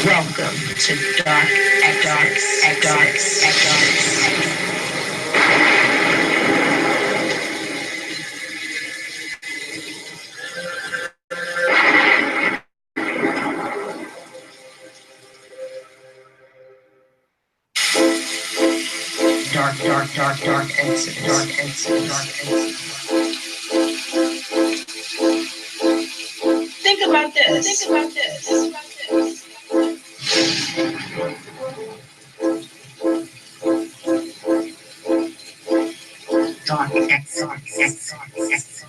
Welcome to Dark Exodus. Dark Exodus. Think about this. Dark Exodus. Dark Exodus.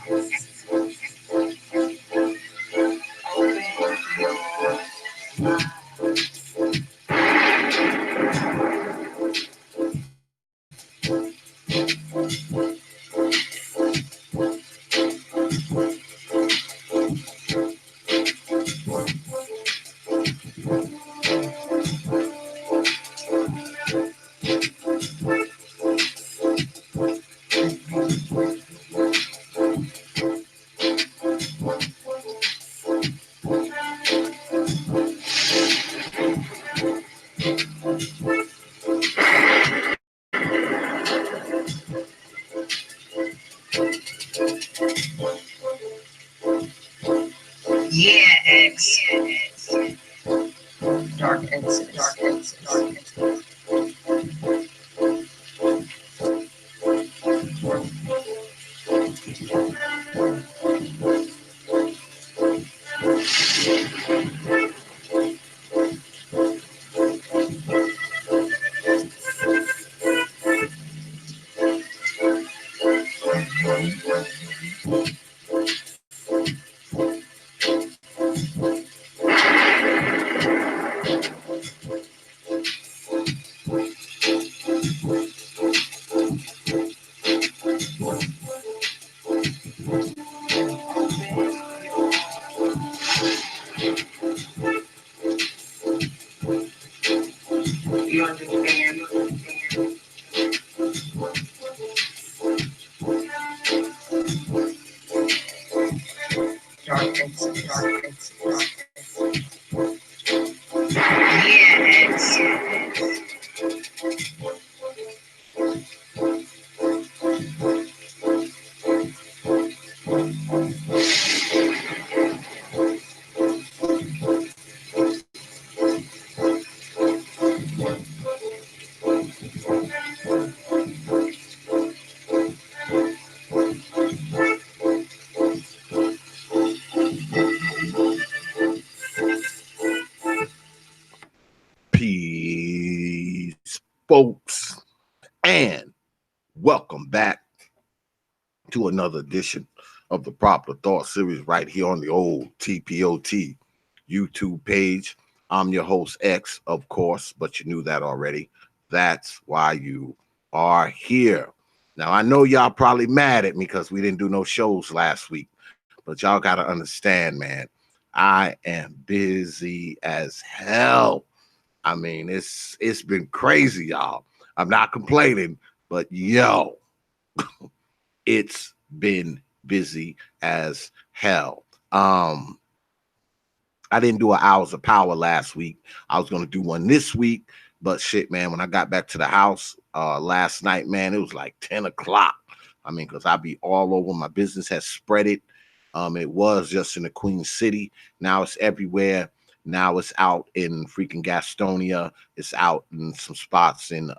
You understand? Dark Exodus. Peace, folks, and welcome back to another edition of the Proper Thought Series right here on the old TPOT YouTube page. I'm your host, X, of course, but you knew that already. That's why you are here. Now, I know y'all probably mad at me because we didn't do no shows last week, but y'all got to understand, man, I am busy as hell. I mean, it's been crazy, y'all. I'm not complaining, but yo, it's been busy as hell. I didn't do an Hours of Power last week. I was gonna do one this week, but shit, man, when I got back to the house last night, man, it was like 10 o'clock. I mean, because I be all over. My business has spread it. It was just in the Queen City. Now it's everywhere. Now it's out in freaking Gastonia. It's out in some spots in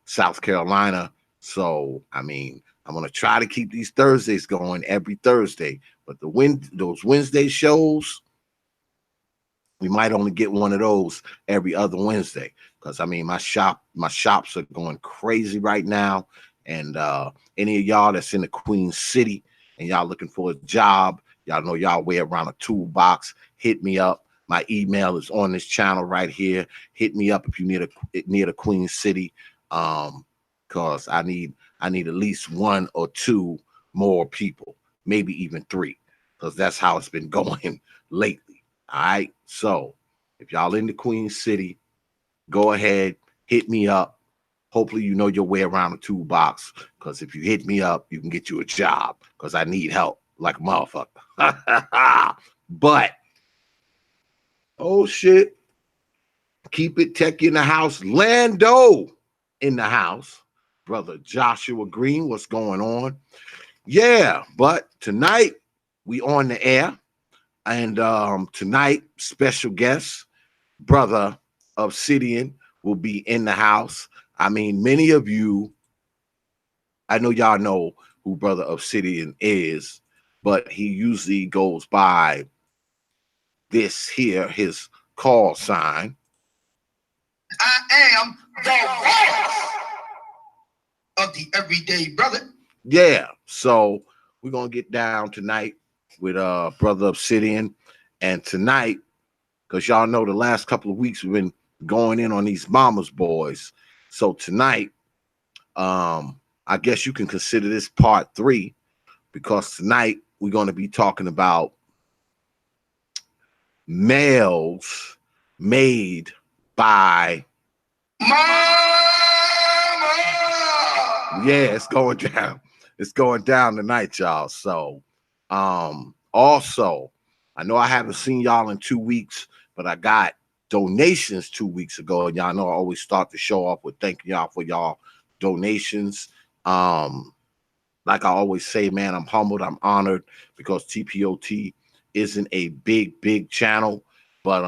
South Carolina. So, I mean, I'm going to try to keep these Thursdays going every Thursday. But those Wednesday shows, we might only get one of those every other Wednesday. Because, I mean, my shops are going crazy right now. And any of y'all that's in the Queen City and y'all looking for a job, y'all know y'all way around a toolbox, hit me up. My email is on this channel right here. Hit me up if you need near the Queen City, because I need at least one or two more people, maybe even three, because that's how it's been going lately. All right. So if y'all in the Queen City, go ahead, hit me up. Hopefully you know your way around the toolbox, because if you hit me up, you can get you a job, because I need help like a motherfucker. But oh shit, Keep It Techie in the house. Lando in the house. Brother Joshua Green, what's going on? Yeah, but tonight we on the air. And tonight, special guest, Brother Obsidian will be in the house. I mean, many of you, I know y'all know who Brother Obsidian is, but he usually goes by this here, his call sign. I am the of the everyday brother. Yeah, so we're gonna get down tonight with Brother Obsidian. And tonight, because y'all know the last couple of weeks we've been going in on these mama's boys. So tonight, I guess you can consider this part 3, because tonight we're going to be talking about males made by Mama. Yeah, it's going down. It's going down tonight, y'all. So also, I know I haven't seen y'all in 2 weeks, but I got donations 2 weeks ago, and y'all know I always start the show off with thanking y'all for y'all donations. Like I always say, man, I'm humbled, I'm honored, because TPOT isn't a big channel, but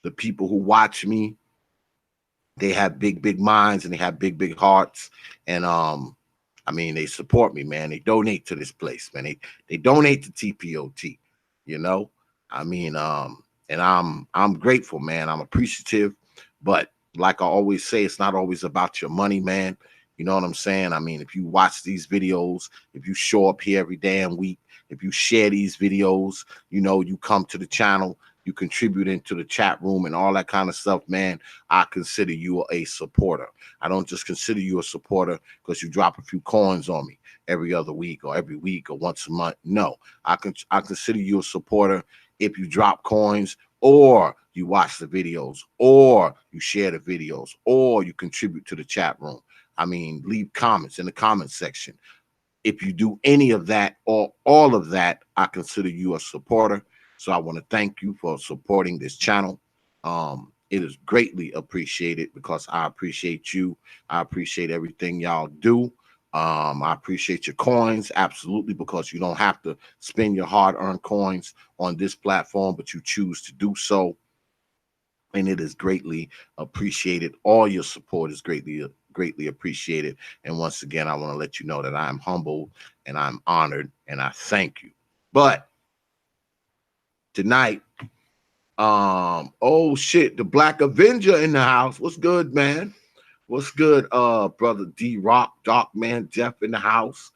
the people who watch me, they have big minds and they have big hearts, and I mean, they support me, man. They donate to this place, man. They donate to TPOT, you know. I mean, and I'm grateful, man. I'm appreciative, but like I always say, it's not always about your money, man. You know what I'm saying? I mean, if you watch these videos, if you show up here every damn week, if you share these videos, you know, you come to the channel, you contribute into the chat room and all that kind of stuff, man, I consider you a supporter. I don't just consider you a supporter because you drop a few coins on me every other week or every week or once a month. No, I consider you a supporter if you drop coins, or you watch the videos, or you share the videos, or you contribute to the chat room. I mean, leave comments in the comment section. If you do any of that or all of that, I consider you a supporter. So I want to thank you for supporting this channel. It is greatly appreciated, because I appreciate you. I appreciate everything y'all do. I appreciate your coins, absolutely, because you don't have to spend your hard-earned coins on this platform, but you choose to do so. And it is greatly appreciated. All your support is greatly appreciated. And once again, I want to let you know that I'm humbled and I'm honored and I thank you. But tonight, oh shit, the Black Avenger in the house. What's good, man? What's good, brother D Rock, Doc Man, Jeff in the house,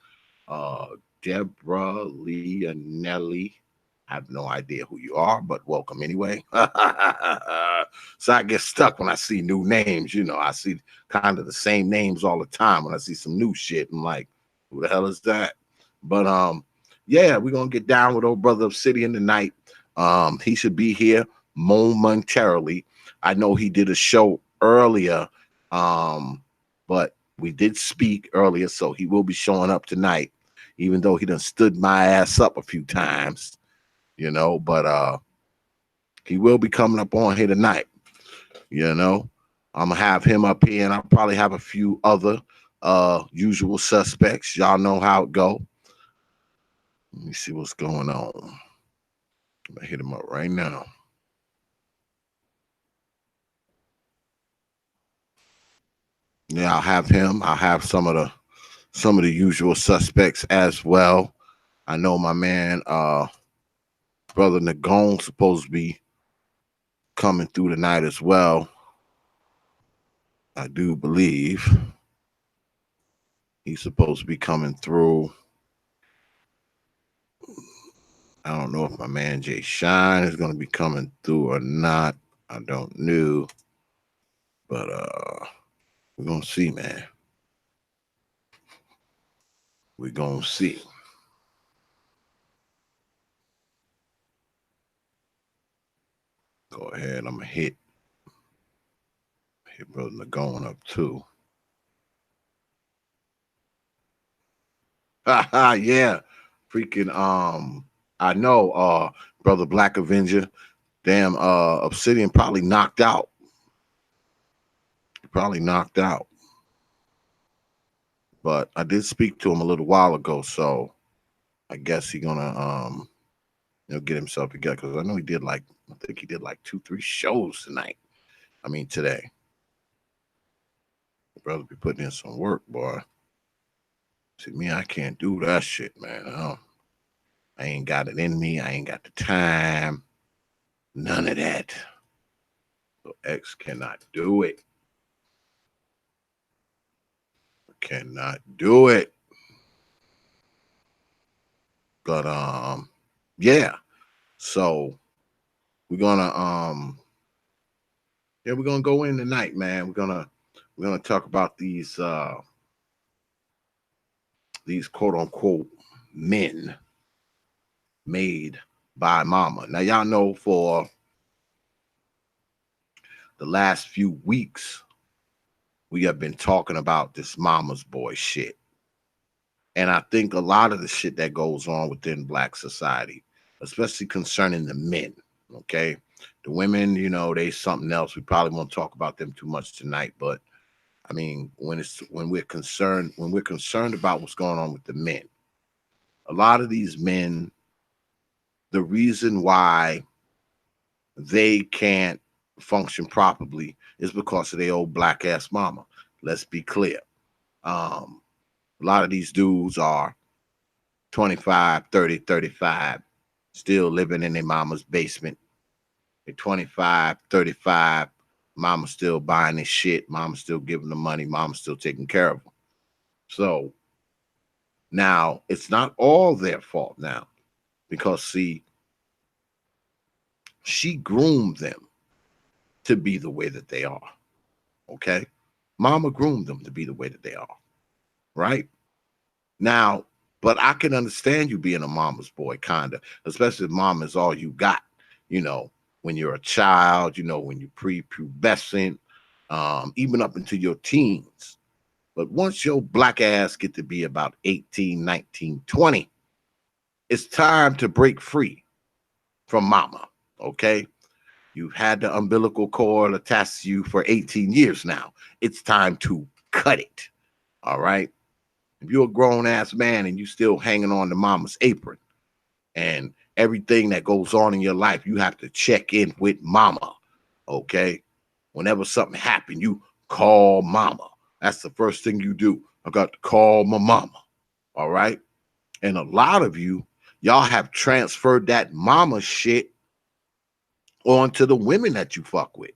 Deborah Leonelli. I have no idea who you are, but welcome anyway. So I get stuck when I see new names. You know, I see kind of the same names all the time. When I see some new shit, I'm like, who the hell is that? But yeah, we're gonna get down with old brother Obsidian tonight. He should be here momentarily. I know he did a show earlier, but we did speak earlier, so he will be showing up tonight, even though he done stood my ass up a few times, you know, but he will be coming up on here tonight. You know, I'm gonna have him up here, and I'll probably have a few other usual suspects. Y'all know how it go. Let me see what's going on. I'm gonna hit him up right now. Yeah, I'll have him. I'll have some of the usual suspects as well. I know my man, brother NAGONE, supposed to be coming through tonight as well. I do believe he's supposed to be coming through. I don't know if my man Jay Shine is going to be coming through or not. I don't know, but we're gonna see, man. We're gonna see. Go ahead. I'm gonna hit brother NAGONE up too. Yeah, freaking I know, brother Black Avenger. Damn, Obsidian probably knocked out probably knocked out. But I did speak to him a little while ago, so I guess he's gonna get himself together, because I know he did I think he did like 2-3 shows tonight. I mean today. The brother be putting in some work, boy. See me, I can't do that shit, man. I ain't got it in me. I ain't got the time. None of that. So X cannot do it. Cannot do it. But yeah. So we're gonna we're gonna go in tonight, man. We're gonna talk about these quote unquote men made by mama. Now y'all know for the last few weeks we have been talking about this mama's boy shit. And I think a lot of the shit that goes on within Black society, especially concerning the men, okay? The women, they something else. We probably won't talk about them too much tonight, but I mean, when we're concerned about what's going on with the men, a lot of these men, the reason why they can't function properly is because of their old black ass mama. Let's be clear. A lot of these dudes are 25, 30, 35, still living in their mama's basement. They're 25, 35, mama's still buying their shit, mama's still giving them money, mama's still taking care of them. So now it's not all their fault now, because see, she groomed them to be the way that they are. Okay? Mama groomed them to be the way that they are. Right? Now, but I can understand you being a mama's boy, kind of, especially if mama is all you got, when you're a child, when you're prepubescent, even up into your teens. But once your black ass get to be about 18, 19, 20, it's time to break free from mama, okay? You've had the umbilical cord attached to you for 18 years now. It's time to cut it, all right? If you're a grown-ass man and you still hanging on to mama's apron, and everything that goes on in your life, you have to check in with mama, okay? Whenever something happens, you call mama. That's the first thing you do. I got to call my mama, all right? And a lot of y'all have transferred that mama shit onto the women that you fuck with.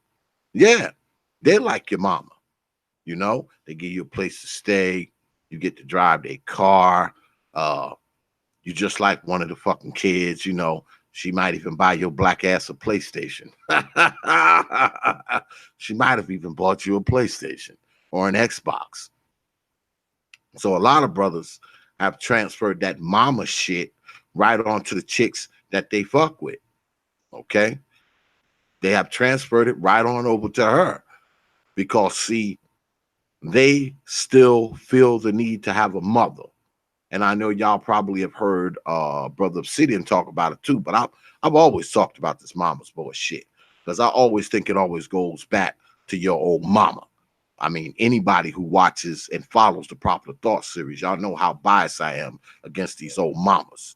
Yeah, they like your mama. They give you a place to stay. You get to drive their car. You just like one of the fucking kids, She might even buy your black ass a PlayStation. She might have even bought you a PlayStation or an Xbox. So a lot of brothers have transferred that mama shit right onto the chicks that they fuck with. Okay? They have transferred it right on over to her, because see, they still feel the need to have a mother. And I know y'all probably have heard Brother Obsidian talk about it too, but I've always talked about this mama's boy shit, because I always think it always goes back to your old mama. I mean, anybody who watches and follows the Popular Thought series, y'all know how biased I am against these old mamas,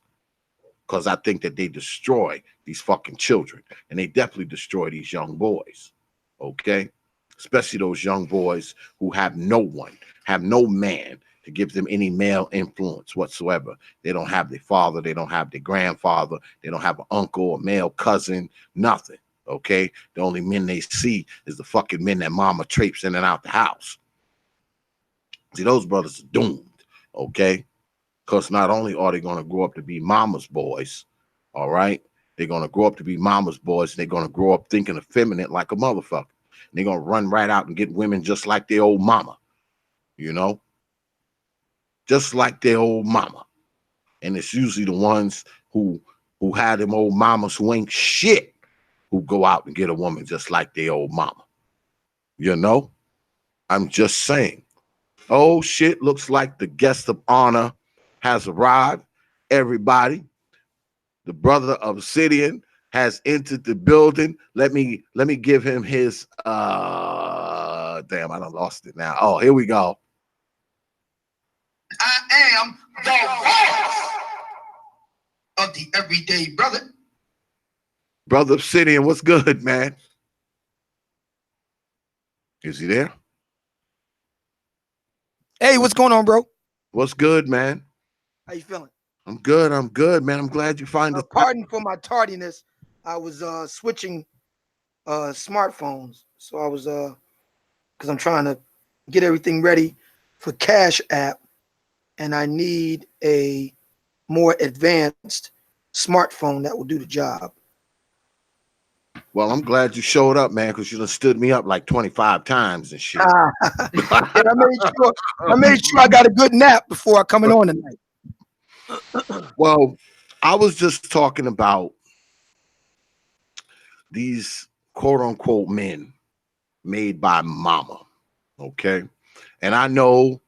because I think that they destroy these fucking children, and they definitely destroy these young boys, okay? Especially those young boys who have no one, have no man to give them any male influence whatsoever. They don't have their father, they don't have their grandfather, they don't have an uncle, a male cousin, nothing, okay? The only men they see is the fucking men that mama traipses in and out the house. See, those brothers are doomed, okay? Because not only are they going to grow up to be mama's boys, all right? They're going to grow up to be mama's boys, and they're going to grow up thinking effeminate like a motherfucker. And they're going to run right out and get women just like their old mama, just like their old mama. And it's usually the ones who had them old mamas who ain't shit who go out and get a woman just like their old mama. I'm just saying. Oh shit, looks like the guest of honor has arrived. Everybody, the brother Obsidian has entered the building. Let me give him his damn, I done lost it now. Oh, here we go. I am the voice of the everyday brother. Brother Obsidian, what's good, man? Is he there? Hey, what's going on, bro? What's good, man? How you feeling? I'm good, man. I'm glad you find the Pardon for my tardiness. I was switching smartphones. So I was because I'm trying to get everything ready for Cash App, and I need a more advanced smartphone that will do the job. Well, I'm glad you showed up, man, because you done stood me up like 25 times and shit. And I made sure I got a good nap before I coming on tonight. Well, I was just talking about these quote unquote men made by mama. Okay. And I know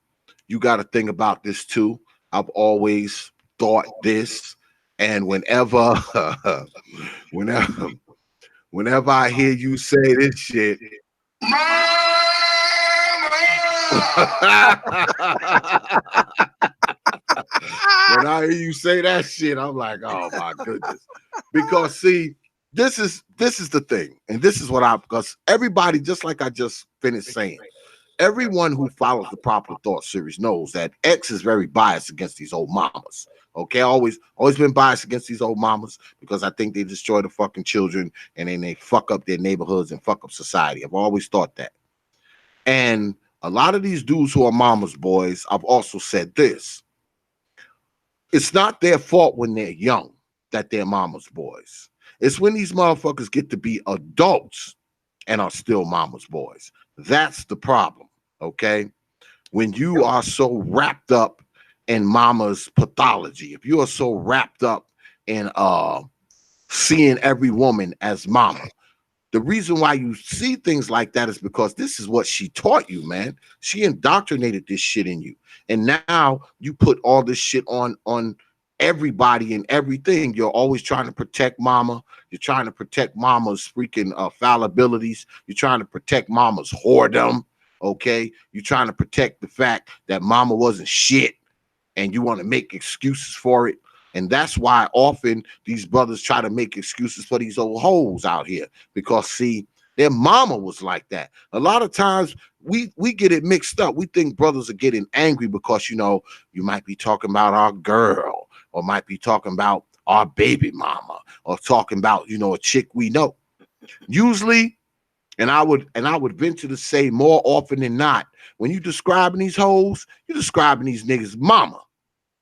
you got to think about this too. I've always thought this. And whenever I hear you say this shit, when I hear you say that shit, I'm like, oh my goodness. Because see, this is the thing, and this is what because everybody, just like I just finished saying, everyone who follows the Proper Thought series knows that X is very biased against these old mamas. Okay, always been biased against these old mamas because I think they destroy the fucking children and then they fuck up their neighborhoods and fuck up society. I've always thought that. And a lot of these dudes who are mama's boys, I've also said this. It's not their fault when they're young that they're mama's boys. It's when these motherfuckers get to be adults and are still mama's boys. That's the problem, okay? When you are so wrapped up in mama's pathology, if you are so wrapped up in seeing every woman as mama, the reason why you see things like that is because this is what she taught you, man. She indoctrinated this shit in you. And now you put all this shit on everybody and everything. You're always trying to protect mama. You're trying to protect mama's freaking fallibilities. You're trying to protect mama's whoredom, okay? You're trying to protect the fact that mama wasn't shit and you want to make excuses for it. And that's why often these brothers try to make excuses for these old hoes out here because, see, their mama was like that. A lot of times we get it mixed up. We think brothers are getting angry because, you know, you might be talking about our girl or might be talking about our baby mama or talking about, you know, a chick we know. Usually, and I would venture to say more often than not, when you describing these hoes, you're describing these niggas' mama.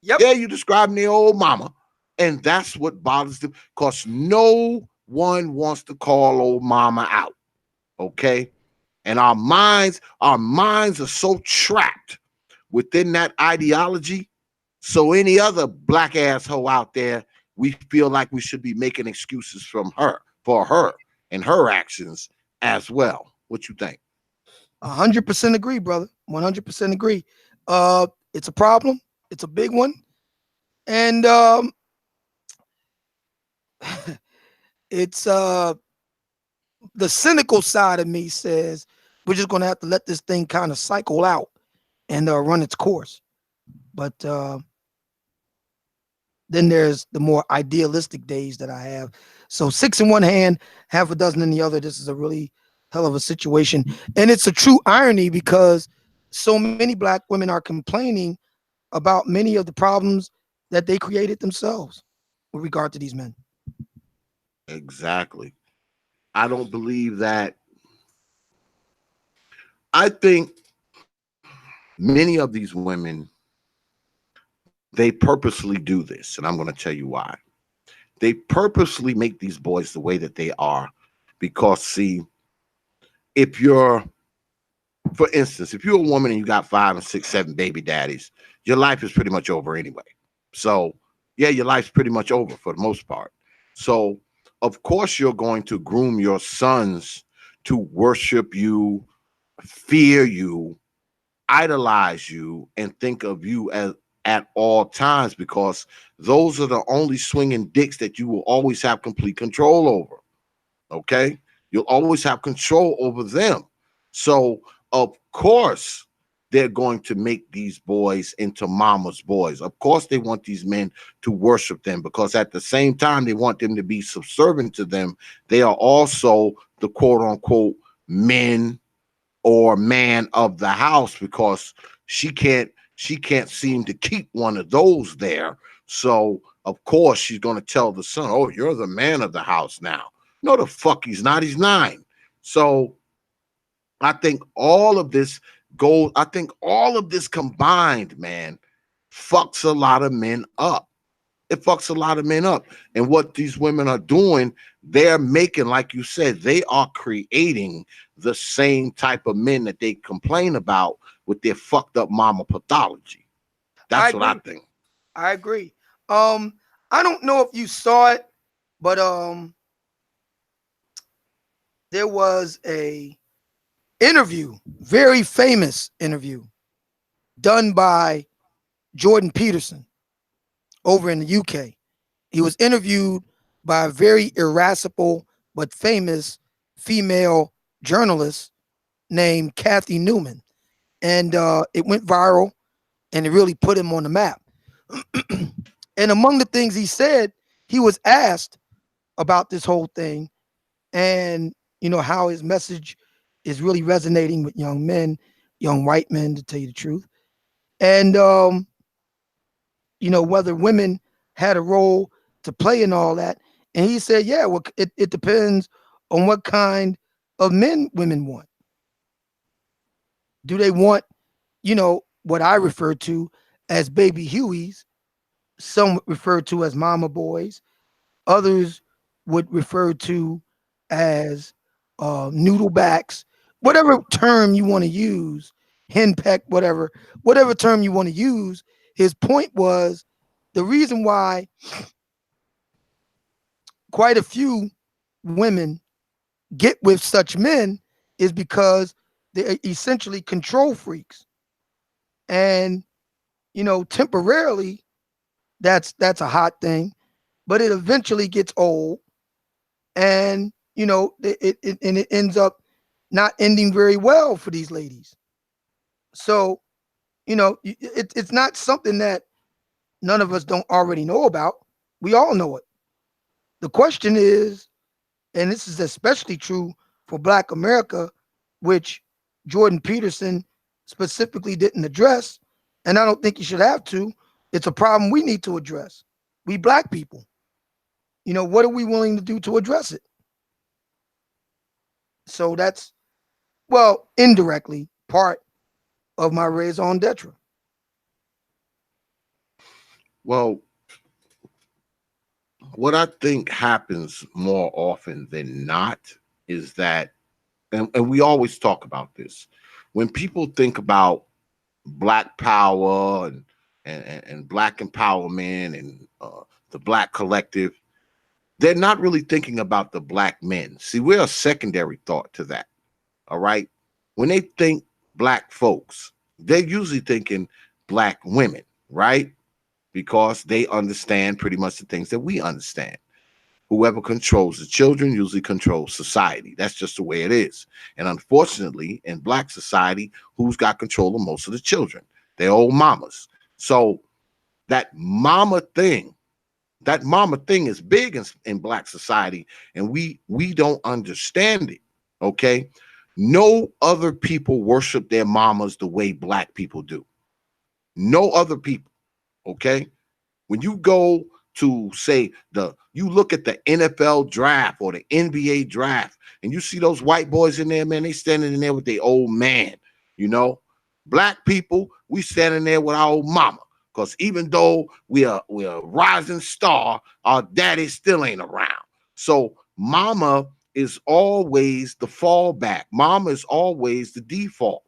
Yep. Yeah, you're describing their old mama. And that's what bothers them because no one wants to call old mama out. Okay. And our minds are so trapped within that ideology. So any other black asshole out there, we feel like we should be making excuses for her and her actions as well. What you think? 100% agree, brother. 100% agree. It's a problem. It's a big one. And it's the cynical side of me says we're just going to have to let this thing kind of cycle out and run its course. But then there's the more idealistic days that I have. So 6 in one hand, half a dozen in the other. This is a really hell of a situation. And it's a true irony because so many black women are complaining about many of the problems that they created themselves with regard to these men. Exactly. I don't believe that. I think many of these women, they purposely do this, and I'm going to tell you why. They purposely make these boys the way that they are because, see, if you're, for instance, if you're a woman and you got 5 and 6, 7 baby daddies, your life is pretty much over anyway. So, yeah, your life's pretty much over for the most part. So, of course, you're going to groom your sons to worship you, fear you, idolize you, and think of you as at all times because those are the only swinging dicks that you will always have complete control over. Okay? You'll always have control over them. So of course, they're going to make these boys into mama's boys. Of course, they want these men to worship them, because at the same time, they want them to be subservient to them. They are also the quote unquote men or man of the house, because she can't seem to keep one of those there. So of course she's going to tell the son, oh, you're the man of the house now. No, the fuck he's not. He's 9. So I think all of this combined, man, fucks a lot of men up. It fucks a lot of men up. And what these women are doing, they're making, like you said, they are creating the same type of men that they complain about with their fucked up mama pathology. That's what I think. I agree. I don't know if you saw it, but there was a interview, very famous interview, done by Jordan Peterson over in the UK. He was interviewed by a very irascible but famous female journalist named Kathy Newman. And it went viral, and it really put him on the map. And among the things he said, he was asked about this whole thing and, you know, how his message is really resonating with young men, young white men, to tell you the truth. And, you know, whether women had a role to play in all that. And he said, yeah, well, it depends on what kind of men women want. Do they want, you know, what I refer to as baby Hueys? Some refer to as mama boys. Others would refer to as noodlebacks, whatever term you want to use, henpeck, whatever term you want to use. His point was the reason why quite a few women get with such men is because they're essentially control freaks. And, you know, temporarily, that's a hot thing, but it eventually gets old, and, you know, it ends up not ending very well for these ladies. So, you know, it's not something that none of us don't already know about. We all know it. The question is, and this is especially true for Black America, which Jordan Peterson specifically didn't address, and I don't think he should have to. It's a problem we need to address. We Black people, you know, what are we willing to do to address it? So that's, well, indirectly part of my raison d'etre. Well, what I think happens more often than not is that, and we always talk about this, when people think about Black power and Black empowerment and the Black collective, they're not really thinking about the Black men. See, we're a secondary thought to that. All right. When they think Black folks, they're usually thinking Black women, right? Because they understand pretty much the things that we understand. Whoever controls the children usually controls society. That's just the way it is. And unfortunately, in Black society, who's got control of most of the children? They're old mamas. So that mama thing is big in Black society, and we don't understand it. Okay. No other people worship their mamas the way Black people do. No other people. Okay. When you go to, say, you look at the NFL draft or the NBA draft, and you see those white boys in there, man, they standing in there with their old man. You know, Black people, we standing there with our old mama. Because even though we're a rising star, our daddy still ain't around. So mama is always the fallback. Mama is always the default.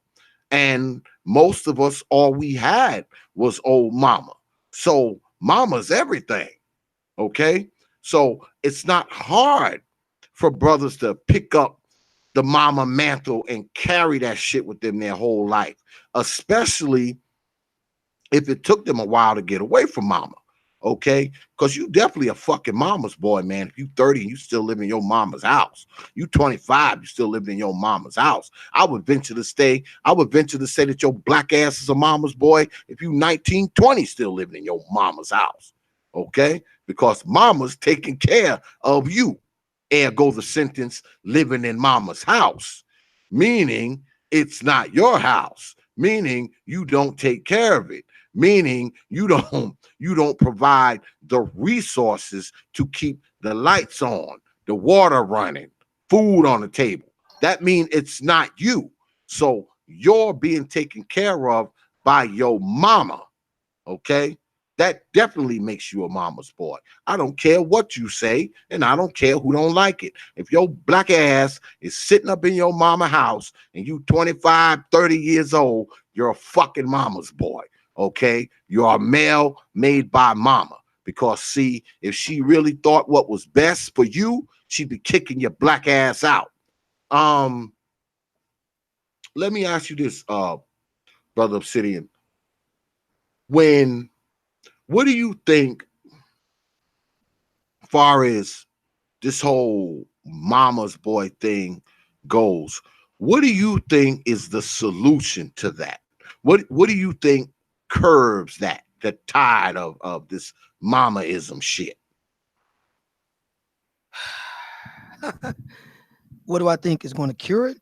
And most of us, all we had was old mama. So mama's everything. Okay. So it's not hard for brothers to pick up the mama mantle and carry that shit with them their whole life, especially if it took them a while to get away from mama. okay? Because you definitely a fucking mama's boy, man. If you 30 and you still live in your mama's house, you 25, you still living in your mama's house. I would venture to say that your black ass is a mama's boy if you 19, 20 still living in your mama's house, okay? Because mama's taking care of you. Ergo the sentence, living in mama's house, meaning it's not your house, meaning you don't take care of it, meaning you don't provide the resources to keep the lights on, the water running, food on the table. That means it's not you. So you're being taken care of by your mama, okay? That definitely makes you a mama's boy. I don't care what you say, and I don't care who don't like it. If your black ass is sitting up in your mama house and you 25, 30 years old, you're a fucking mama's boy, okay? You're a male made by mama. Because see, if she really thought what was best for you, she'd be kicking your black ass out. Let me ask you this, Brother Obsidian. What do you think, far as this whole mama's boy thing goes? What do you think is the solution to that? What do you think curbs the tide of this mamaism shit? What do I think is going to cure it?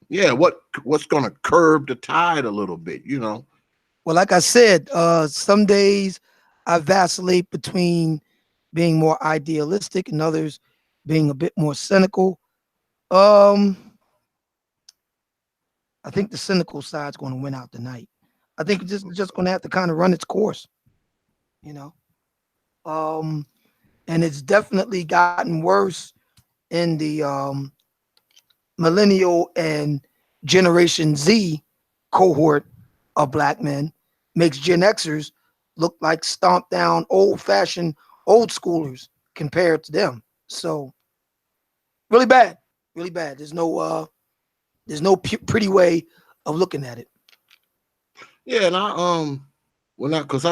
Yeah, what's going to curb the tide a little bit, you know? Well, like I said, some days I vacillate between being more idealistic and others being a bit more cynical. I think the cynical side's going to win out tonight. I think it's just going to have to kind of run its course, you know. And it's definitely gotten worse in the millennial and Generation Z cohort of black men. Makes Gen Xers look like stomped down, old-fashioned old schoolers compared to them. So really bad, really bad. There's no pretty way of looking at it. Yeah, and I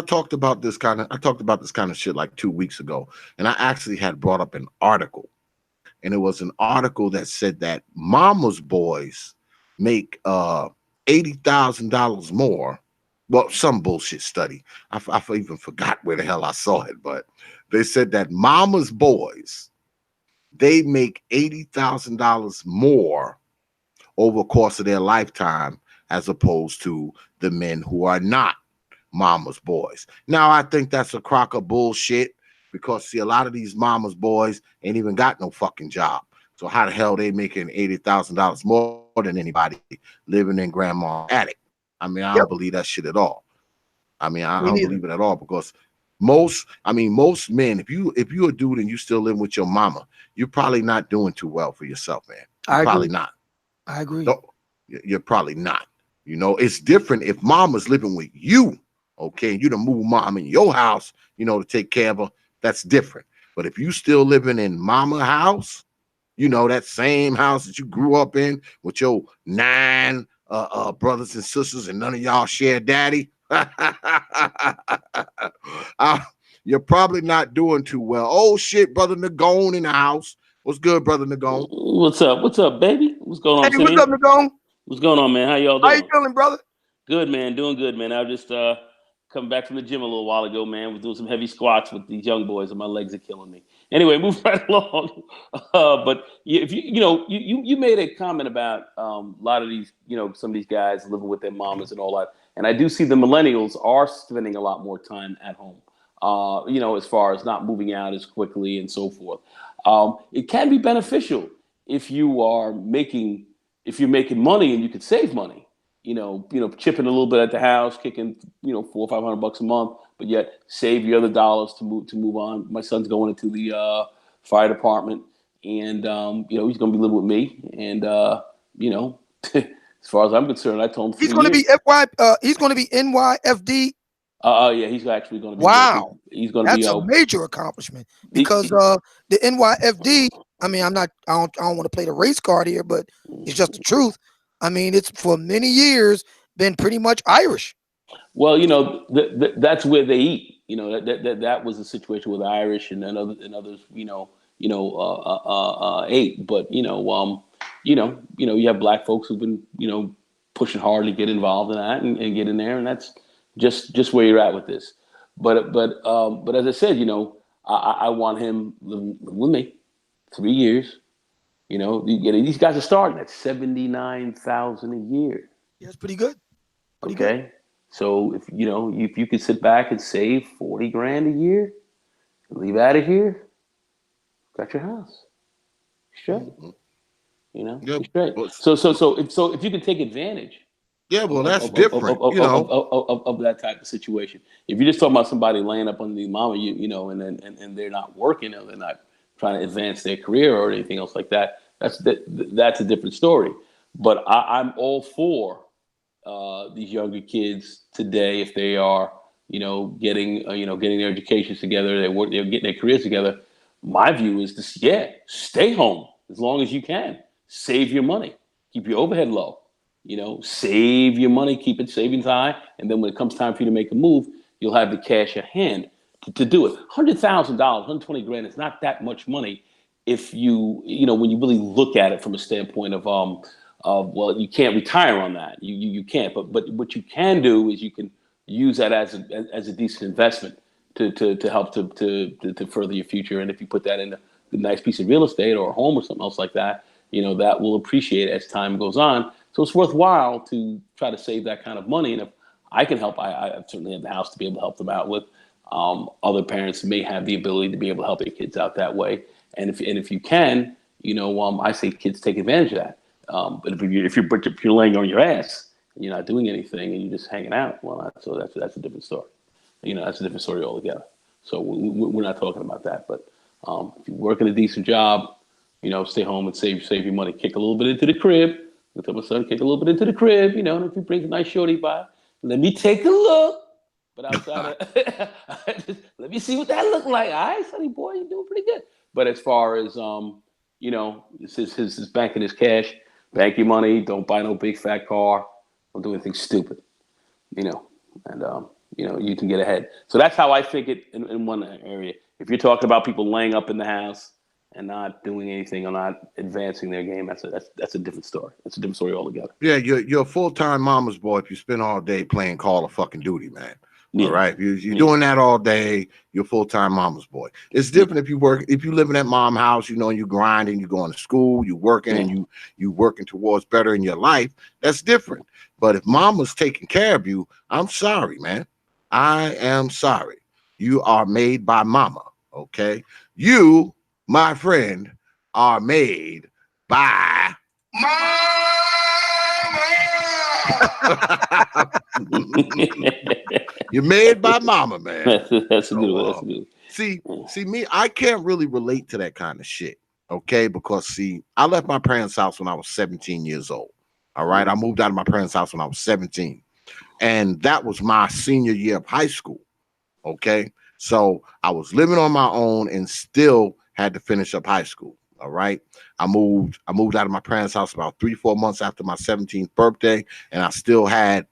talked about this kind of shit like 2 weeks ago, and I actually had brought up an article, and it was an article that said that mama's boys make $80,000 more. Well, some bullshit study. I even forgot where the hell I saw it, but they said that mama's boys, they make $80,000 more over the course of their lifetime as opposed to the men who are not mama's boys. Now, I think that's a crock of bullshit because, see, a lot of these mama's boys ain't even got no fucking job. So how the hell they making $80,000 more than anybody living in grandma's attic? I mean, I don't believe that shit at all. I mean, I don't believe it at all because most men, if you're a dude and you still live with your mama, you're probably not doing too well for yourself, man. Probably not. I agree. No, you're probably not. You know, it's different if mama's living with you, okay, and you done move mom in your house, you know, to take care of her. That's different. But if you still living in mama house, you know, that same house that you grew up in with your 9 brothers and sisters, and none of y'all share daddy, you're probably not doing too well. Oh shit, brother Nagone in the house. What's good, brother Nagone? What's up, baby? What's going on? Hey, what's up, Nagone? What's going on, man? How y'all doing? How you feeling, brother? Good, man. Doing good, man. I just come back from the gym a little while ago, man. We're doing some heavy squats with these young boys, and my legs are killing me. Anyway, move right along. But if you made a comment about a lot of these, some of these guys living with their mamas and all that, and I do see the millennials are spending a lot more time at home. As far as not moving out as quickly and so forth. It can be beneficial if you're making money and you could save money. Chipping a little bit at the house, kicking, $400 or $500 a month, but yet save your other dollars to move on. My son's going into the fire department, and he's going to be living with me. And as far as I'm concerned, I told him he's going to be he's going to be NYFD. Yeah, he's actually going to be. Wow, he's going to be. That's a major accomplishment because the NYFD. I mean, I don't want to play the race card here, but it's just the truth. I mean, it's for many years been pretty much Irish. Well, that's where they eat. You know, that was the situation with Irish and others. Ate, but you have black folks who've been pushing hard to get involved in that and get in there, and that's just where you're at with this. But as I said, I want him living with me 3 years. These guys are starting at $79,000 a year. Yeah, it's pretty good. Pretty Okay. good. So if you could sit back and save 40 grand a year, leave out of here, got your house. Straight. Yeah, You're straight. but So if you can take advantage yeah, well, that's of, different. of that type of situation. If you're just talking about somebody laying up underneath mama, and they're not working or they're not trying to advance their career or anything else like that, that's a different story. But I'm all for these younger kids today, if they are getting their educations together, they're getting their careers together. My view is this: stay home as long as you can. Save your money, keep your overhead low. Save your money, keep it savings high, and then when it comes time for you to make a move, you'll have the cash at hand to do it. $100,000, 120 grand is not that much money if when you really look at it from a standpoint of well, you can't retire on that. You can't. But what you can do is you can use that as a decent investment to help to further your future. And if you put that in a nice piece of real estate or a home or something else like that, that will appreciate as time goes on. So it's worthwhile to try to save that kind of money. And if I can help, I certainly have the house to be able to help them out with. Other parents may have the ability to be able to help their kids out that way. And if you can, I say kids take advantage of that. But if you're laying on your ass and you're not doing anything and you're just hanging out, well, that's a different story. That's a different story altogether. So we're not talking about that. But if you're working a decent job, stay home and save your money. Kick a little bit into the crib. I tell my son, kick a little bit into the crib. And if he brings a nice shorty by, let me take a look. But outside of, let me see what that look like. All right, sonny boy, you're doing pretty good. But as far as his banking his cash, bank your money. Don't buy no big fat car. Don't do anything stupid. And you can get ahead. So that's how I think it in one area. If you're talking about people laying up in the house and not doing anything or not advancing their game, that's a different story. That's a different story altogether. Yeah, you're a full-time mama's boy if you spend all day playing Call of fucking Duty, man. Yeah. All right, you're doing that all day. You're full-time mama's boy. It's different if you live in that mom house, and you grinding, you going to school, you working, and you working towards better in your life. That's different. But if mama's taking care of you, I'm sorry, man. I am sorry. You are made by mama. Okay, you, my friend, are made by Mama. You're made by mama, man. That's a good one. That's a good one. See me, I can't really relate to that kind of shit. Okay, because I left my parents' house when I was 17 years old. All right, I moved out of my parents' house when I was 17, and that was my senior year of high school. Okay, so I was living on my own and still had to finish up high school. All right, I moved out of my parents' house about 3-4 months after my 17th birthday, and I still had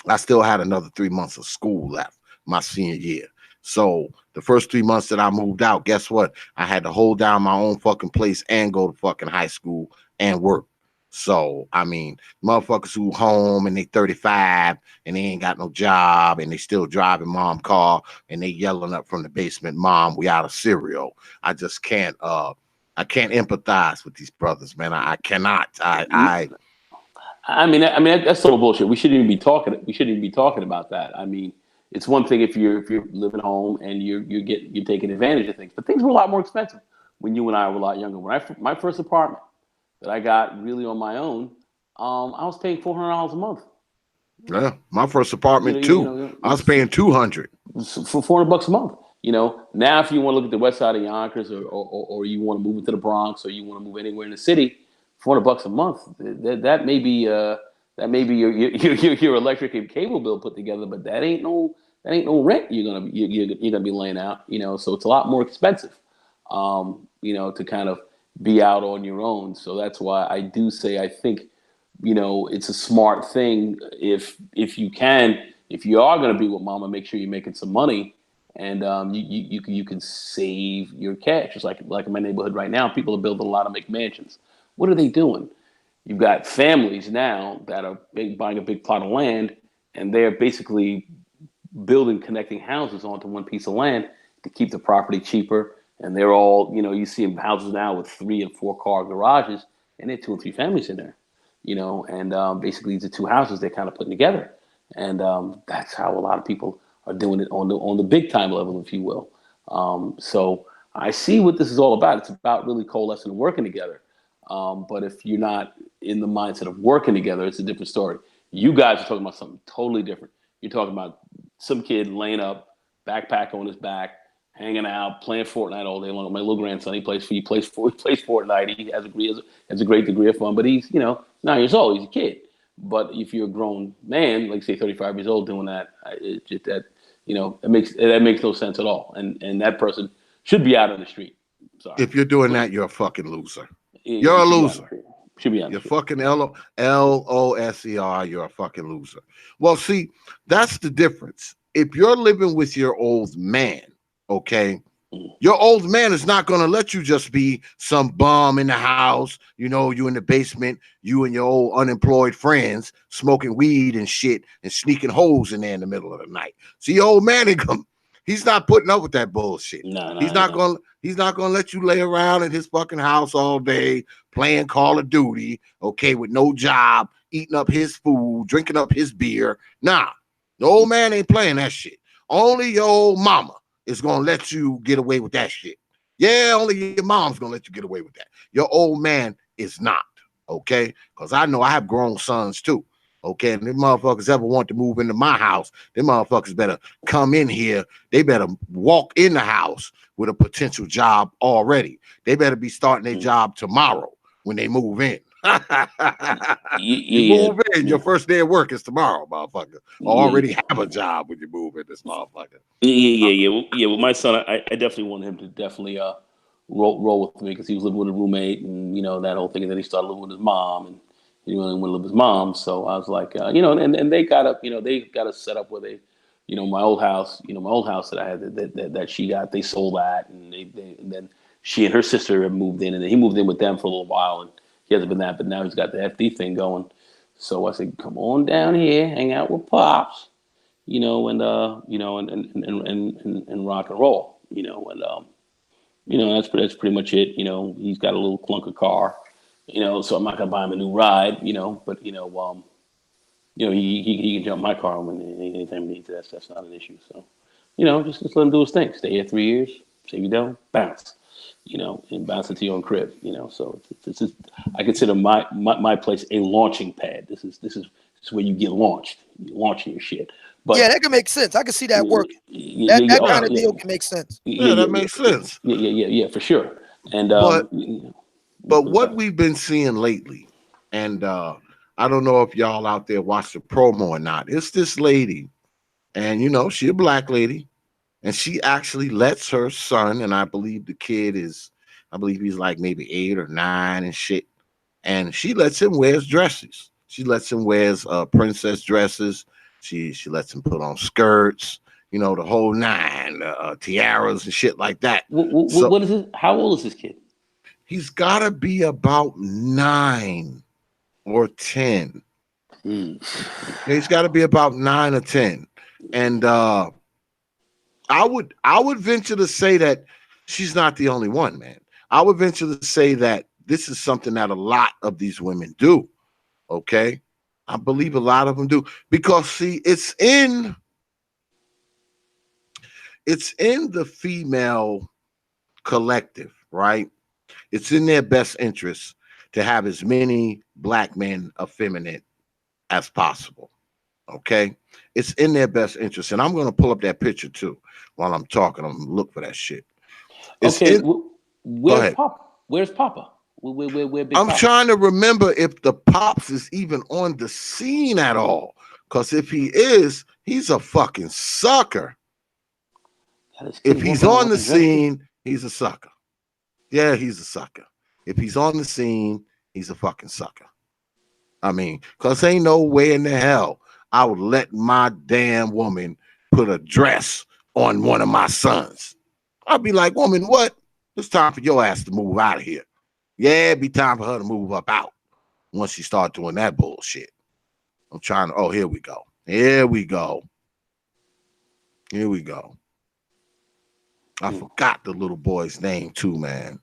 another 3 months of school left my senior year. So the first 3 months that I moved out, guess what? I had to hold down my own fucking place and go to fucking high school and work. So, I mean, motherfuckers who home and they 35 and they ain't got no job and they still driving mom car and they yelling up from the basement, Mom, we out of cereal. I just can't, I can't empathize with these brothers, man. I cannot. I mean, that's total bullshit. We shouldn't even be talking about that. I mean, it's one thing if you're living home and you're taking advantage of things, but things were a lot more expensive when you and I were a lot younger. When my first apartment that I got really on my own, I was paying $400 a month. Yeah, my first apartment too. I was paying $200 for $400 a month. Now if you want to look at the west side of Yonkers or you want to move into the Bronx or you want to move anywhere in the city, $400 a month. That may be your electric and cable bill put together, but that ain't no rent you're gonna be laying out. So it's a lot more expensive. To kind of be out on your own. So that's why I do say I think it's a smart thing if you can if you are going to be with mama, make sure you're making some money, and you can save your cash. It's like in my neighborhood right now, people are building a lot of McMansions. What are they doing? You've got families now that are buying a big plot of land, and they're basically building connecting houses onto one piece of land to keep the property cheaper. And they're all, you see houses now with 3 and 4 car garages, and they're 2 and 3 families in there, and basically the 2 houses they're kind of putting together. And that's how a lot of people are doing it on the big time level, if you will. So I see what this is all about. It's about really coalescing and working together. But if you're not in the mindset of working together, it's a different story. You guys are talking about something totally different. You're talking about some kid laying up, backpack on his back, hanging out, playing Fortnite all day long. My little grandson, he plays Fortnite. He has a great degree of fun, but he's 9 years old. He's a kid. But if you're a grown man, like say 35 years old, doing that, it just that makes no sense at all. And that person should be out on the street. Sorry. If you're doing that, you're a fucking loser. You're a loser. Should be on. You're fucking LOSER. You're a fucking loser. Well, see, that's the difference. If you're living with your old man, okay, your old man is not going to let you just be some bum in the house. You in the basement, you and your old unemployed friends smoking weed and shit and sneaking holes in there in the middle of the night. See, your old man, he's not putting up with that bullshit. He's not gonna let you lay around in his fucking house all day playing Call of Duty, okay, with no job, eating up his food, drinking up his beer. Nah, the old man ain't playing that shit. Only your old mama is gonna let you get away with that shit. Yeah, only your mom's gonna let you get away with that. Your old man is not, okay? Because I know I have grown sons too. Okay, and them motherfuckers ever want to move into my house, them motherfuckers better come in here. They better walk in the house with a potential job already. They better be starting their job tomorrow when they move in. You move in, your first day of work is tomorrow, motherfucker. Or already have a job when you move in, this motherfucker. Well, my son, I definitely want him to definitely roll with me because he was living with a roommate and that whole thing, and then he started living with his mom and he really wanted to live with his mom. So I was like, and they got up, they got us set up where they, my old house that I had that she got, they sold that, and and then she and her sister have moved in, and he moved in with them for a little while, and he hasn't been that, but now he's got the FD thing going. So I said, come on down here, hang out with Pops, and rock and roll, that's pretty much it. He's got a little clunker car. So I'm not gonna buy him a new ride, but he can jump my car anytime he needs it. That's not an issue. So, just let him do his thing. Stay here 3 years, say you don't, bounce, and bounce into your own crib, So it's I consider my place a launching pad. This is where you get launched. You're launching your shit. But yeah, that can make sense. I can see that working. That kind of deal can make sense. That makes sense. Yeah, for sure. And but what we've been seeing lately, and I don't know if y'all out there watch the promo or not. It's this lady, and she a black lady, and she actually lets her son, and I believe the kid he's like maybe 8 or 9 and shit, and she lets him wear dresses. She lets him wear princess dresses. She lets him put on skirts, the whole 9, tiaras and shit like that. What is it? How old is this kid? He's got to be about 9 or 10. He's got to be about 9 or 10. And I would venture to say that she's not the only one, man. I would venture to say that this is something that a lot of these women do. Okay? I believe a lot of them do. Because see, it's in the female collective, right? It's in their best interest to have as many black men effeminate as possible. Okay? It's in their best interest. And I'm going to pull up that picture too while I'm talking. I'm going to look for that shit. Where's Papa? Where's Papa? Where Big I'm Papa? trying to remember if the Pops is even on the scene at all. Because if he is, he's a fucking sucker. If he's on the scene, he's a sucker. Yeah, he's a sucker. If he's on the scene, he's a fucking sucker. I mean, because ain't no way in the hell I would let my damn woman put a dress on one of my sons. I'd be like, woman, what? It's time for your ass to move out of here. Yeah, it'd be time for her to move up out once she start doing that bullshit. I'm trying to, oh, here we go. Here we go. Here we go. I forgot the little boy's name too, man.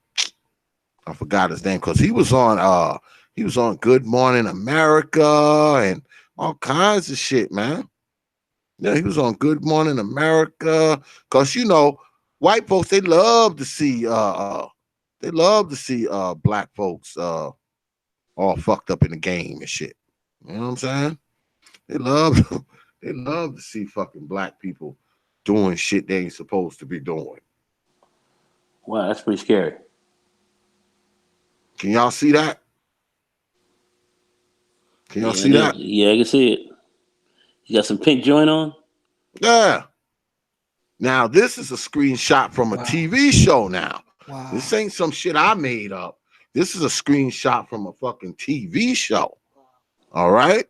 I forgot his name because he was on Good Morning America and all kinds of shit, man. Yeah, he was on Good Morning America. Cause you know, white folks, they love to see black folks all fucked up in the game and shit. You know what I'm saying? They love to see fucking black people doing shit they ain't supposed to be doing. Wow, that's pretty scary. Can y'all see that? Can y'all see that? Yeah, I can see it. You got some pink joint on? Yeah. Now, this is a screenshot from a TV show now. Wow. This ain't some shit I made up. This is a screenshot from a fucking TV show. All right?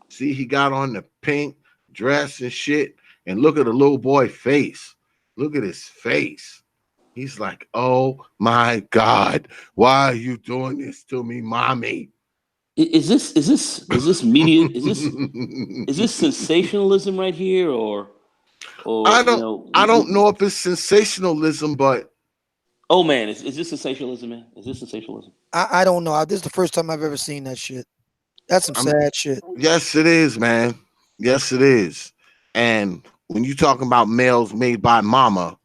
See, he got on the pink dress and shit. And look at the little boy face. Look at his face. He's like, oh my God, why are you doing this to me, mommy? Is this media? Is this sensationalism right here, or I don't know if it's sensationalism, but oh man, is this sensationalism, man? Is this sensationalism? I don't know. This is the first time I've ever seen that shit. That's some sad shit. Yes, it is, man. Yes, it is. And when you talking about males made by mama,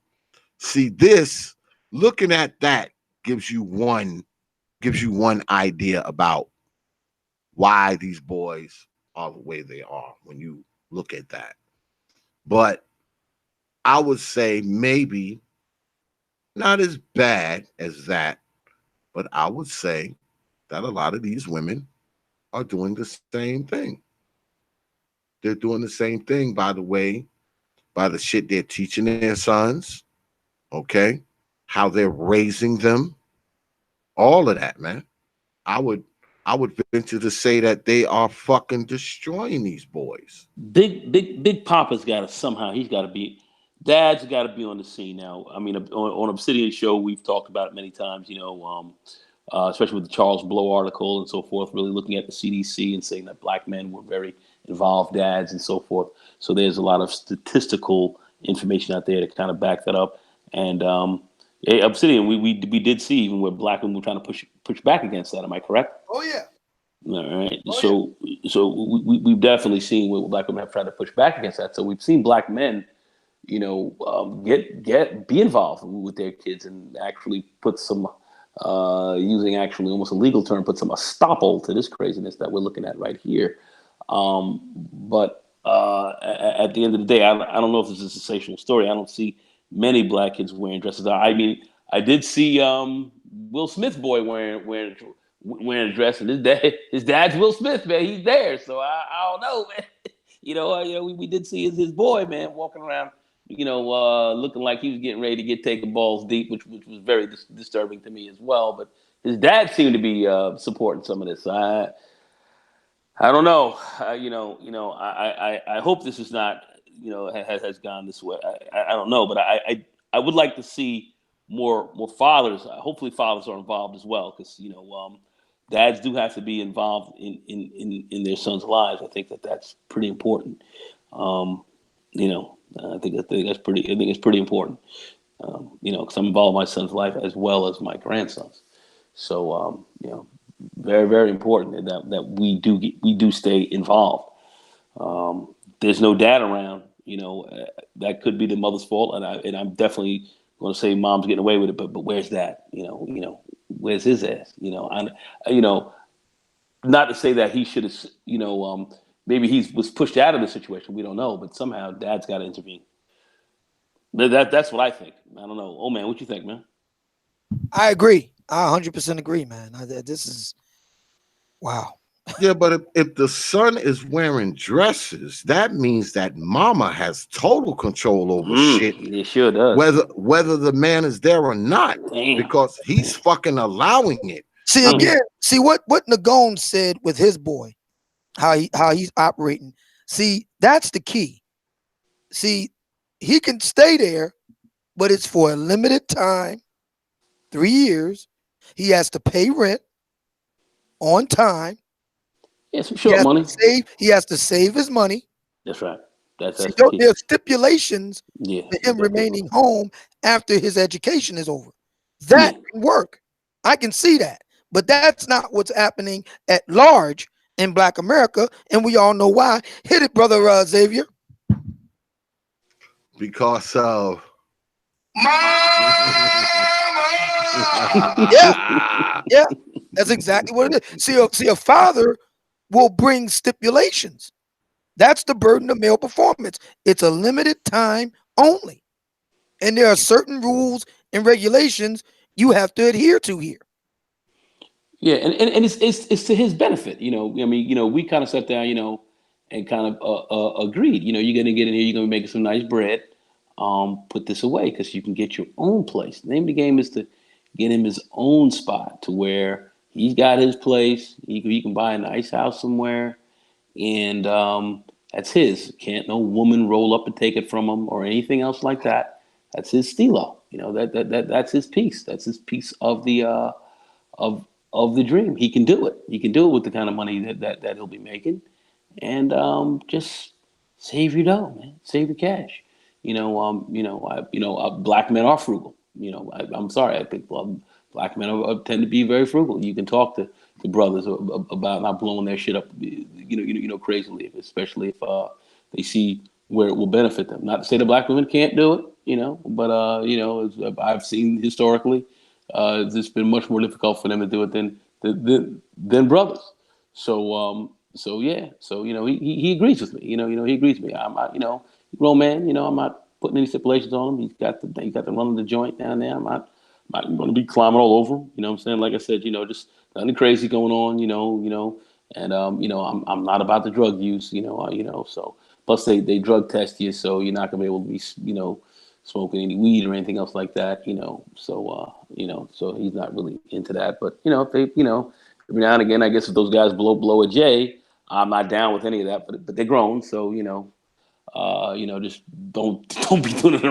see this, looking at that gives you one idea about why these boys are the way they are when you look at that. But I would say maybe not as bad as that, but I would say that a lot of these women are doing the same thing. They're doing the same thing, by the shit they're teaching their sons, okay? How they're raising them, all of that, man. I would venture to say that they are fucking destroying these boys. Big Papa's got to somehow. Dad's got to be on the scene now. I mean, on Obsidian Show, we've talked about it many times. You know, especially with the Charles Blow article and so forth. Really looking at the CDC and saying that black men were very involved dads and so forth. So there's a lot of statistical information out there to kind of back that up. And Obsidian, we did see even where black women were trying to push back against that. Am I correct? Oh yeah. All right. So we've definitely seen where black women have tried to push back against that. So we've seen black men, you know, be involved with their kids and actually put some using actually almost a legal term, put some estoppel to this craziness that we're looking at right here. But at the end of the day, I don't know if this is a sensational story. I don't see many black kids wearing dresses. I mean, I did see Will Smith's boy wearing a dress, and his dad's Will Smith, man. He's there, so I don't know, man. You know, we did see his boy, man, walking around, you know, looking like he was getting ready to get taken balls deep, which was very disturbing to me as well. But his dad seemed to be supporting some of this. I don't know. I hope this is not, you know, has gone this way. I don't know, but I would like to see more fathers. Hopefully, fathers are involved as well, because you know, dads do have to be involved in their sons' lives. I think that's pretty important. You know, I think it's pretty important. You know, because I'm involved in my son's life as well as my grandson's. So you know, very, very important that we do stay involved. There's no dad around, you know, that could be the mother's fault, and I'm definitely going to say mom's getting away with it, but where's that? You know, where's his ass? You know, not to say that he should have, you know, maybe he was pushed out of the situation. We don't know, but somehow dad's got to intervene. That's what I think. I don't know. Oh man, what you think, man? I agree. I 100% agree, man. This is wow. Yeah, but if the son is wearing dresses, that means that mama has total control over shit. It sure does. Whether the man is there or not, because he's fucking allowing it. See again. See what NAGONE said with his boy. how he's operating. See, that's the key. See, he can stay there, but it's for a limited time, 3 years. He has to pay rent on time. Yeah, some He short has to money. save. He has to save his money. That's right. That's See, the key. there are stipulations Yeah, for him definitely. remaining home after his education is over. That Yeah. can work. I can see that. But that's not what's happening at large in Black America, and we all know why. Hit it, brother Xavier. Because of Yeah, yeah, that's exactly what it is. See, a father will bring stipulations. That's the burden of male performance. It's a limited time only, and there are certain rules and regulations you have to adhere to here. Yeah, and it's to his benefit, I mean, we kind of sat down, and kind of agreed. You're gonna get in here, you're gonna be making some nice bread. Put this away because you can get your own place. The name of the game is to get him his own spot to where he's got his place. He can buy a nice house somewhere, and that's his. Can't no woman roll up and take it from him or anything else like that. That's his stilo. That's his piece. That's his piece of the of of the dream. He can do it. He can do it with the kind of money that he'll be making, and just save your dough, man. Save your cash. Black men are frugal. I'm sorry. I think black men tend to be very frugal. You can talk to brothers about not blowing their shit up, crazily, especially if they see where it will benefit them. Not to say that black women can't do it, but I've seen historically, it's been much more difficult for them to do it than brothers. So yeah, so he agrees with me. He agrees with me. I'm not, grown man. I'm not putting any stipulations on him. He's got the run of the joint down there. I'm not going to be climbing all over him. You know what I'm saying? Like I said, just nothing crazy going on. And I'm not about the drug use. So plus they drug test you, so you're not going to be able to be smoking any weed or anything else like that. So he's not really into that. But if they every now and again, I guess if those guys blow a J, I'm not down with any of that. But they're grown, so just don't be doing it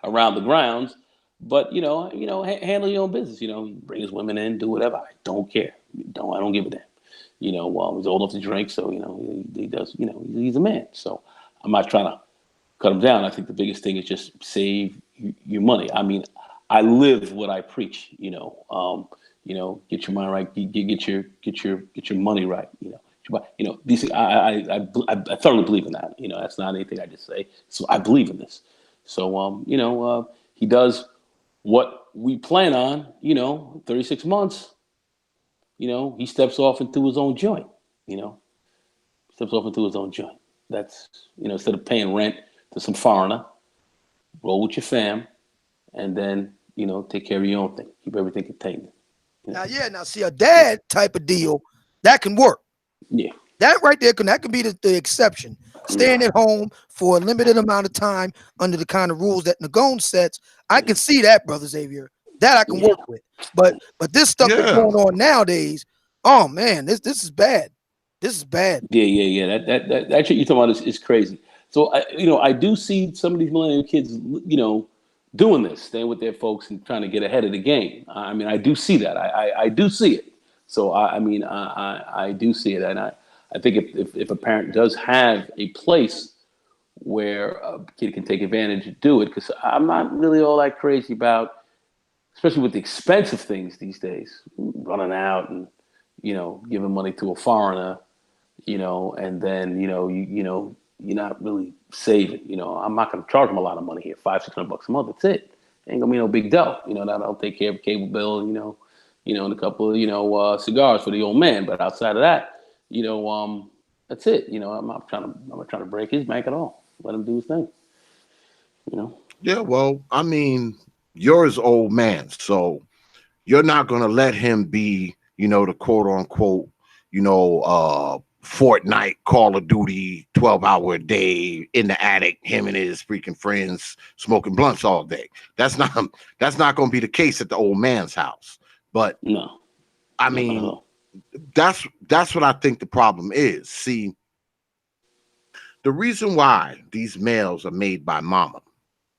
around the grounds. But handle your own business. Bring his women in, do whatever. I don't care. I don't give a damn. He's old enough to drink, so he does. He's a man. So I'm not trying to cut him down. I think the biggest thing is just save your money. I mean, I live what I preach. Get your mind right. Get your money right. These things, I thoroughly believe in that. That's not anything I just say. So I believe in this. So he does what we plan on. 36 months. He steps off into his own joint. You know, steps off into his own joint. That's instead of paying rent to some foreigner, roll with your fam, and then take care of your own thing. Keep everything contained. Now see a dad type of deal that can work. Yeah. That right there that can be the exception. Staying at home for a limited amount of time under the kind of rules that NAGONE sets. I can see that, brother Xavier. That I can work with. But this stuff that's going on nowadays, oh man, this is bad. This is bad. Yeah. That shit you're talking about is crazy. So I do see some of these millennial kids, doing this, staying with their folks and trying to get ahead of the game. I mean, I do see that. I do see it. So I do see it, and I think if a parent does have a place where a kid can take advantage and do it, because I'm not really all that crazy about, especially with the expensive things these days, running out and giving money to a foreigner, and then you're not really saving. I'm not going to charge them a lot of money here, $500-600 a month. That's it. Ain't gonna be no big dough. That'll take care of a cable bill, and a couple of cigars for the old man. But outside of that, that's it. I'm not trying to break his bank at all. Let him do his thing. Yeah, well, I mean, you're his old man, so you're not gonna let him be, the quote unquote, Fortnite, Call of Duty, 12-hour a day in the attic, him and his freaking friends smoking blunts all day. That's not gonna be the case at the old man's house. But no, I mean, that's what I think the problem is. See, the reason why these males are made by mama,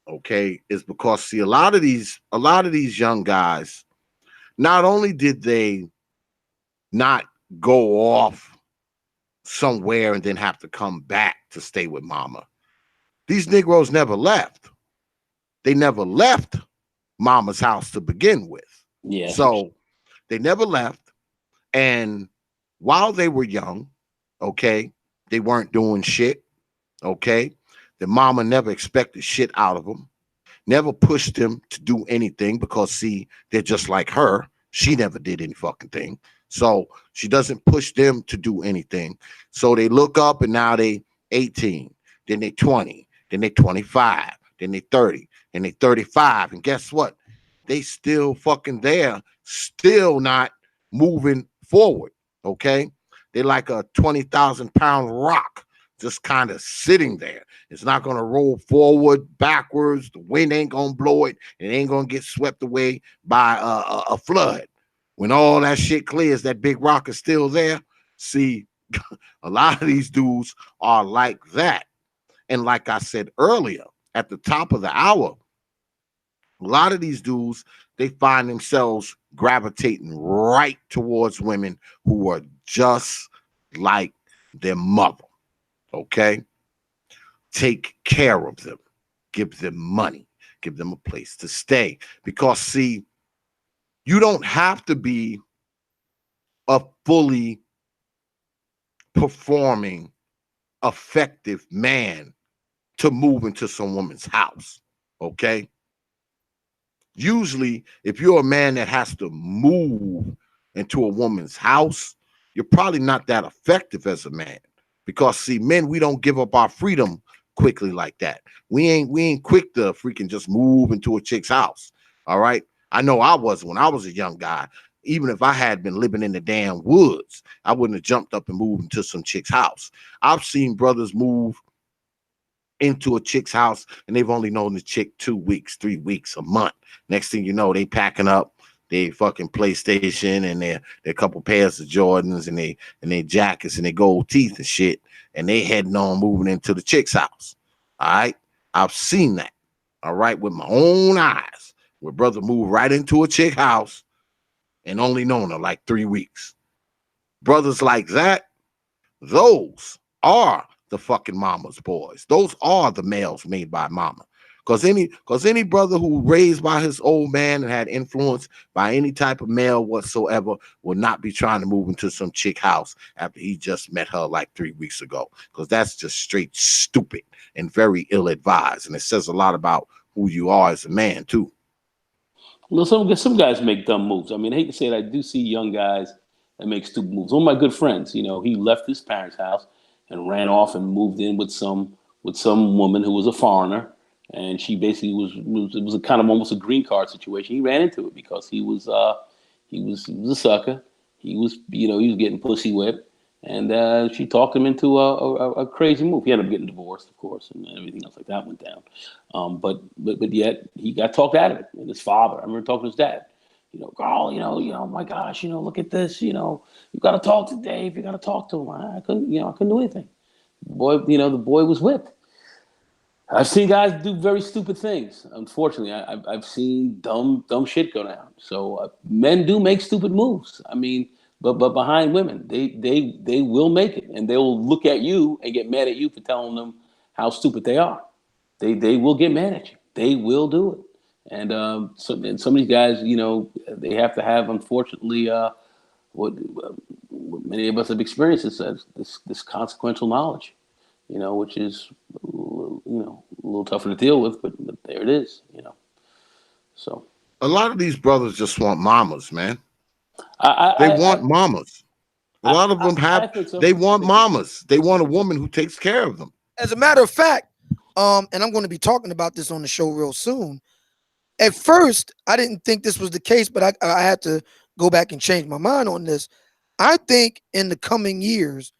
okay, is because see, a lot of these young guys, not only did they not go off somewhere and then have to come back to stay with mama, these Negroes never left. They never left mama's house to begin with. Yeah. So they never left. And while they were young, okay, they weren't doing shit. Okay. The mama never expected shit out of them, never pushed them to do anything because, see, they're just like her. She never did any fucking thing. So she doesn't push them to do anything. So they look up and now they 18, then they 20, then they 25, then they 30, and they 35. And guess what? They still fucking there, still not moving forward. Okay. They're like a 20,000-pound rock just kind of sitting there. It's not going to roll forward, backwards. The wind ain't going to blow it. It ain't going to get swept away by a flood. When all that shit clears, that big rock is still there. See, a lot of these dudes are like that. And like I said earlier, at the top of the hour, a lot of these dudes, they find themselves gravitating right towards women who are just like their mother. Okay? Take care of them. Give them money. Give them a place to stay. Because, see, you don't have to be a fully performing, effective man to move into some woman's house. Okay? Usually, if you're a man that has to move into a woman's house, you're probably not that effective as a man. Because, see, men, we don't give up our freedom quickly like that. We ain't quick to freaking just move into a chick's house. All right. I know I was when I was a young guy. Even if I had been living in the damn woods, I wouldn't have jumped up and moved into some chick's house. I've seen brothers move into a chick's house and they've only known the chick 2 weeks, 3 weeks, a month. Next thing you know, they packing up they fucking PlayStation and their couple pairs of Jordans and they jackets and their gold teeth and shit, and they heading on moving into the chick's house. All right. I've seen that. All right, with my own eyes, where brother moved right into a chick house and only known her like 3 weeks. Brothers like that, those are the fucking mama's boys. Those are the males made by mama. Because any brother who raised by his old man and had influence by any type of male whatsoever will not be trying to move into some chick house after he just met her like 3 weeks ago. Because that's just straight stupid and very ill-advised. And it says a lot about who you are as a man, too. Well, some guys make dumb moves. I mean, I hate to say it, I do see young guys that make stupid moves. One of my good friends, he left his parents' house and ran off and moved in with some woman who was a foreigner. And she basically it was a kind of almost a green card situation. He ran into it because he was a sucker. He was getting pussy whipped, and she talked him into a crazy move. He ended up getting divorced, of course, and everything else like that went down. But yet he got talked out of it. And his father, I remember talking to his dad. Carl, oh my gosh, look at this. You got to talk to Dave. You got to talk to him. I couldn't do anything. The boy was whipped. I've seen guys do very stupid things. Unfortunately, I've seen dumb shit go down. So men do make stupid moves. I mean, but behind women, they will make it, and they will look at you and get mad at you for telling them how stupid they are. They will get mad at you. They will do it. And some of these guys, they have to have, unfortunately, what many of us have experienced is this consequential knowledge. Which is, a little tougher to deal with, but there it is, So a lot of these brothers just want mamas, man. They want mamas. A lot of them they want mamas. They want a woman who takes care of them. As a matter of fact, and I'm going to be talking about this on the show real soon. At first, I didn't think this was the case, but I had to go back and change my mind on this. I think in the coming years,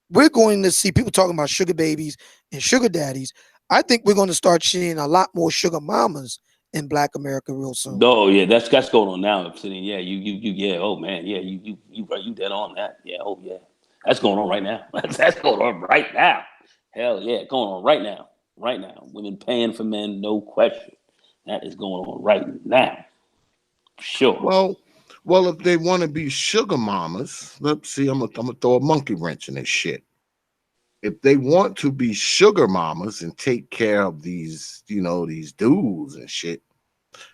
we're going to see people talking about sugar babies and sugar daddies. I think we're going to start seeing a lot more sugar mamas in Black America real soon. Oh yeah, that's going on now. Obsidian. Yeah, you yeah. Oh man, yeah, you dead on that. Yeah, oh yeah, that's going on right now. That's going on right now. Hell yeah, going on right now. Right now, women paying for men, no question. That is going on right now. Sure. Well, if they want to be sugar mamas, let's see. I'm gonna throw a monkey wrench in this shit. If they want to be sugar mamas and take care of these, these dudes and shit,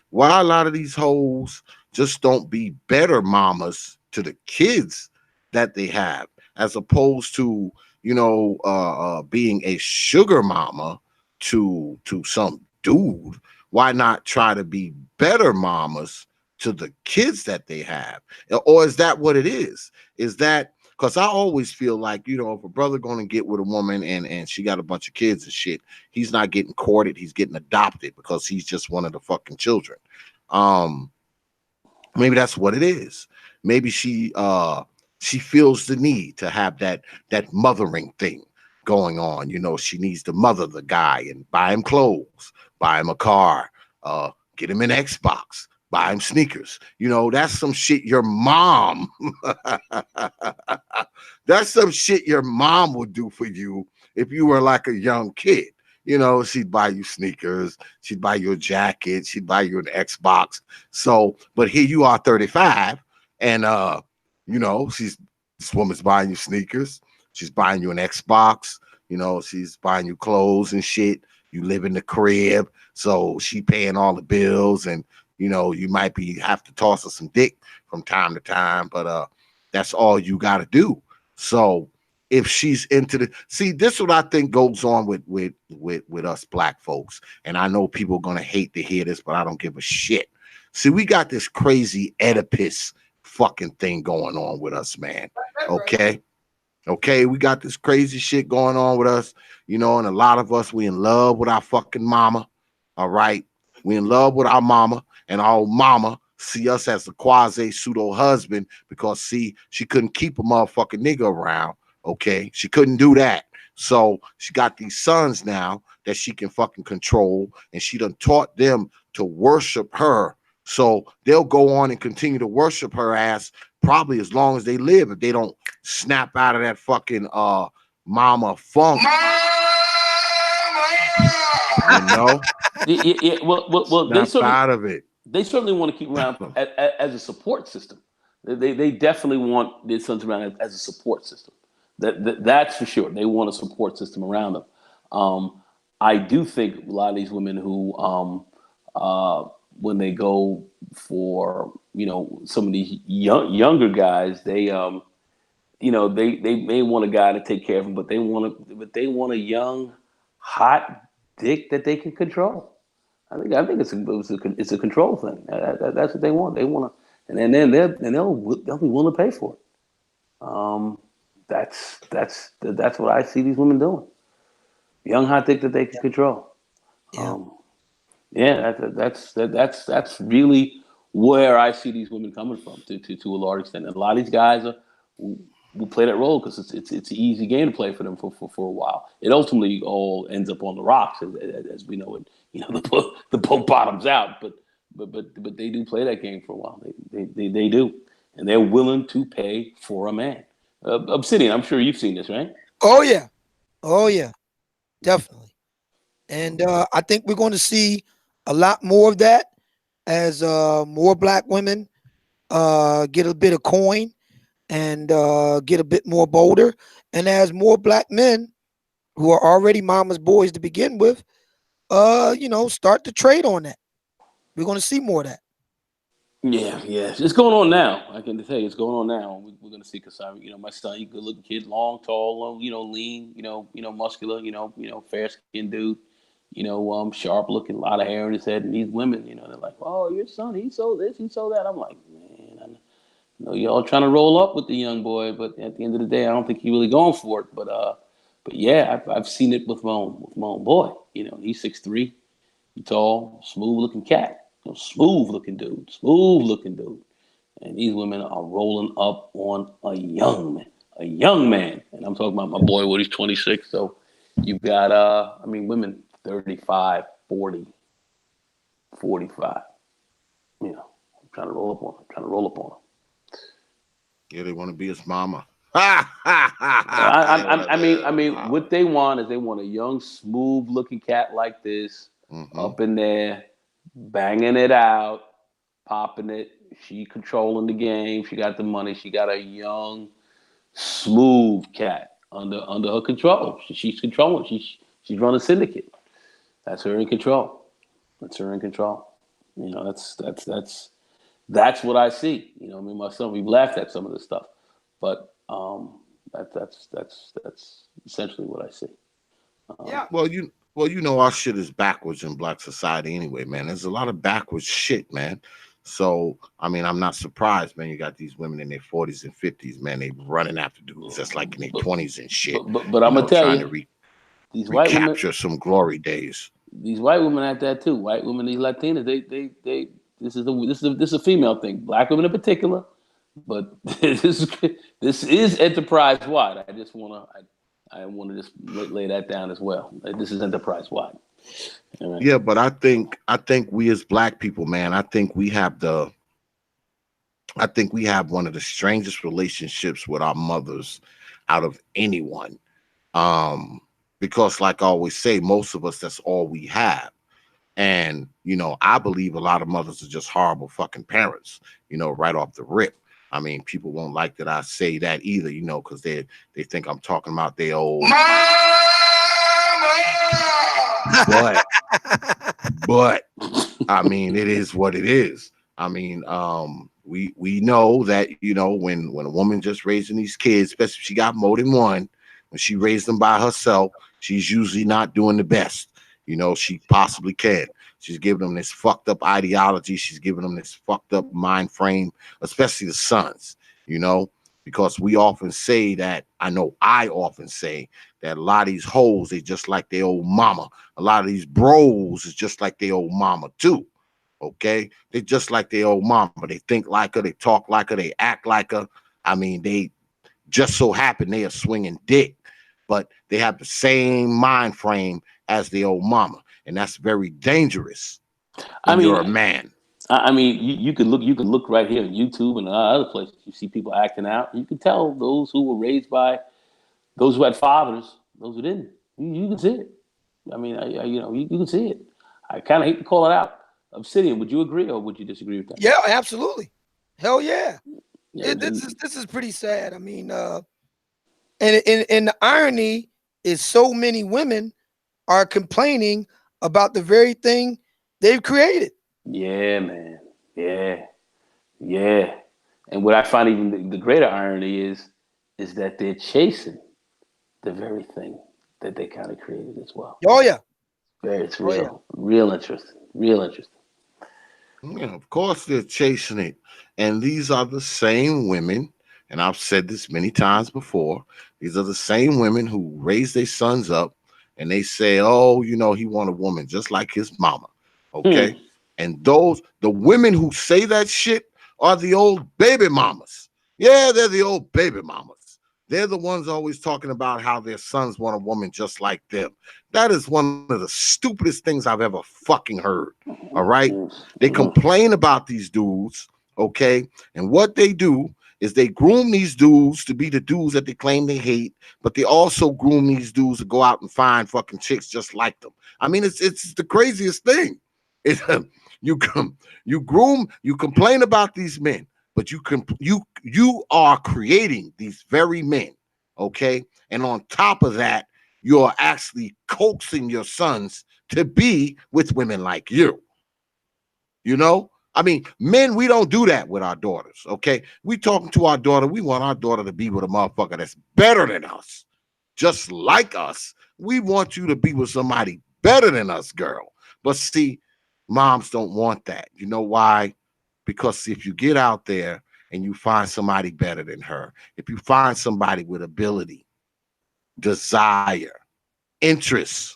why a lot of these hoes just don't be better mamas to the kids that they have, as opposed to being a sugar mama to some dude? Why not try to be better mamas to the kids that they have? Or is that what it is? Is that because I always feel like, if a brother going to get with a woman and she got a bunch of kids and shit, he's not getting courted, he's getting adopted because he's just one of the fucking children. Maybe that's what it is. Maybe she feels the need to have that mothering thing going on. She needs to mother the guy and buy him clothes, buy him a car, get him an Xbox, buy him sneakers. That's some shit your mom that's some shit your mom would do for you if you were like a young kid. She'd buy you sneakers, she'd buy you a jacket, she'd buy you an Xbox. So, but here you are 35, and this woman's buying you sneakers, she's buying you an Xbox, she's buying you clothes and shit. You live in the crib, so she paying all the bills, and you might have to toss her some dick from time to time, but that's all you got to do. So if she's into this is what I think goes on with us Black folks, and I know people are gonna hate to hear this, but I don't give a shit. See, we got this crazy Oedipus fucking thing going on with us, man. Okay, we got this crazy shit going on with us, and a lot of us, we in love with our fucking mama. All right, we in love with our mama, and our mama see us as a quasi pseudo husband because she couldn't keep a motherfucking nigga around. Okay, she couldn't do that. So she got these sons now that she can fucking control, and she done taught them to worship her. So they'll go on and continue to worship her ass probably as long as they live if they don't snap out of that fucking mama funk. Yeah. Well, snap out of it. They certainly want to keep around as a support system. They definitely want their sons around as a support system. That's for sure. They want a support system around them. I do think a lot of these women who, when they go for some of these younger guys, they may want a guy to take care of them, but they want a young, hot dick that they can control. I think it's a control thing. That's what they want. They want to, and then they'll be willing to pay for it. That's what I see these women doing. Young hot dick that they can control. Yeah. That's really where I see these women coming from to a large extent. And a lot of these guys will play that role because it's an easy game to play for them for a while. It ultimately all ends up on the rocks, as we know it. The boat bottoms out, but they do play that game for a while. They do, and they're willing to pay for a man. Obsidian, I'm sure you've seen this, right? Oh yeah, definitely. And I think we're going to see a lot more of that as more Black women get a bit of coin and get a bit more bolder, and as more Black men who are already mama's boys to begin with, start to trade on that. We're going to see more of that. Yeah, it's going on now. I can tell you, it's going on now. We're going to see because my son, he's a good-looking kid, long, tall, lean, muscular, fair skinned dude, sharp looking, a lot of hair in his head, and these women, they're like, "Oh, your son, he sold this, he sold that." I'm like, man, I know y'all trying to roll up with the young boy, but at the end of the day, I don't think he really going for it. But yeah, I've seen it with my own boy. He's 6'3", tall, smooth looking cat. Smooth looking dude, and these women are rolling up on a young man, and I'm talking about my boy Woody's 26. So you've got women 35, 40, 45. You know, I'm trying to roll up on them. Trying to roll up on them. Yeah, they want to be his mama. I mean, what they want is they want a young, smooth-looking cat like this, up in there, banging it out, popping it. She controlling the game. She got the money. She got a young, smooth cat under her control. She's controlling. She's running a syndicate. That's her in control. That's her in control. You know, that's what I see. You know, me and my son, we've laughed at some of this stuff, but that's essentially what I see. Yeah. Well, you know, our shit is backwards in black society anyway, man. There's a lot of backwards shit, man. So, I mean, I'm not surprised, man. You got these women in their 40s and 50s, man. They running after dudes that's like in their 20s and shit. But I'm gonna tell trying you, to these white women, recapture some glory days. these white women at that too. White women, these Latinas, they. This is a female thing. Black women in particular, but this is enterprise wide. I want to just lay that down as well. This is enterprise wide. Right. Yeah, but I think we as black people, man, I think we have one of the strangest relationships with our mothers out of anyone. Because like I always say, most of us, that's all we have. And, you know, I believe a lot of mothers are just horrible fucking parents, you know, right off the rip. I mean, people won't like that I say that either, you know, because they think I'm talking about their old. But I mean, it is what it is. I mean, we know that, you know, when a woman just raising these kids, especially if she got more than one, when she raised them by herself, she's usually not doing the best. You know, she possibly can. She's giving them this fucked up ideology. She's giving them this fucked up mind frame, especially the sons, you know, because we often say that, I often say that a lot of these hoes, they just like their old mama. A lot of these bros is just like their old mama too. Okay. They just like their old mama. They think like her. They talk like her. They act like her. I mean, they just so happen they are swinging dick, but they have the same mind frame as the old mama, and that's very dangerous when you're a man. I mean, you can look right here on YouTube and other places. You see people acting out. You can tell those who were raised by those who had fathers, those who didn't. You can see it. I mean, you can see it. I kind of hate to call it out. Obsidian, would you agree or would you disagree with that? Yeah, absolutely. Hell yeah. Yeah, This is pretty sad. I mean, and the irony is so many women are complaining about the very thing they've created. Yeah, man. Yeah. And what I find even the greater irony is that they're chasing the very thing that they kind of created as well. Oh yeah. It's real interesting. Yeah, of course they're chasing it. And these are the same women, and I've said this many times before, these are the same women who raise their sons up and they say, oh, you know, he want a woman just like his mama. Okay. And the women who say that shit are the old baby mamas. Yeah, they're the old baby mamas. They're the ones always talking about how their sons want a woman just like them. That is one of the stupidest things I've ever fucking heard. All right. They complain about these dudes. Okay. And what they do is they groom these dudes to be the dudes that they claim they hate, but they also groom these dudes to go out and find fucking chicks just like them. I mean, it's the craziest thing. You complain about these men, but you are creating these very men, okay? And on top of that, you're actually coaxing your sons to be with women like you. You know? I mean, men, we don't do that with our daughters, okay? We talking to our daughter. We want our daughter to be with a motherfucker that's better than us, just like us. We want you to be with somebody better than us, girl. But see, moms don't want that. You know why? Because if you get out there and you find somebody better than her, if you find somebody with ability, desire, interests,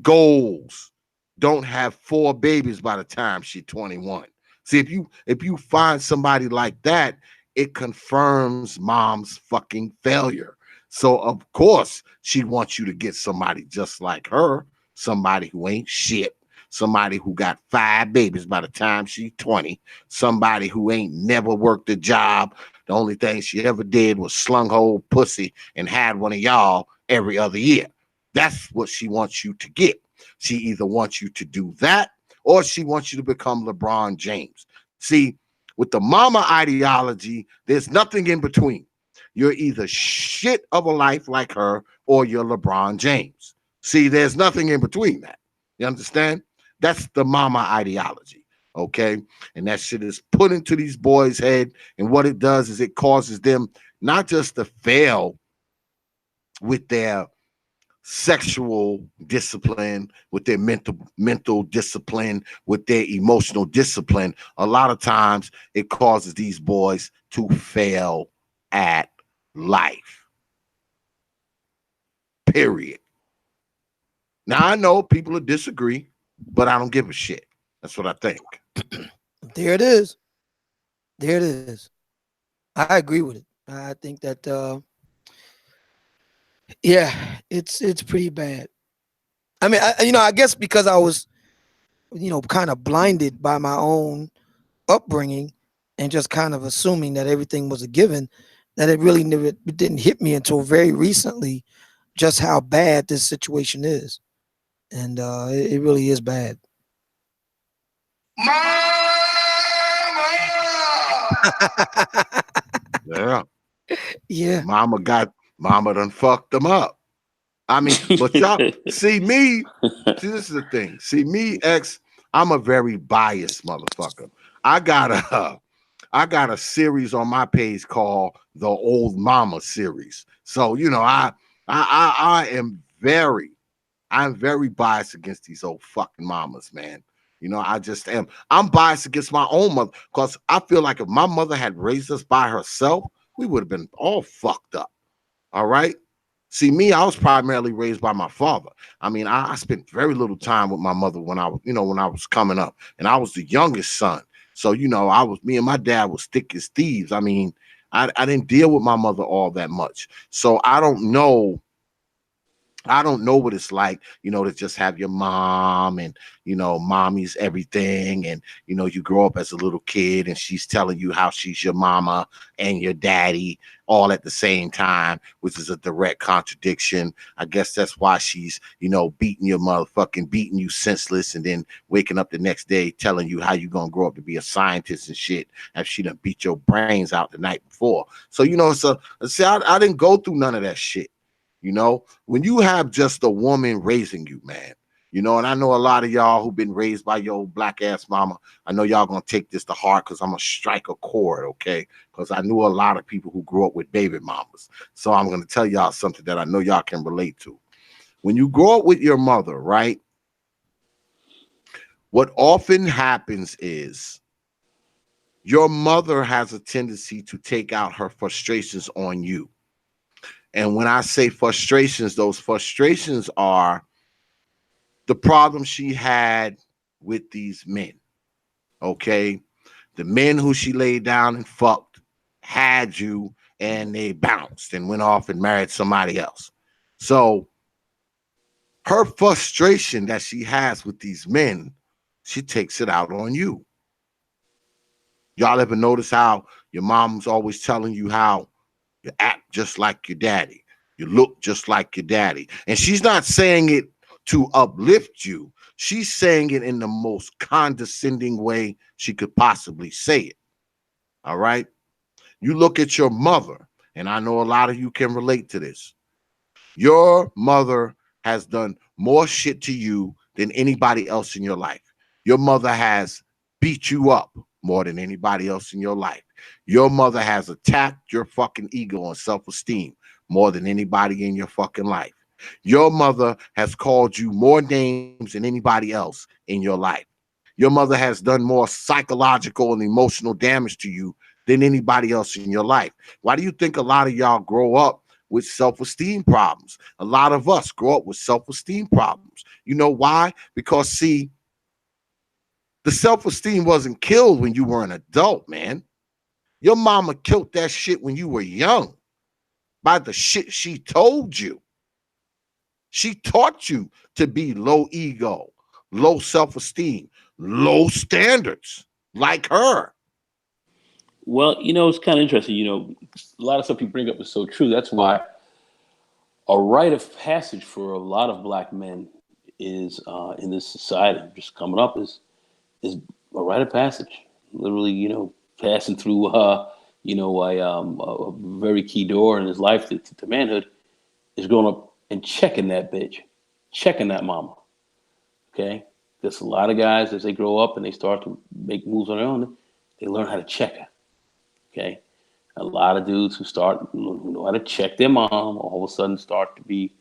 goals, don't have 4 babies by the time she's 21. See, if you find somebody like that, it confirms mom's fucking failure. So of course she wants you to get somebody just like her, somebody who ain't shit, somebody who got 5 babies by the time she's 20, somebody who ain't never worked a job. The only thing she ever did was slung whole pussy and had one of y'all every other year. That's what she wants you to get. She either wants you to do that or she wants you to become LeBron James. See, with the mama ideology, there's nothing in between. You're either shit of a life like her or you're LeBron James. See, there's nothing in between that. You understand? That's the mama ideology. Okay. And that shit is put into these boys' head. And what it does is it causes them not just to fail with their sexual discipline, with their mental discipline, with their emotional discipline. A lot of times it causes these boys to fail at life. Period. Now I know people will disagree, but I don't give a shit. That's what I think. There it is. There it is. I agree with it. I think that yeah, it's pretty bad. I mean, I guess because I was, kind of blinded by my own upbringing and just kind of assuming that everything was a given, that it didn't hit me until very recently just how bad this situation is. And it really is bad. Yeah. Yeah. Mama done fucked them up. I mean, but y'all see me. See, this is the thing. See me, X. I'm a very biased motherfucker. I got a series on my page called the Old Mama series. So I'm very biased against these old fucking mamas, man. I just am. I'm biased against my own mother because I feel like if my mother had raised us by herself, we would have been all fucked up. All right. See, me, I was primarily raised by my father. I mean, I spent very little time with my mother when I was coming up, and I was the youngest son. So, me and my dad was thick as thieves. I mean, I didn't deal with my mother all that much. So I don't know what it's like, to just have your mom and, mommy's everything. And, you grow up as a little kid and she's telling you how she's your mama and your daddy all at the same time, which is a direct contradiction. I guess that's why she's, beating you senseless and then waking up the next day telling you how you're going to grow up to be a scientist and shit after she done beat your brains out the night before. So, I didn't go through none of that shit. When you have just a woman raising you, man, and I know a lot of y'all who've been raised by your old black ass mama, I know y'all gonna take this to heart because I'm gonna strike a chord, okay? Because I knew a lot of people who grew up with baby mamas. So I'm gonna tell y'all something that I know y'all can relate to. When you grow up with your mother, right? What often happens is your mother has a tendency to take out her frustrations on you. And when I say frustrations, those frustrations are the problems she had with these men, okay? The men who she laid down and fucked had you and they bounced and went off and married somebody else. So her frustration that she has with these men, she takes it out on you. Y'all ever notice how your mom's always telling you how you act just like your daddy? You look just like your daddy. And she's not saying it to uplift you. She's saying it in the most condescending way she could possibly say it. All right? You look at your mother, and I know a lot of you can relate to this. Your mother has done more shit to you than anybody else in your life. Your mother has beat you up more than anybody else in your life. Your mother has attacked your fucking ego and self-esteem more than anybody in your fucking life. Your mother has called you more names than anybody else in your life. Your mother has done more psychological and emotional damage to you than anybody else in your life. Why do you think a lot of y'all grow up with self-esteem problems? A lot of us grow up with self-esteem problems. You know why? Because, see, the self-esteem wasn't killed when you were an adult, man. Your mama killed that shit when you were young by the shit she told you. She taught you to be low ego, low self-esteem, low standards, like her. Well, it's kind of interesting. A lot of stuff you bring up is so true. That's why a rite of passage for a lot of black men is in this society just coming up is a rite of passage. Literally, passing through a very key door in his life to manhood is growing up and checking that bitch, checking that mama. Okay, there's a lot of guys as they grow up and they start to make moves on their own, they learn how to check her. Okay, a lot of dudes who know how to check their mom all of a sudden start to be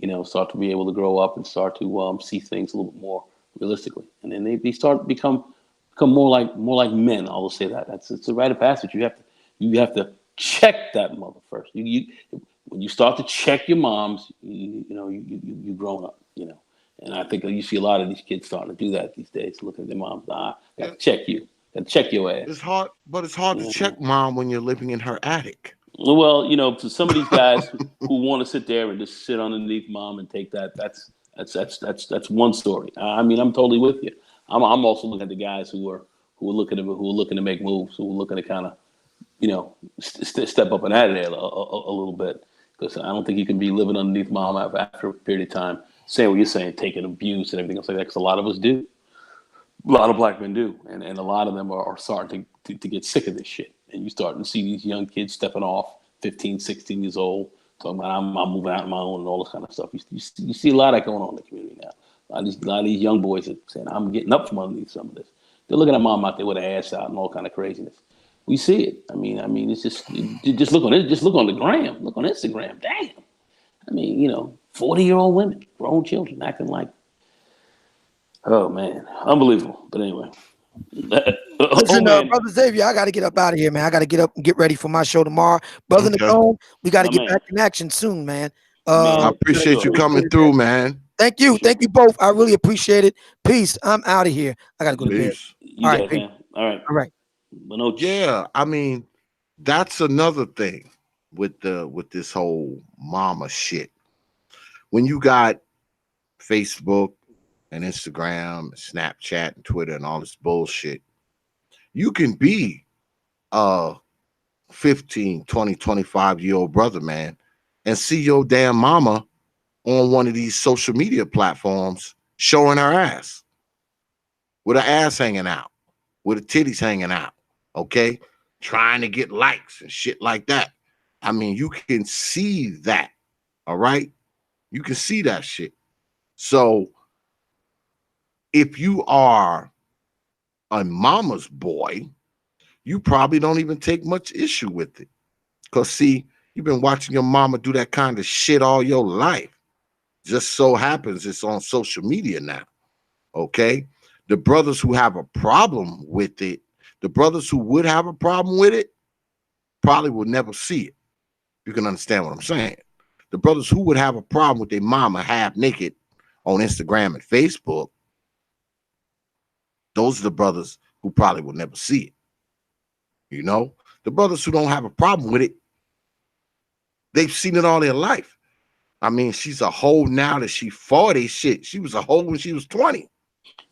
able to grow up and start to see things a little bit more realistically, and then they start become more like men. I will say that it's a rite of passage. You have to check that mother first. When you start to check your moms, you grown up. And I think you see a lot of these kids starting to do that these days. Look at their moms. Got to check you. Got to check your ass. It's hard, but it's hard to check mom when you're living in her attic. Well, to some of these guys who want to sit there and just sit underneath mom and take that, that's one story. I mean, I'm totally with you. I'm also looking at the guys who are looking to make moves, who are looking to kind of step up and out of there a little bit, because I don't think you can be living underneath mom after a period of time, saying what you're saying, taking abuse and everything else like that, because a lot of us do. A lot of black men do, and a lot of them are starting to get sick of this shit. And you starting to see these young kids stepping off, 15, 16 years old, talking about I'm moving out on my own and all this kind of stuff. You see a lot of that going on in the community now. A lot of these young boys are saying, I'm getting up from underneath some of this. They're looking at mom out there with her ass out and all kind of craziness. We see it. I mean, it's just look on it. Just look on the gram. Look on Instagram. Damn. I mean, 40-year-old women, grown children acting like, oh man, unbelievable. But anyway. Listen, Brother Xavier, I got to get up out of here, man. I got to get up and get ready for my show tomorrow. Brother NAGONE, we got to get back in action soon, man. I appreciate you coming through, man. Thank you both. I really appreciate it. Peace. I'm out of here. I got to go to bed. All right, man. All right. Yeah, I mean, that's another thing with this whole mama shit. When you got Facebook and Instagram, and Snapchat and Twitter and all this bullshit, you can be a 15, 20, 25-year-old brother, man, and see your damn mama on one of these social media platforms showing her ass, with her ass hanging out, with her titties hanging out, okay? Trying to get likes and shit like that. I mean, you can see that, all right? You can see that shit. So if you are a mama's boy, you probably don't even take much issue with it. Because, see, you've been watching your mama do that kind of shit all your life. Just so happens it's on social media now, okay? The brothers who have a problem with it, the brothers who would have a problem with it, probably will never see it. You can understand what I'm saying. The brothers who would have a problem with their mama half naked on Instagram and Facebook, those are the brothers who probably will never see it. The brothers who don't have a problem with it, they've seen it all their life. I mean, she's a hoe now that she's 40. Shit, she was a hoe when she was 20.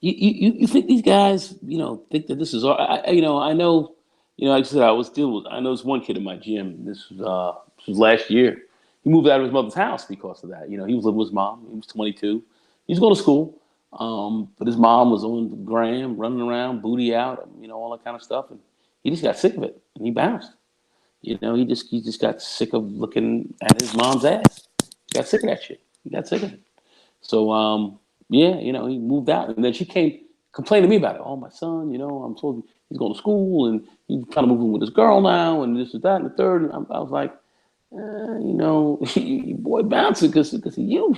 You think these guys, think that this is all? I know, like I said, I know this one kid in my gym. This was last year. He moved out of his mother's house because of that. He was living with his mom. He was 22. He was going to school, but his mom was on the gram, running around, booty out, all that kind of stuff. And he just got sick of it, and he bounced. He just got sick of looking at his mom's ass. He got sick of that shit. He got sick of it. So, he moved out. And then she came complain to me about it. Oh, my son, I'm told he's going to school and he's trying to move in with this girl now and this and that and the third. And I was like, your boy bouncing because of you.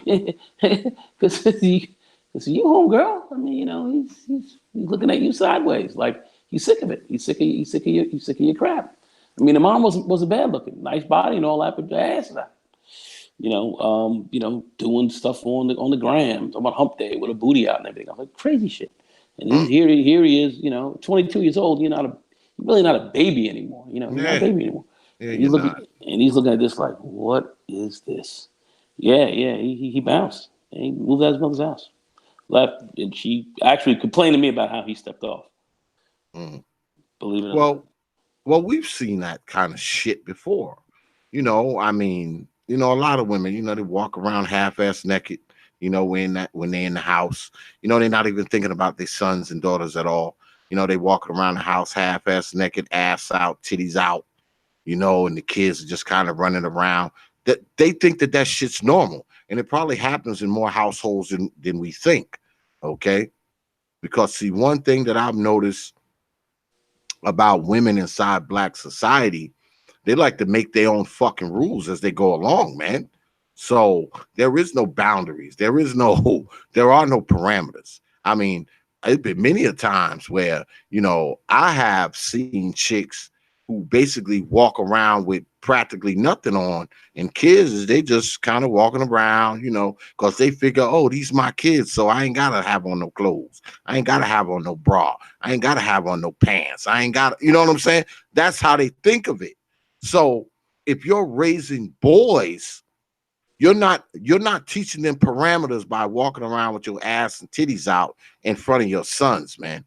Because of you, homegirl. I mean, he's looking at you sideways. Like, he's sick of it. He's sick of your crap. I mean, the mom wasn't bad looking. Nice body and all that, but the ass is out. Doing stuff on the gram, talking about hump day with a booty out and everything. I was like, crazy shit. And here he is, 22 years old. You're really not a baby anymore. You're not a baby anymore. Yeah, and he's looking at this like, what is this? Yeah, he bounced. And he moved out of his mother's house. left, and she actually complained to me about how he stepped off. Mm. Believe it or not. Well, we've seen that kind of shit before. You know, I mean, you know, a lot of women, you know, they walk around half-ass naked, you know, when they're in the house. You know, they're not even thinking about their sons and daughters at all. You know, they walking around the house half-ass naked, ass out, titties out, you know, and the kids are just kind of running around. That they think that shit's normal. And it probably happens in more households than we think. Okay. Because see, one thing that I've noticed about women inside Black society, they like to make their own fucking rules as they go along, man. So there is no boundaries. There are no parameters. I mean, it's been many a times where, you know, I have seen chicks who basically walk around with practically nothing on, and kids, they just kind of walking around, you know, because they figure, oh, these my kids, so I ain't gotta have on no clothes. I ain't gotta have on no bra. I ain't gotta have on no pants. I ain't got, you know what I'm saying? That's how they think of it. So if you're raising boys, you're not teaching them parameters by walking around with your ass and titties out in front of your sons, man.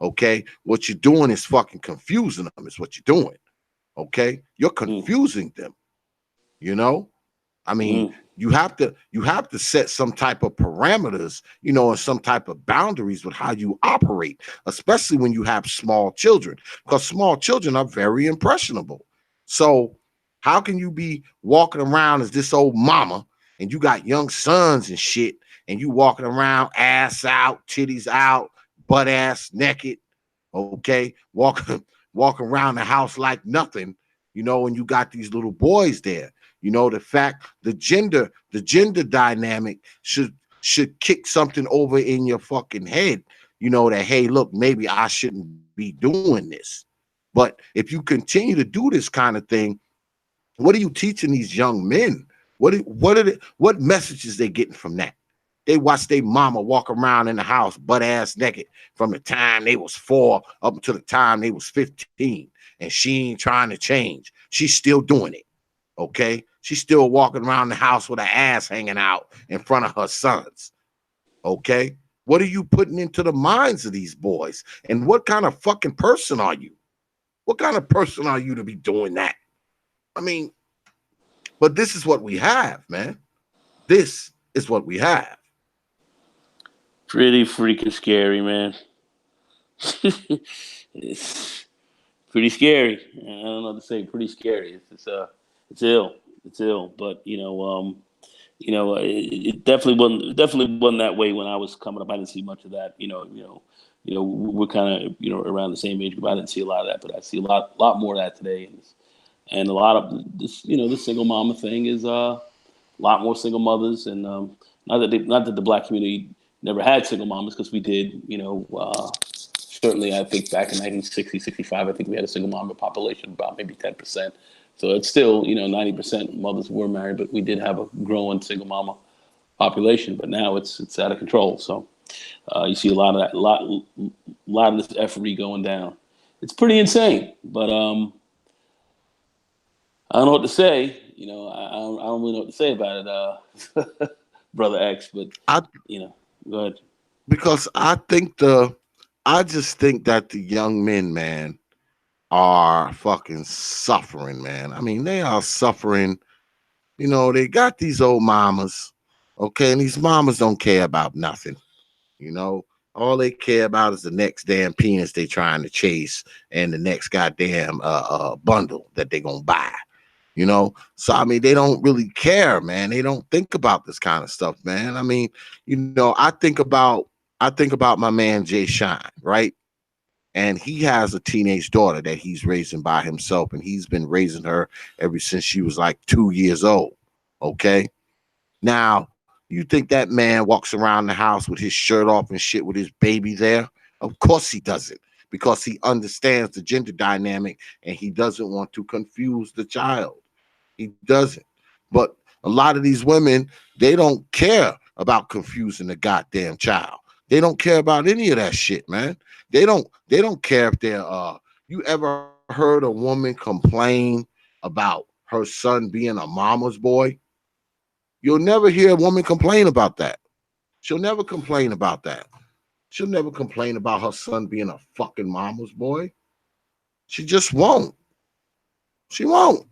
Okay, what you're doing is fucking confusing them. Is what you're doing. Okay, you're confusing them. You know, I mean, you have to set some type of parameters, you know, and some type of boundaries with how you operate, especially when you have small children, because small children are very impressionable. So how can you be walking around as this old mama and you got young sons and shit, and you walking around ass out, titties out, butt ass naked, okay, walking around the house like nothing, you know, and you got these little boys there. You know, the gender dynamic should kick something over in your fucking head, you know, that, hey, look, maybe I shouldn't be doing this. But if you continue to do this kind of thing, what are you teaching these young men? What messages they getting from that? They watch their mama walk around in the house butt ass naked from the time they was 4 up until the time they was 15, and she ain't trying to change. She's still doing it. Okay, she's still walking around the house with her ass hanging out in front of her sons. Okay, what are you putting into the minds of these boys? And what kind of fucking person are you? What kind of person are you to be doing that? I mean, but this is what we have, man. This is what we have. Pretty freaking scary, man. It's pretty scary. I don't know what to say. Pretty scary. It's ill. It's ill. But it definitely wasn't that way when I was coming up. I didn't see much of that. We're kind of around the same age, but I didn't see a lot of that. But I see a lot more of that today, and a lot of this. The single mama thing is a lot more single mothers, and not that the Black community never had single mamas, because we did. Certainly, I think back in 1960, 65, I think we had a single mama population of about maybe 10%. So it's still, 90% mothers were married, but we did have a growing single mama population. But now it's out of control. So you see a lot of that, lot of this effery going down. It's pretty insane. But I don't know what to say. I don't really know what to say about it, Brother X. But go ahead. Because I just think that the young men, man, are fucking suffering, man. I mean, they are suffering. They got these old mamas, okay, and these mamas don't care about nothing. All they care about is the next damn penis they trying to chase and the next goddamn bundle that they gonna buy. So I mean, they don't really care, man. They don't think about this kind of stuff, man. I mean, I think about my man Jay Shine, right? And he has a teenage daughter that he's raising by himself, and he's been raising her ever since she was like 2 years old. Okay. Now, you think that man walks around the house with his shirt off and shit with his baby there? Of course he doesn't, because he understands the gender dynamic and he doesn't want to confuse the child. He doesn't. But a lot of these women, they don't care about confusing the goddamn child. They don't care about any of that shit, man. They don't care if they're you ever heard a woman complain about her son being a mama's boy? You'll never hear a woman complain about that. She'll never complain about that. She'll never complain about her son being a fucking mama's boy. She just won't. She won't.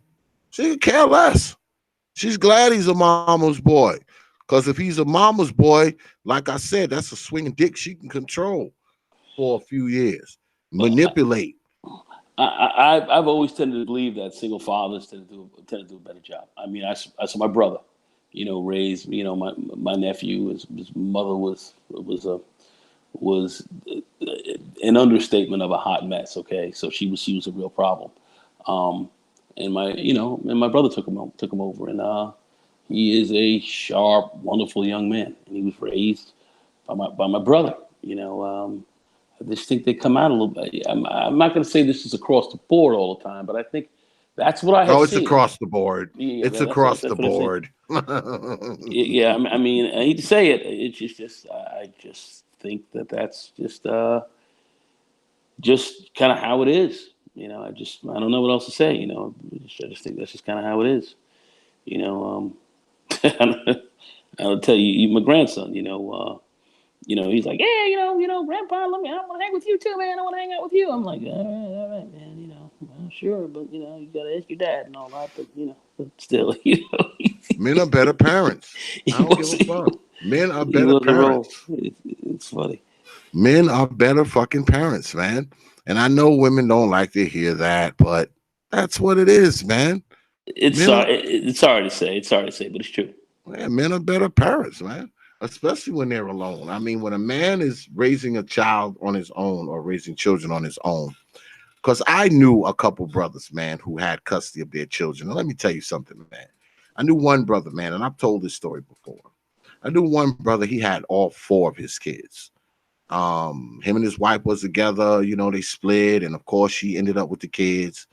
She could care less. She's glad he's a mama's boy. Because if he's a mama's boy, like I said, that's a swinging dick she can control for a few years. Manipulate. I've always tended to believe that single fathers tend to do a better job. I mean, I saw my brother, raised, my nephew. His mother was an understatement of a hot mess. Okay, so she was a real problem. And my brother took him over, and he is a sharp, wonderful young man, and he was raised by my brother. I just think they come out a little bit. I'm not going to say this is across the board all the time, but I think that's what I have it's seen. Across the board. Yeah, it's across the board. Yeah, I mean, I hate to say it. It's just I just think that's just kind of how it is. I don't know what else to say. I just think that's just kind of how it is. I'll tell you, my grandson. He's like, yeah, Grandpa, I want to hang with you too, man. I want to hang out with you. I'm like, all right, man. Well, sure, but you got to ask your dad and all that. But still, Men are better parents. I don't give a fuck. Men are better parents. It's funny. Men are better fucking parents, man. And I know women don't like to hear that, but that's what it is, man. It's sorry to say, but it's true. Man, men are better parents, man. Especially when they're alone. I mean, when a man is raising a child on his own or raising children on his own, because I knew a couple brothers, man, who had custody of their children. And let me tell you something, man. I knew one brother, man, and I've told this story before. I knew one brother, he had all 4 of his kids. Him and his wife was together, they split, and of course she ended up with the kids.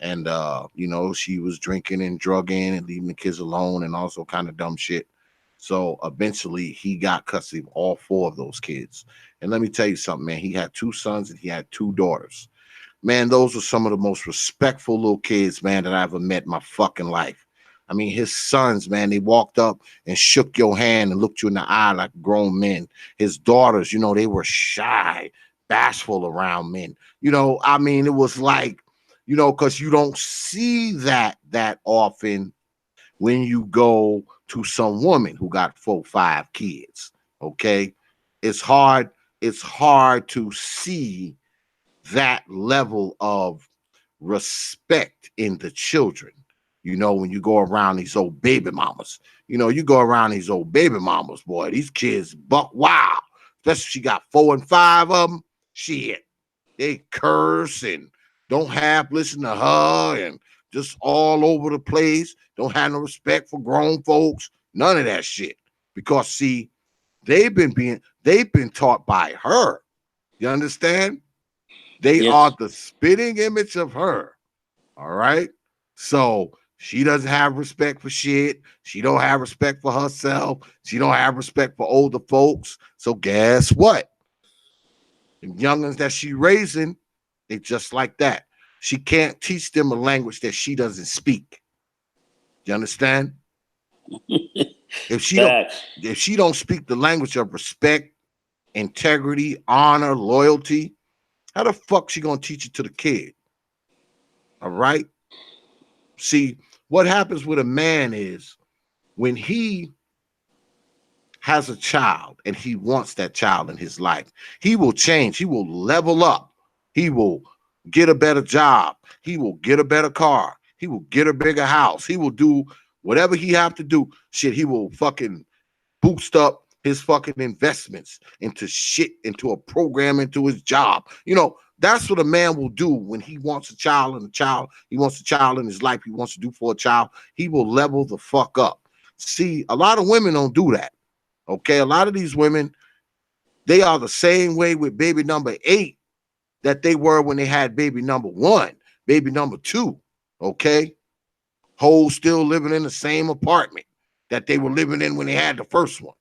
And she was drinking and drugging and leaving the kids alone and also kind of dumb shit. So eventually he got custody of all 4 of those kids. And let me tell you something, man. He had 2 sons and he had 2 daughters. Man, those were some of the most respectful little kids, man, that I ever met in my fucking life. I mean, his sons, man, they walked up and shook your hand and looked you in the eye like grown men. His daughters, they were shy, bashful around men. I mean, it was like, because you don't see that often when you go to some woman who got 4, 5 kids. Okay. It's hard to see that level of respect in the children. When you go around these old baby mamas, you go around these old baby mamas, boy, these kids buck wild. Especially if she got 4 and 5 of them. Shit. They curse and don't half listen to her and just all over the place. Don't have no respect for grown folks. None of that shit. Because see, they've been taught by her. You understand? They are the spitting image of her. All right. So she doesn't have respect for shit. She don't have respect for herself. She don't have respect for older folks. So guess what? The youngins that she raising, they just like that. She can't teach them a language that she doesn't speak. You understand? If she don't speak the language of respect, integrity, honor, loyalty, how the fuck she gonna teach it to the kid? All right. See, what happens with a man is when he has a child and he wants that child in his life, he will change. He will level up. He will get a better job. He will get a better car. He will get a bigger house. He will do whatever he have to do. Shit, he will fucking boost up his fucking investments into shit, into a program, into his job. That's what a man will do when he wants a child he wants a child in his life, he wants to do for a child. He will level the fuck up. See, a lot of women don't do that. Okay, a lot of these women, they are the same way with baby number 8 that they were when they had baby number 1, baby number 2. Okay, hoes still living in the same apartment that they were living in when they had the first one.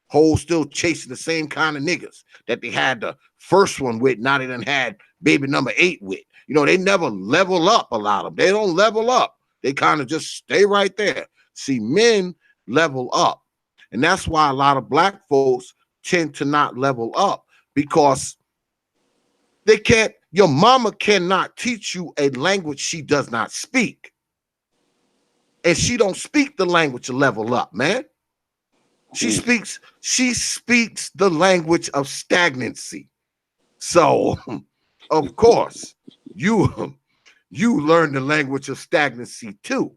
Hoes still chasing the same kind of niggas that they had the first one with. Now they done had baby number 8 with. They never level up. A lot of them, they don't level up. They kind of just stay right there. See, men level up. And that's why a lot of black folks tend to not level up because they can't. Your mama cannot teach you a language she does not speak. And she don't speak the language to level up, man. She speaks the language of stagnancy. So, of course, you learn the language of stagnancy too.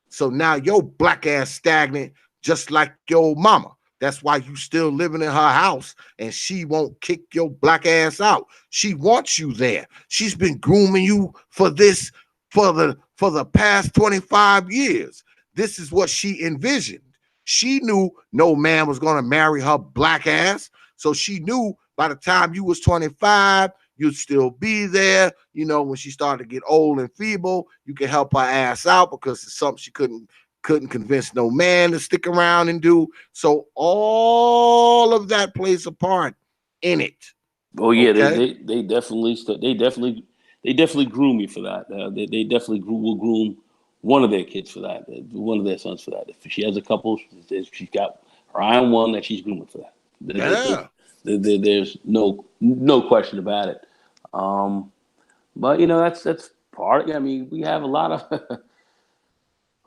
So now your black ass stagnant, just like your mama. That's why you still living in her house and she won't kick your black ass out. She wants you there. She's been grooming you for this for the past 25 years. This is what she envisioned. She knew no man was going to marry her black ass. So she knew by the time you was 25, you'd still be there. You know, when she started to get old and feeble, you can help her ass out because it's something she couldn't convince no man to stick around and do. So all of that plays a part in it. Oh yeah, Okay? they definitely groom me for that. They definitely will groom one of their kids for that, one of their sons for that. If she has a couple, she's got her eye on one that she's grooming for that. Yeah. There's no question about it. But you know that's part. I mean, we have a lot of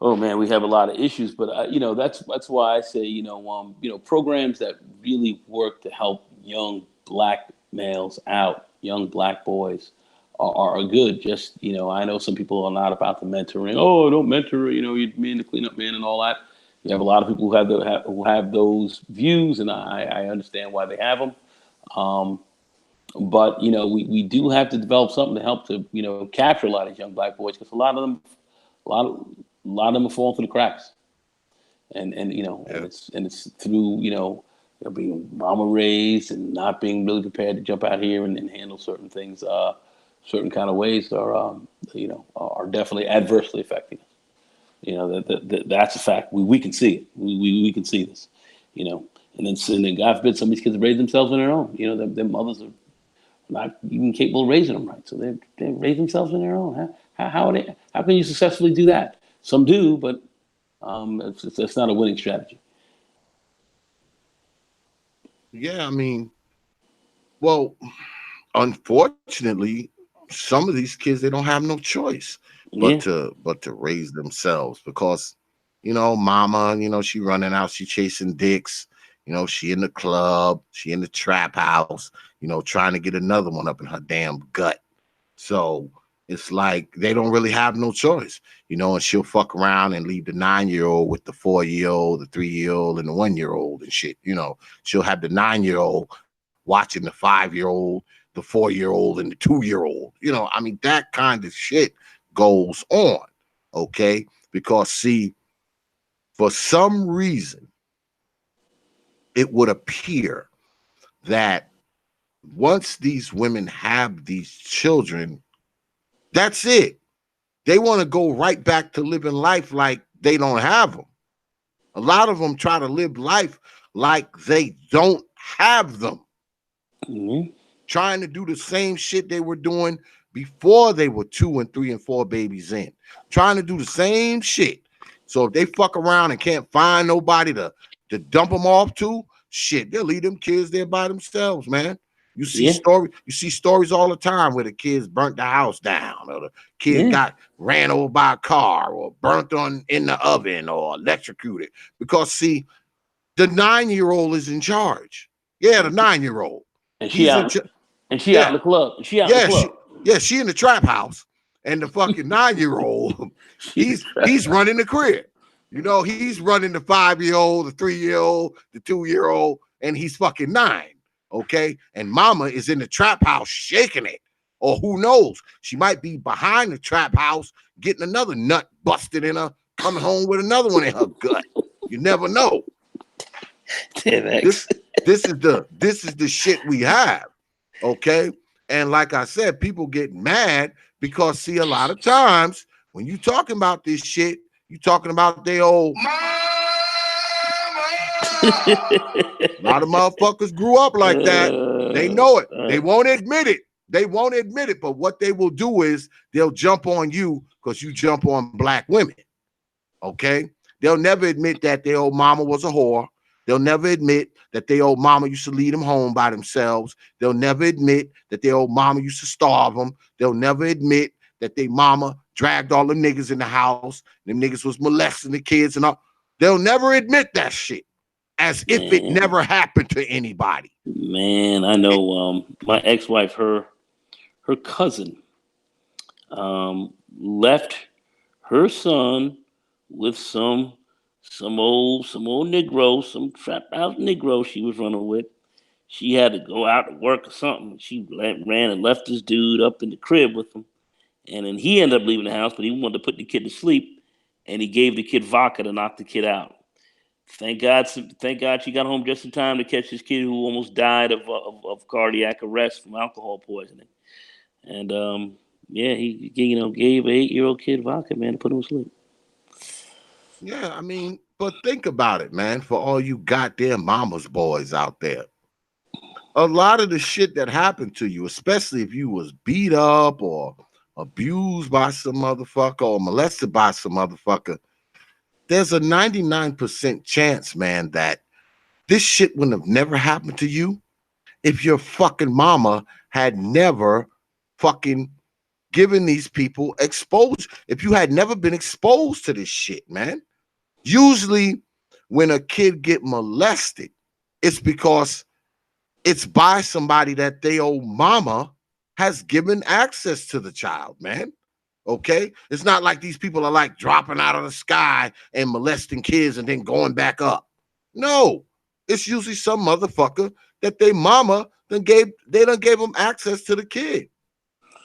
oh man, we have a lot of issues. But you know that's why I say you know programs that really work to help young black males out, young black boys are good. Just I know some people are not about the mentoring. Oh, don't mentor. You mean the cleanup man and all that. You have a lot of people who have those views, and I understand why they have them. But we do have to develop something to help to capture a lot of young black boys because a lot of them are falling through the cracks, and it's through being mama raised and not being really prepared to jump out here and handle certain things, certain kind of ways are definitely adversely affecting us. That's a fact. We can see it. We can see this. And then God forbid some of these kids raise themselves on their own. Their mothers are not even capable of raising them right, so they raise themselves on their own. How can you successfully do that? Some do, but it's not a winning strategy. Yeah, I mean, well, unfortunately, some of these kids they don't have no choice but to raise themselves because mama, she running out, she chasing dicks, she in the club, she in the trap house, trying to get another one up in her damn gut. So it's like they don't really have no choice, and she'll fuck around and leave the 9-year-old with the 4-year-old, the 3-year-old, and the 1-year-old and shit. She'll have the 9-year-old watching the 5-year-old, the 4-year-old, and the 2-year-old. I mean, that kind of shit goes on. Okay. Because see, for some reason, it would appear that once these women have these children, that's it. They want to go right back to living life like they don't have them. A lot of them try to live life like they don't have them. Mm-hmm. Trying to do the same shit they were doing before they were 2 and 3 and 4 babies in. Trying to do the same shit. So if they fuck around and can't find nobody to dump them off to, shit, they'll leave them kids there by themselves, man. You see stories all the time where the kids burnt the house down, or the kid got ran over by a car, or burnt in the oven, or electrocuted. Because see, the 9-year-old is in charge. Yeah, the 9-year-old. And she out in the club. She out in the club. She in the trap house. And the fucking 9-year-old, he's running the crib. He's running the 5-year-old, the 3-year-old, the 2-year-old, and he's fucking 9. Okay. And mama is in the trap house shaking it. Or who knows? She might be behind the trap house getting another nut busted in her, coming home with another one in her gut. You never know. This is the shit we have. Okay. And like I said, people get mad because see, a lot of times when you talking about this shit, you talking about their old a lot of motherfuckers grew up like that. They know it. They won't admit it. But what they will do is they'll jump on you because you jump on black women. Okay. They'll never admit that their old mama was a whore. They'll never admit that their old mama used to leave them home by themselves. They'll never admit that their old mama used to starve them. They'll never admit that their mama dragged all the niggas in the house. Them niggas was molesting the kids and all. They'll never admit that shit as if it never happened to anybody. Man, I know my ex-wife, her cousin left her son with some old Negro, some trap house Negro she was running with. She had to go out to work or something. She ran and left this dude up in the crib with him. And then he ended up leaving the house, but he wanted to put the kid to sleep. And he gave the kid vodka to knock the kid out. Thank God she got home just in time to catch this kid who almost died of cardiac arrest from alcohol poisoning. And he gave an 8-year-old kid vodka, man, to put him to sleep. Yeah, I mean, but think about it, man, for all you goddamn mama's boys out there. A lot of the shit that happened to you, especially if you was beat up or abused by some motherfucker or molested by some motherfucker, there's a 99% chance, man, that this shit wouldn't have never happened to you if your fucking mama had never fucking given these people exposure. If you had never been exposed to this shit, man. Usually when a kid get molested, it's because it's by somebody that their old mama has given access to the child, man. Okay? It's not like these people are like dropping out of the sky and molesting kids and then going back up. No, it's usually some motherfucker that their mama done gave them access to the kid.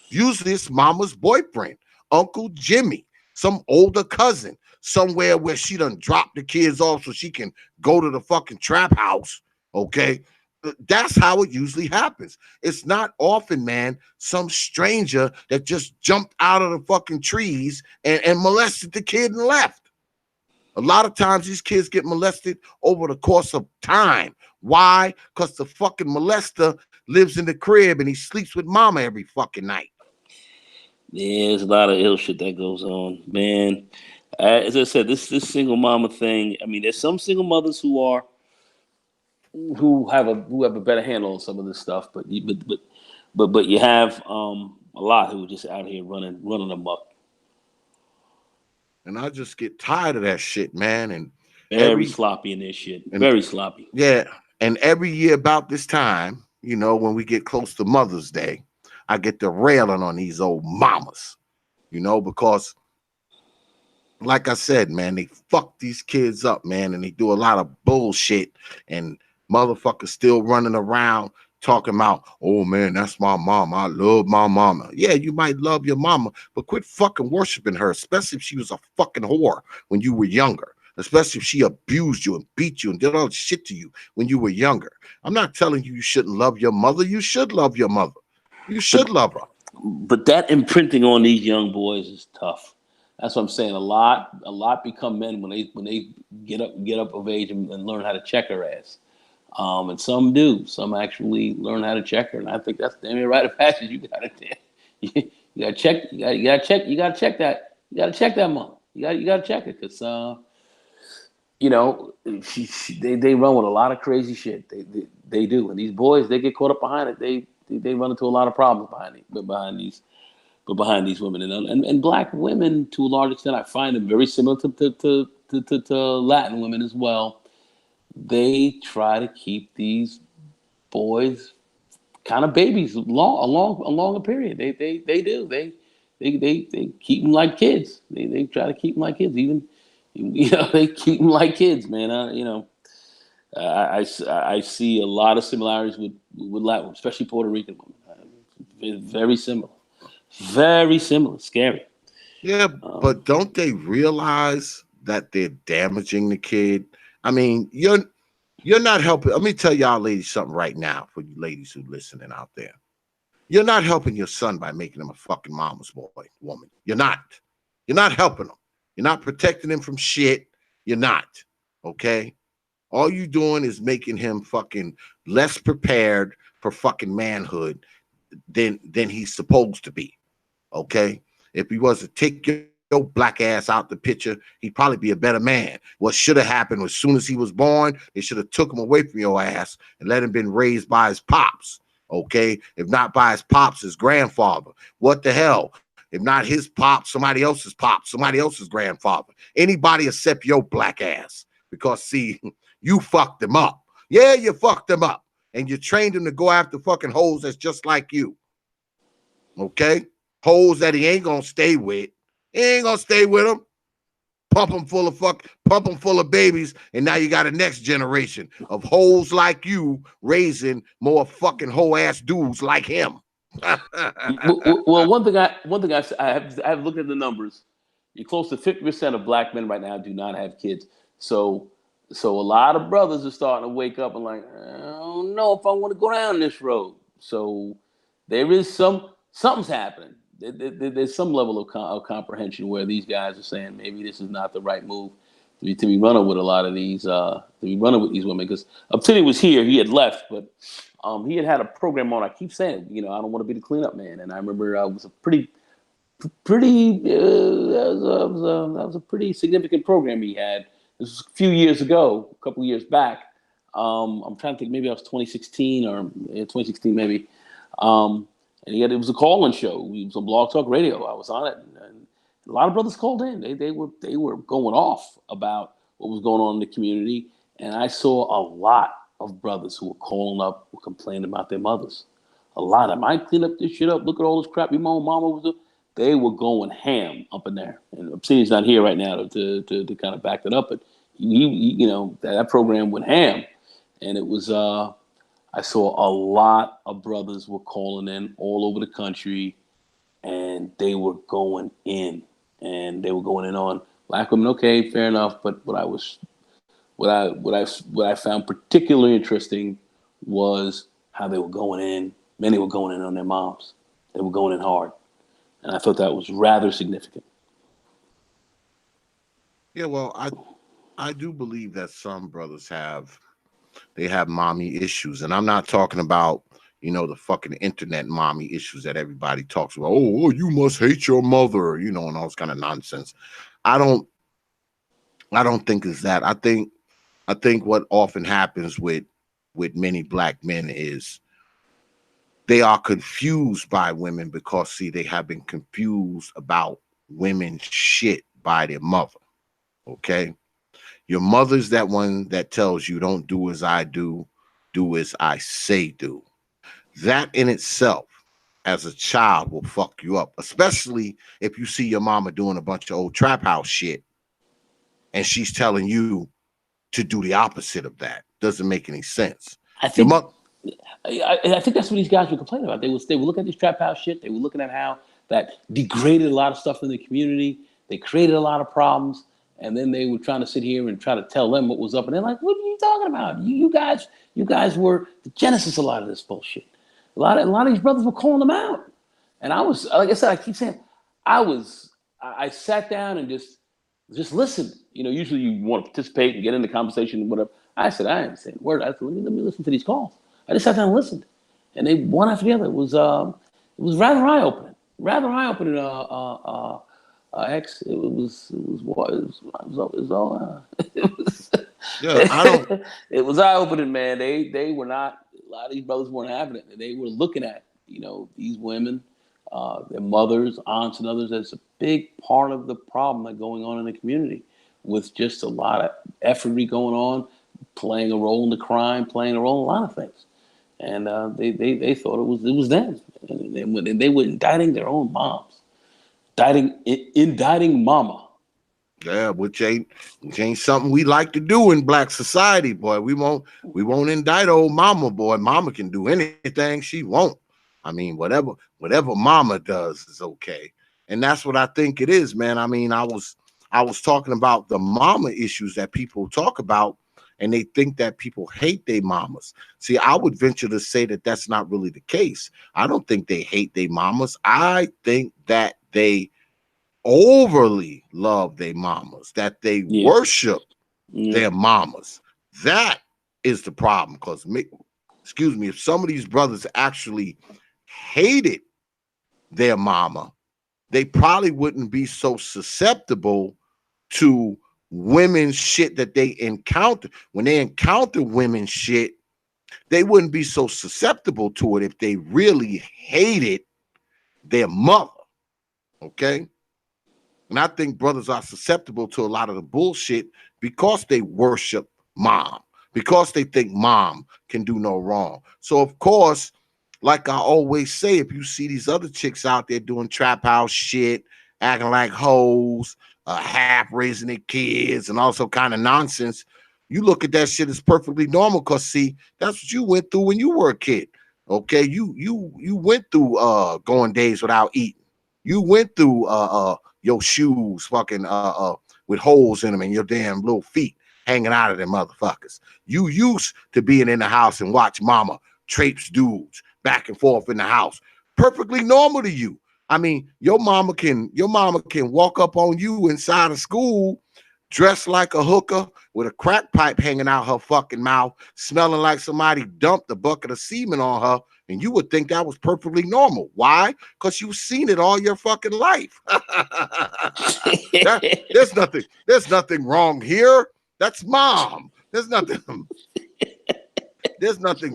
Usually it's mama's boyfriend, Uncle Jimmy, some older cousin, somewhere where she done dropped the kids off so she can go to the fucking trap house. Okay? That's how it usually happens. It's not often, man, some stranger that just jumped out of the fucking trees and molested the kid and left. A lot of times these kids get molested over the course of time. Why? Because the fucking molester lives in the crib and he sleeps with mama every fucking night. Yeah, there's a lot of ill shit that goes on, man. As I said, this single mama thing. I mean, there's some single mothers who have a better handle on some of this stuff, but you have a lot who are just out here running amok. And I just get tired of that shit, man. And very sloppy in this shit. Very sloppy. Yeah. And every year about this time, you know, when we get close to Mother's Day, I get the railing on these old mamas, you know, because like I said, man, they fuck these kids up, man, and they do a lot of bullshit, and motherfuckers still running around talking about, oh man, that's my mama. I love my mama. Yeah, you might love your mama, but quit fucking worshiping her, especially if she was a fucking whore when you were younger, especially if she abused you and beat you and did all the shit to you when you were younger. I'm not telling you shouldn't love your mother. You should love your mother. You should love her. But that imprinting on these young boys is tough. That's what I'm saying. A lot become men when they get up of age and learn how to check her ass. And some do. Some actually learn how to check her, and I think that's damn rite of passage. You gotta check. You gotta check that. You gotta check that mom. You gotta check it because you know they run with a lot of crazy shit. They do, and these boys they get caught up behind it. They run into a lot of problems behind these women and black women to a large extent. I find them very similar to Latin women as well. They try to keep these boys kind of babies a longer period. They do. They keep them like kids. They try to keep them like kids. Even they keep them like kids, man. I see a lot of similarities with Latin, especially Puerto Rican women. Very similar. Very similar. Scary. Yeah, but don't they realize that they're damaging the kid? I mean, you're not helping. Let me tell y'all ladies something right now for you ladies who listening out there. You're not helping your son by making him a fucking mama's boy, woman. You're not. You're not helping him. You're not protecting him from shit. You're not. Okay? All you doing is making him fucking less prepared for fucking manhood than he's supposed to be. Okay? If he was to take your your black ass out the picture, he'd probably be a better man. What should have happened as soon as he was born, they should have took him away from your ass and let him been raised by his pops. Okay, if not by his pops, his grandfather. What the hell? If not his pop, somebody else's pop, somebody else's grandfather. Anybody except your black ass. Because see, you fucked him up. Yeah, you fucked him up. And you trained him to go after fucking hoes that's just like you. Okay? Hoes that he ain't gonna stay with. He ain't gonna stay with them. Pump them full of babies, and now you got a next generation of hoes like you raising more fucking hoe ass dudes like him. Well, one thing I have looked at the numbers. You're close to 50% of black men right now do not have kids. So a lot of brothers are starting to wake up and like, I don't know if I want to go down this road. So there is something's happening. There's some level of comprehension where these guys are saying maybe this is not the right move to be running with a lot of these to be running with these women. Because Obsidian was here, he had left, but he had a program on. I keep saying, I don't want to be the cleanup man. And I remember it was a pretty that was a pretty significant program he had. This was a few years ago, a couple of years back. I'm trying to think, maybe it was 2016 or 2016 maybe. And it was a call-in show. It was on Blog Talk Radio. I was on it, and a lot of brothers called in. They were going off about what was going on in the community, and I saw a lot of brothers who were calling up, who complaining about their mothers. A lot of them. I clean up this shit up. Look at all this crap your mama was doing. They were going ham up in there. And Obsidian's not here right now to kind of back that up, but that program went ham, and it was. I saw a lot of brothers were calling in all over the country, and they were going in, on black women. Okay, fair enough. But what I found particularly interesting was how they were going in. Many were going in on their moms. They were going in hard, and I thought that was rather significant. Yeah, well, I do believe that some brothers have mommy issues, and I'm not talking about the fucking internet mommy issues that everybody talks about. Oh, you must hate your mother, and all this kind of nonsense. I don't think it's that. I think what often happens with many black men is they are confused by women because see they have been confused about women's shit by their mother. Okay. Your mother's that one that tells you don't do as I do as I say do. That in itself, as a child, will fuck you up, especially if you see your mama doing a bunch of old trap house shit and she's telling you to do the opposite of that. Doesn't make any sense. I think that's what these guys were complaining about. They were looking at this trap house shit. They were looking at how that degraded a lot of stuff in the community. They created a lot of problems. And then they were trying to sit here and try to tell them what was up. And they're like, what are you talking about? You guys were the genesis of a lot of this bullshit. A lot of these brothers were calling them out. And I was, like I said, I keep saying, I sat down and just listened. Usually you want to participate and get in the conversation and whatever. I said, I ain't saying a word. I said, let me listen to these calls. I just sat down and listened. And they, one after the other, it was rather eye-opening. X. It was it was eye opening, man. They were not. A lot of these brothers weren't having it. They were looking at these women, their mothers, aunts, and others as a big part of the problem that's going on in the community, with just a lot of effortry going on, playing a role in the crime, playing a role in a lot of things, and they thought it was them, and they were indicting their own moms. Indicting mama. Yeah, which ain't something we like to do in black society, boy. We won't indict old mama, boy. Mama can do anything she wants. I mean, whatever mama does is okay. And that's what I think it is, man. I mean, I was talking about the mama issues that people talk about, and they think that people hate their mamas. See, I would venture to say that that's not really the case. I don't think they hate their mamas. I think that they overly love their mamas, that they worship their mamas. That is the problem. Because, if some of these brothers actually hated their mama, they probably wouldn't be so susceptible to women's shit that they encounter. When they encounter women's shit, they wouldn't be so susceptible to it if they really hated their mother. Okay. And I think brothers are susceptible to a lot of the bullshit because they worship mom, because they think mom can do no wrong. So, of course, like I always say, if you see these other chicks out there doing trap house shit, acting like hoes, half raising their kids, and also kind of nonsense, you look at that shit as perfectly normal. Because see, that's what you went through when you were a kid. Okay, you went through going days without eating. You went through your shoes fucking with holes in them and your damn little feet hanging out of them motherfuckers. You used to being in the house and watch mama traipse dudes back and forth in the house. Perfectly normal to you. I mean, your mama can walk up on you inside of school dressed like a hooker with a crack pipe hanging out her fucking mouth, smelling like somebody dumped a bucket of semen on her, and you would think that was perfectly normal. Why? Because you've seen it all your fucking life. There's nothing wrong here. That's mom. There's nothing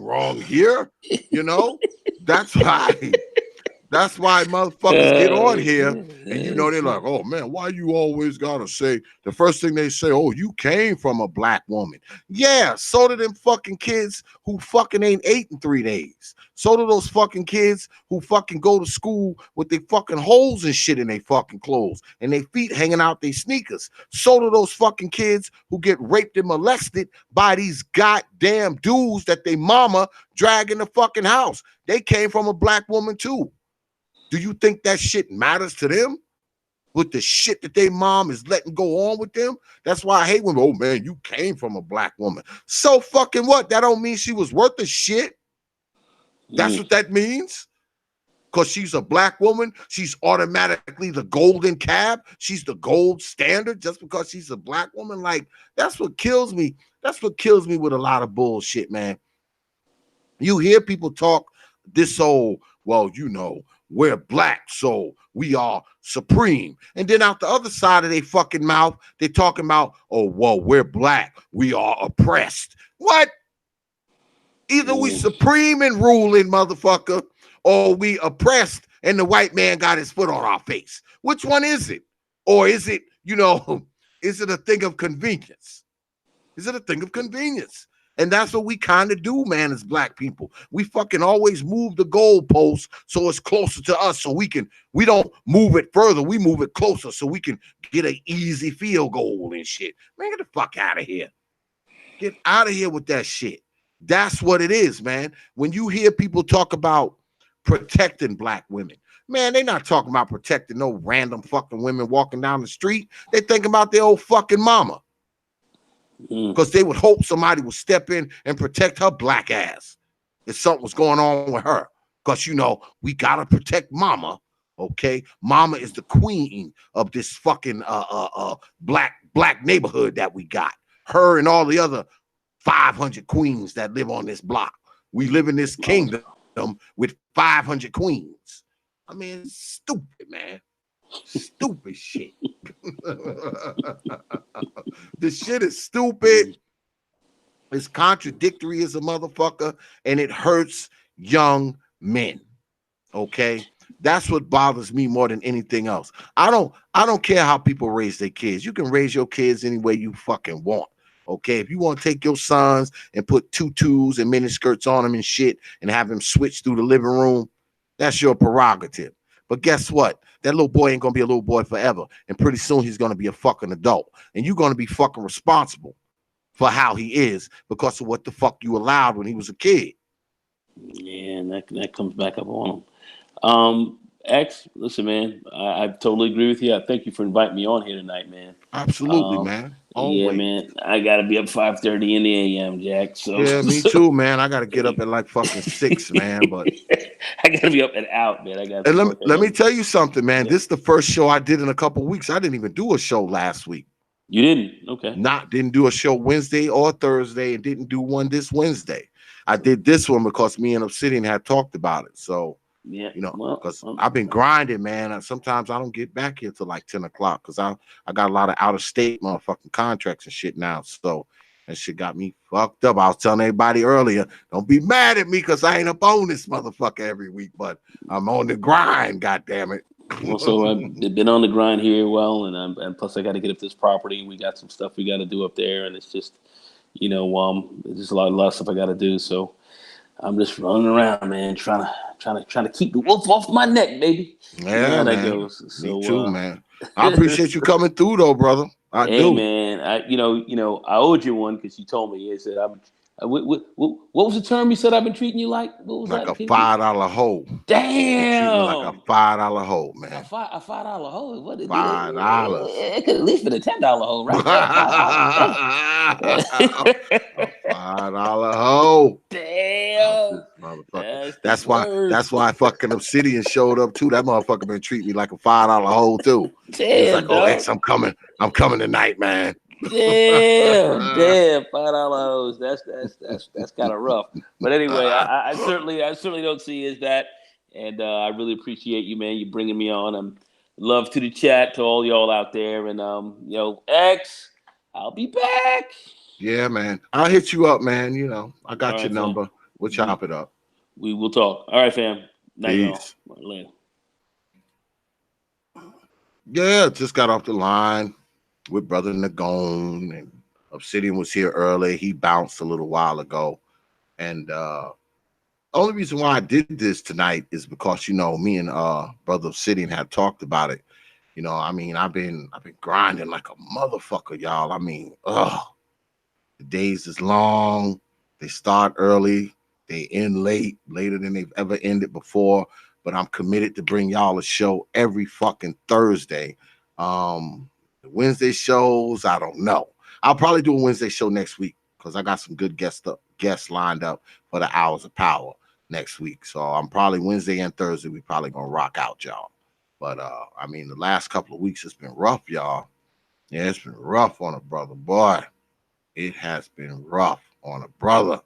wrong here. You know, that's why motherfuckers get on here and you know they're like, oh man, why you always gotta say the first thing they say, oh, you came from a black woman. Yeah, so do them fucking kids who fucking ain't ate in 3 days. So do those fucking kids who fucking go to school with their fucking holes and shit in their fucking clothes and their feet hanging out their sneakers. So do those fucking kids who get raped and molested by these goddamn dudes that they mama drag in the fucking house. They came from a black woman too. Do you think that shit matters to them with the shit that their mom is letting go on with them? That's why I hate women. Oh man, you came from a black woman. So fucking what? That don't mean she was worth a shit. That's what that means. Because she's a black woman, she's automatically the golden cab. She's the gold standard just because she's a black woman. Like, that's what kills me. That's what kills me with a lot of bullshit, man. You hear people talk this old, well, you know, we're black, so we are supreme. And then out the other side of their fucking mouth, they're talking about, oh, well, we're black, we are oppressed. What? Either we supreme and ruling, motherfucker, or we oppressed and the white man got his foot on our face. Which one is it? Or is it, you know, is it a thing of convenience? Is it a thing of convenience? And that's what we kind of do, man, as black people. We fucking always move the goalpost so it's closer to us so we don't move it further. We move it closer so we can get an easy field goal and shit. Man, get the fuck out of here. Get out of here with that shit. That's what it is, man. When you hear people talk about protecting black women, man, they're not talking about protecting no random fucking women walking down the street. They thinking about their old fucking mama. Because they would hope somebody would step in and protect her black ass if something was going on with her. Because, you know, we got to protect mama, okay? Mama is the queen of this fucking black neighborhood that we got. Her and all the other 500 queens that live on this block. We live in this kingdom with 500 queens. I mean, it's stupid, man. Stupid shit. This shit is stupid. It's contradictory as a motherfucker, and it hurts young men. Okay, that's what bothers me more than anything else. I don't care how people raise their kids. You can raise your kids any way you fucking want. Okay, if you want to take your sons and put tutus and miniskirts on them and shit and have them switch through the living room, that's your prerogative. But guess what? That little boy ain't gonna be a little boy forever. And pretty soon he's gonna be a fucking adult. And you're gonna be fucking responsible for how he is because of what the fuck you allowed when he was a kid. Yeah, and that comes back up on him. X, listen, man, I totally agree with you. I thank you for inviting me on here tonight, man. Absolutely, man. Always. Yeah, man. I gotta be up 5:30 in the AM, Jack. So yeah, me too, man. I gotta get up at like fucking 6, man. But I gotta be up and out, man. Let me tell you something, man. Yeah. This is the first show I did in a couple of weeks. I didn't even do a show last week. You didn't? Okay. Didn't do a show Wednesday or Thursday, and didn't do one this Wednesday. I did this one because me and Obsidian had talked about it. So Yeah. You know, Well, because I've been grinding, man. And sometimes I don't get back here till like 10 o'clock because I got a lot of out of state motherfucking contracts and shit now. So that shit got me fucked up. I was telling everybody earlier, don't be mad at me because I ain't up on this motherfucker every week, but I'm on the grind, goddamn it. well, so I've been on the grind here, well, and plus I got to get up this property. We got some stuff we got to do up there, and it's just, there's just a lot of stuff I got to do. So I'm just running around, man, trying to keep the wolf off my neck, baby. Yeah, you know how man. that goes. So, me too, man. I appreciate you coming through, though, brother. I hey, do. man, I owed you one because you told me. You said what was the term you said I've been treating you like? What was Like that? a $5 hole. Treat me like a Damn. $5 hole, A man. $5 hole. What did $5. it could at least been a $10 hole, right? A $5 hole. Damn. Motherfucker. That's the word. That's why fucking Obsidian showed up too. That motherfucker been treating me like a $5 hole too. He was like, Damn, "Oh, dog. X, I'm coming tonight, man." Damn, $5 hoes. That's kind of rough. But anyway, I certainly don't see it as that, and I really appreciate you, man. You bringing me on. Love to the chat to all y'all out there, and X, I'll be back. Yeah, man. I'll hit you up, man. You know, I got All your right, fam. number. We'll chop it up. We will talk. All right, fam. Night, y'all. Peace. All right, later. Yeah, just got off the line with Brother Nagone, and Obsidian was here early. He bounced a little while ago. And only reason why I did this tonight is because, me and Brother Obsidian had talked about it. I mean, I've been grinding like a motherfucker, y'all. I mean, the days is long. They start early. They end late, later than they've ever ended before. But I'm committed to bring y'all a show every fucking Thursday. The Wednesday shows, I don't know. I'll probably do a Wednesday show next week because I got some good guests lined up for the Hours of Power next week. So I'm probably Wednesday and Thursday, we probably gonna rock out, y'all. But I mean, the last couple of weeks it's been rough, y'all. Yeah, it's been rough on a brother, boy. It has been rough on a brother.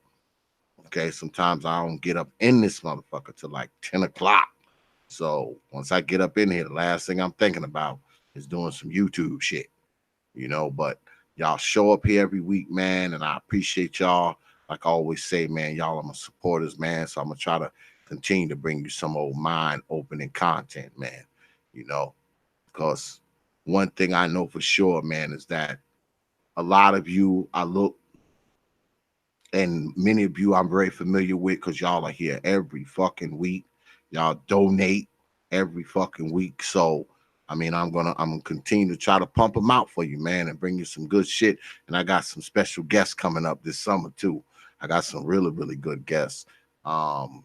Okay, sometimes I don't get up in this motherfucker till like 10 o'clock. So once I get up in here, the last thing I'm thinking about is doing some YouTube shit, but y'all show up here every week, man, and I appreciate y'all. Like I always say, man, y'all are my supporters, man. So I'm gonna try to continue to bring you some old mind-opening content, man. Because one thing I know for sure, man, is that a lot of you I look, and many of you I'm very familiar with because y'all are here every fucking week. Y'all donate every fucking week. So I mean, I'm gonna continue to try to pump them out for you, man, and bring you some good shit. And I got some special guests coming up this summer too. I got some really, really good guests.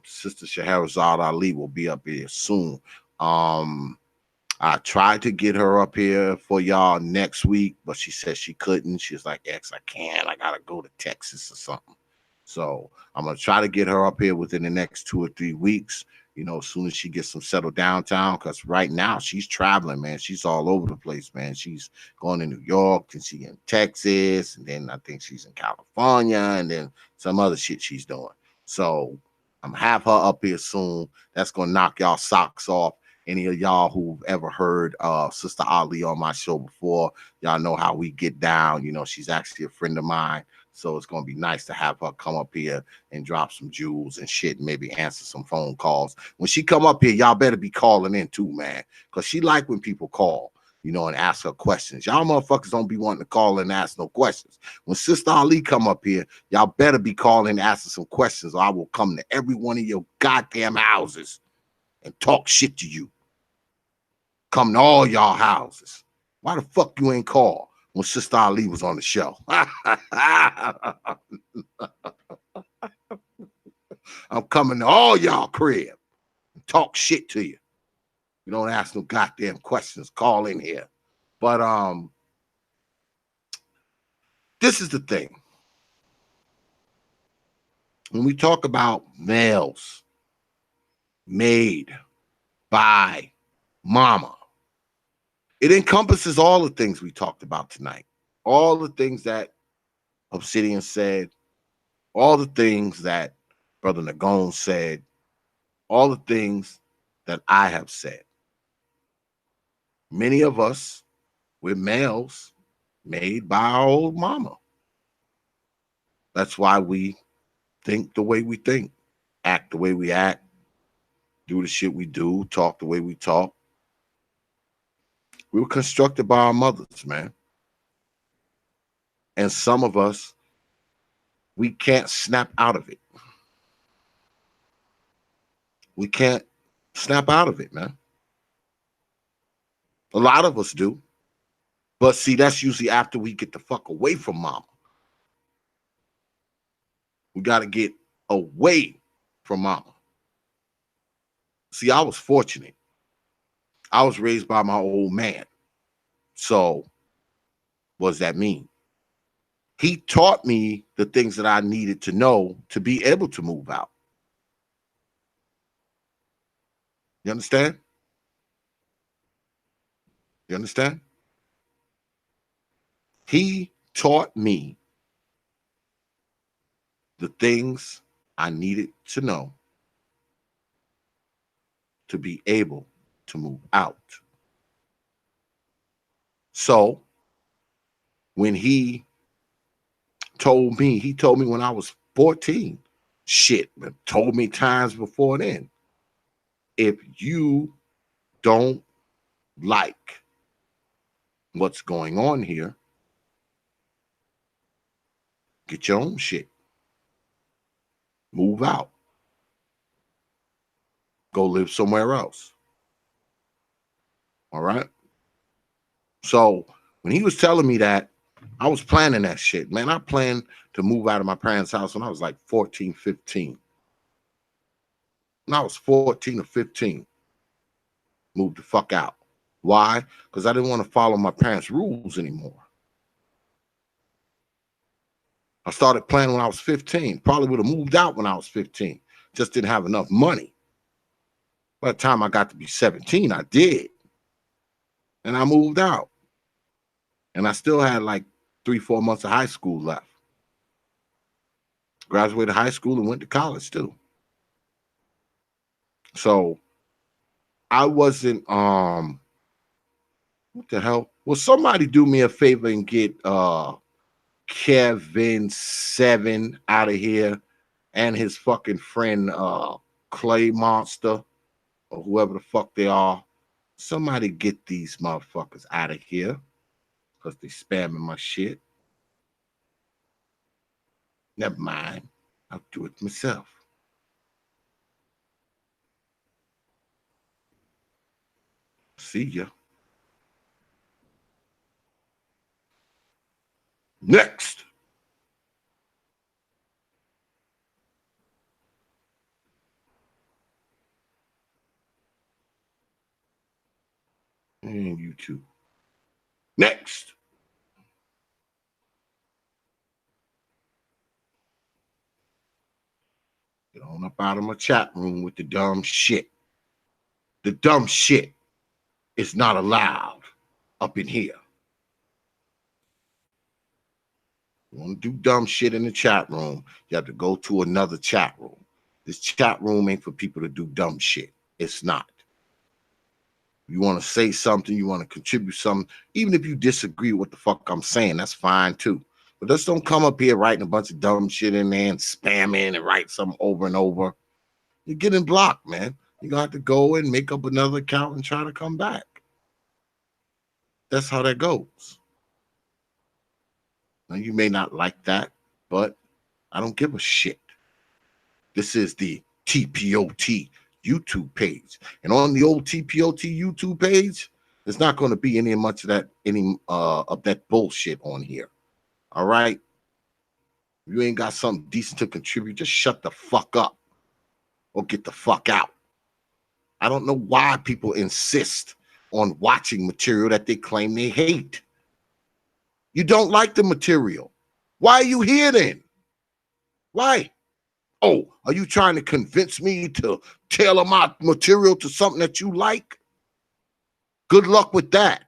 Sister Scheherazade Ali will be up here soon. I tried to get her up here for y'all next week, but she said she couldn't. She's like, X, I can't. I gotta go to Texas or something. So I'm gonna try to get her up here within the next 2 or 3 weeks. As soon as she gets some settled downtown, because right now she's traveling, man. She's all over the place, man. She's going to New York, and she's in Texas, and then I think she's in California, and then some other shit she's doing. So I'm gonna have her up here soon. That's gonna knock y'all socks off. Any of y'all who've ever heard Sister Ali on my show before, y'all know how we get down. She's actually a friend of mine. So it's going to be nice to have her come up here and drop some jewels and shit, and maybe answer some phone calls. When she come up here, y'all better be calling in too, man, because she like when people call, and ask her questions. Y'all motherfuckers don't be wanting to call and ask no questions. When Sister Ali come up here, y'all better be calling and asking some questions, or I will come to every one of your goddamn houses and talk shit to you. Come to all y'all houses. Why the fuck you ain't call when Sister Ali was on the show? I'm coming to all y'all crib and talk shit to you. You don't ask no goddamn questions. Call in here. But this is the thing. When we talk about males made by mama, it encompasses all the things we talked about tonight. All the things that Obsidian said, all the things that Brother Nagone said, all the things that I have said. Many of us, we're males made by our old mama. That's why we think the way we think, act the way we act, do the shit we do, talk the way we talk. We were constructed by our mothers, man. And some of us, we can't snap out of it. We can't snap out of it, man. A lot of us do. But see, that's usually after we get the fuck away from mama. We got to get away from mama. See, I was fortunate. I was raised by my old man. So what does that mean? He taught me the things that I needed to know to be able to move out. You understand? You understand? He taught me the things I needed to know to be able to move out. So when he told me when I was 14, shit, but told me times before then, if you don't like what's going on here, get your own shit. Move out. Go live somewhere else. All right? So when he was telling me that, I was planning that shit, man. I planned to move out of my parents' house when I was like 14, 15. When I was 14 or 15, moved the fuck out. Why? Because I didn't want to follow my parents' rules anymore. I started planning when I was 15. Probably would have moved out when I was 15. Just didn't have enough money. By the time I got to be 17, I did. And I moved out. And I still had like 3-4 months of high school left. Graduated high school and went to college too. So I wasn't what the hell? Will somebody do me a favor and get Kevin 7 out of here and his fucking friend Clay Monster or whoever the fuck they are? Somebody get these motherfuckers out of here because they spamming my shit. Never mind. I'll do it myself. See ya. Next. And YouTube. Next. Get on up out of my chat room with the dumb shit. The dumb shit is not allowed up in here. You want to do dumb shit in the chat room, you have to go to another chat room. This chat room ain't for people to do dumb shit. It's not. You want to say something, you want to contribute something, even if you disagree with what the fuck I'm saying, that's fine too. But just don't come up here writing a bunch of dumb shit in there and spamming and write something over and over. You're getting blocked, man. You're going to have to go and make up another account and try to come back. That's how that goes. Now, you may not like that, but I don't give a shit. This is the TPOT YouTube page. And on the old TPOT YouTube page, there's not going to be any of that bullshit on here. All right? If you ain't got something decent to contribute, just shut the fuck up or get the fuck out. I don't know why people insist on watching material that they claim they hate. You don't like the material. Why are you here then? Why? Oh, are you trying to convince me to tailor my material to something that you like? Good luck with that.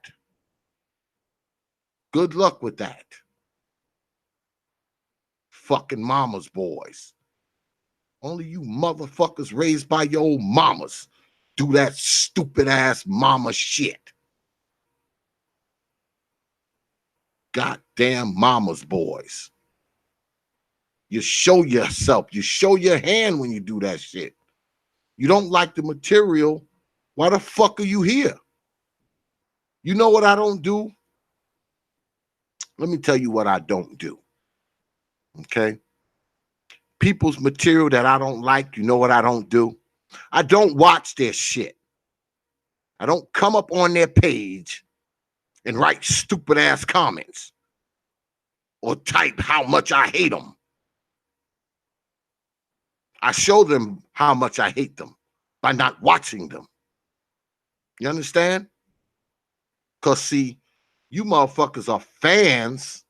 Good luck with that. Fucking mama's boys. Only you motherfuckers raised by your old mamas do that stupid ass mama shit. Goddamn mama's boys. You show yourself. You show your hand when you do that shit. You don't like the material. Why the fuck are you here? You know what I don't do? Let me tell you what I don't do. Okay? People's material that I don't like, you know what I don't do? I don't watch their shit. I don't come up on their page and write stupid ass comments or type how much I hate them. I show them how much I hate them by not watching them. You understand? Because, see, you motherfuckers are fans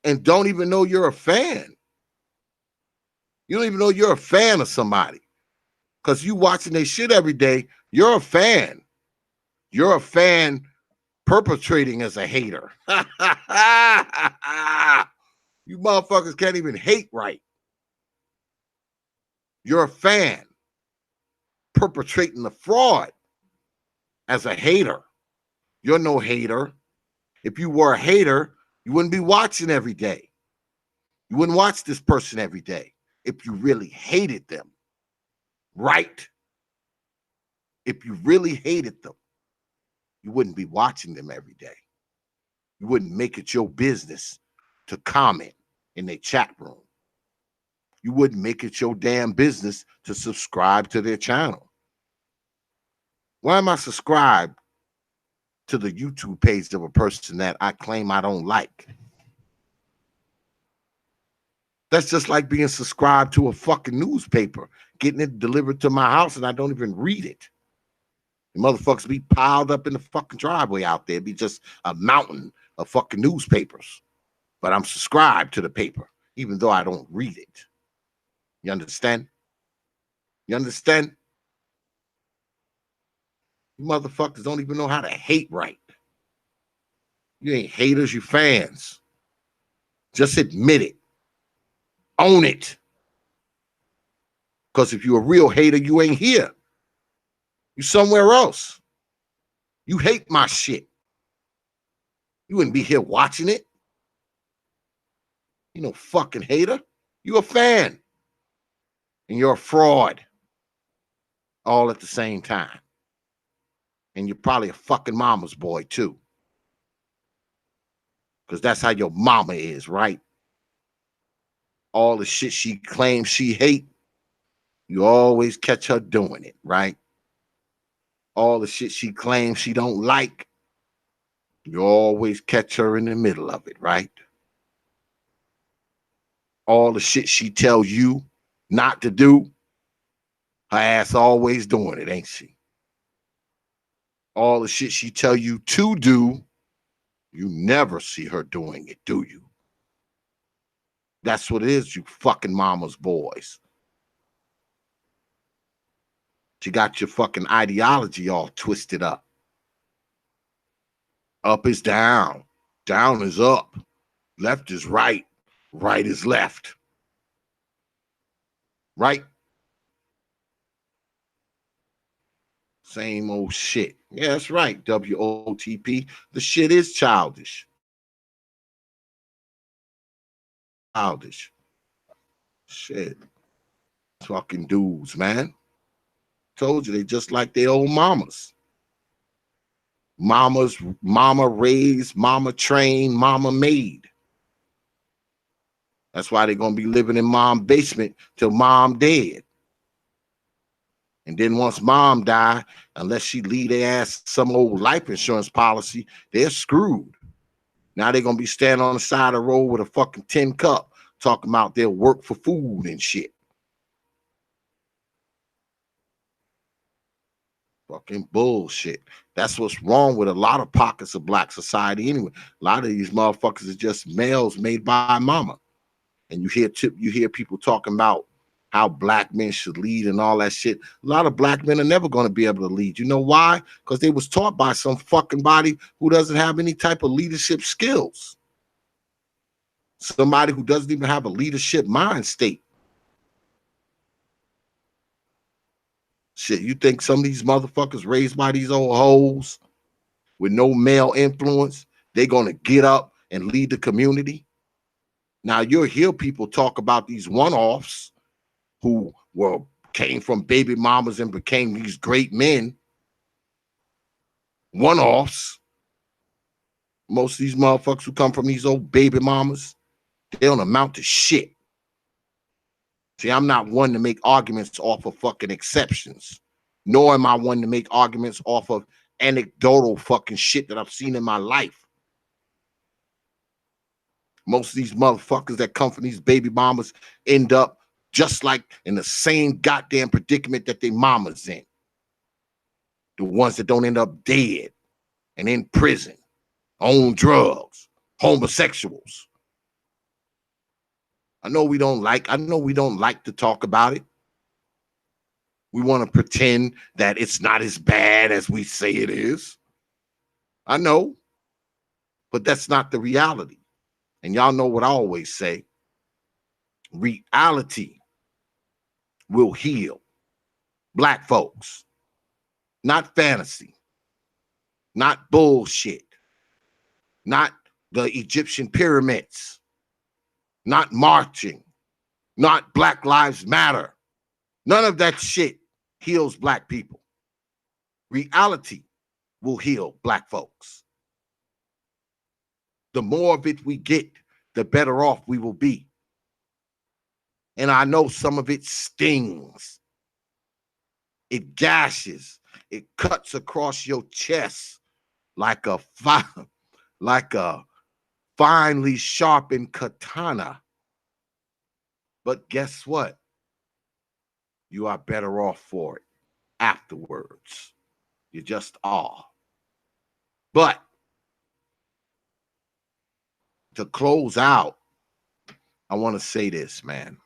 and don't even know you're a fan. You don't even know you're a fan of somebody. Because you watching their shit every day, you're a fan. You're a fan perpetrating as a hater. You motherfuckers can't even hate right. You're a fan perpetrating the fraud as a hater. You're no hater. If you were a hater, you wouldn't be watching every day. You wouldn't watch this person every day if you really hated them, right? If you really hated them, you wouldn't be watching them every day. You wouldn't make it your business to comment in their chat room. You wouldn't make it your damn business to subscribe to their channel. Why am I subscribed to the YouTube page of a person that I claim I don't like? That's just like being subscribed to a fucking newspaper, getting it delivered to my house and I don't even read it. The motherfuckers be piled up in the fucking driveway out there. It'd be just a mountain of fucking newspapers. But I'm subscribed to the paper, even though I don't read it. You understand? You understand? You motherfuckers don't even know how to hate right. You ain't haters, you fans. Just admit it. Own it. Because if you're a real hater, you ain't here. You somewhere else. You hate my shit. You wouldn't be here watching it. You no fucking hater. You a fan. And you're a fraud. All at the same time. And you're probably a fucking mama's boy too. Because that's how your mama is, right? All the shit she claims she hate, you always catch her doing it, right? All the shit she claims she don't like, you always catch her in the middle of it, right? All the shit she tells you not to do, her ass always doing it, ain't she? All the shit she tell you to do, you never see her doing it, do you? That's what it is, you fucking mama's boys. You got your fucking ideology all twisted up. Up is down. Down is up. Left is right. Right is left. Right? Same old shit. Yeah, that's right. WOTP. The shit is childish. Childish. Shit. Fucking dudes, man. Told you they just like their old mamas. Mama raised, mama trained, mama made. That's why they're gonna be living in mom's basement till mom dead. And then once mom die, unless she leave their ass some old life insurance policy, they're screwed. Now they're gonna be standing on the side of the road with a fucking tin cup, talking about their work for food and shit. Fucking bullshit. That's what's wrong with a lot of pockets of black society anyway. A lot of these motherfuckers are just males made by mama. And you hear people talking about how black men should lead and all that shit. A lot of black men are never going to be able to lead. You know why? Because they was taught by some fucking body who doesn't have any type of leadership skills. Somebody who doesn't even have a leadership mind state. Shit, you think some of these motherfuckers raised by these old hoes with no male influence, they gonna get up and lead the community? Now you'll hear people talk about these one-offs who came from baby mamas and became these great men. One-offs. Most of these motherfuckers who come from these old baby mamas, they don't amount to shit. See, I'm not one to make arguments off of fucking exceptions, nor am I one to make arguments off of anecdotal fucking shit that I've seen in my life. Most of these motherfuckers that come from these baby mamas end up just like in the same goddamn predicament that their mama's in. The ones that don't end up dead and in prison, on drugs, homosexuals. I know we don't like to talk about it. We want to pretend that it's not as bad as we say it is. I know, but that's not the reality. And y'all know what I always say. Reality will heal Black folks. Not fantasy. Not bullshit. Not the Egyptian pyramids. Not marching. Not Black Lives Matter. None of that shit heals Black people. Reality will heal Black folks. The more of it we get, the better off we will be. And I know some of it stings. It gashes. It cuts across your chest like a finely sharpened katana. But guess what? You are better off for it afterwards. You just are. But to close out, I want to say this, man.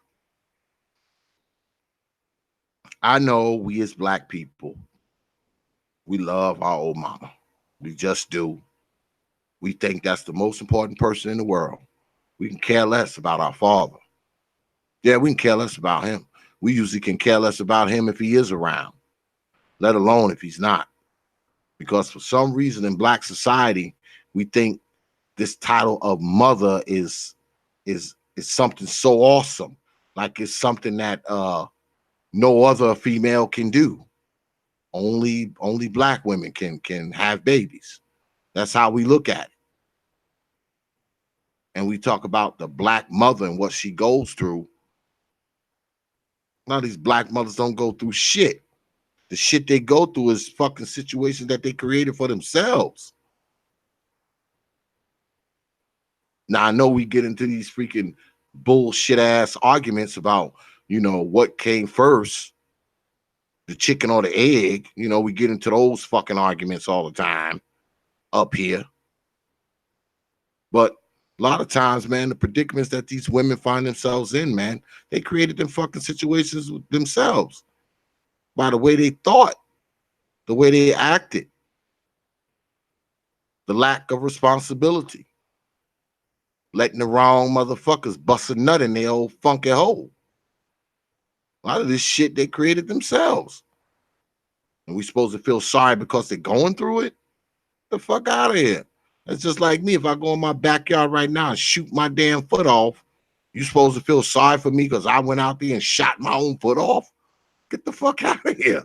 I know we as Black people, we love our old mama. We just do. We think that's the most important person in the world. We can care less about our father. Yeah, we can care less about him. We usually can care less about him if he is around, let alone if he's not. Because for some reason in Black society, we think this title of mother is something so awesome. Like it's something that no other female can do. Only Black women can have babies. That's how we look at it. And we talk about the Black mother and what she goes through. Now these Black mothers don't go through shit. The shit they go through is fucking situations that they created for themselves. Now I know we get into these freaking bullshit ass arguments about, what came first, the chicken or the egg. We get into those fucking arguments all the time up here. But a lot of times, man, the predicaments that these women find themselves in, man, they created them fucking situations themselves by the way they thought, the way they acted, the lack of responsibility, letting the wrong motherfuckers bust a nut in their old funky hole. A lot of this shit they created themselves. And we supposed to feel sorry because they're going through it? The fuck out of here. It's just like me. If I go in my backyard right now and shoot my damn foot off, you supposed to feel sorry for me because I went out there and shot my own foot off? Get the fuck out of here.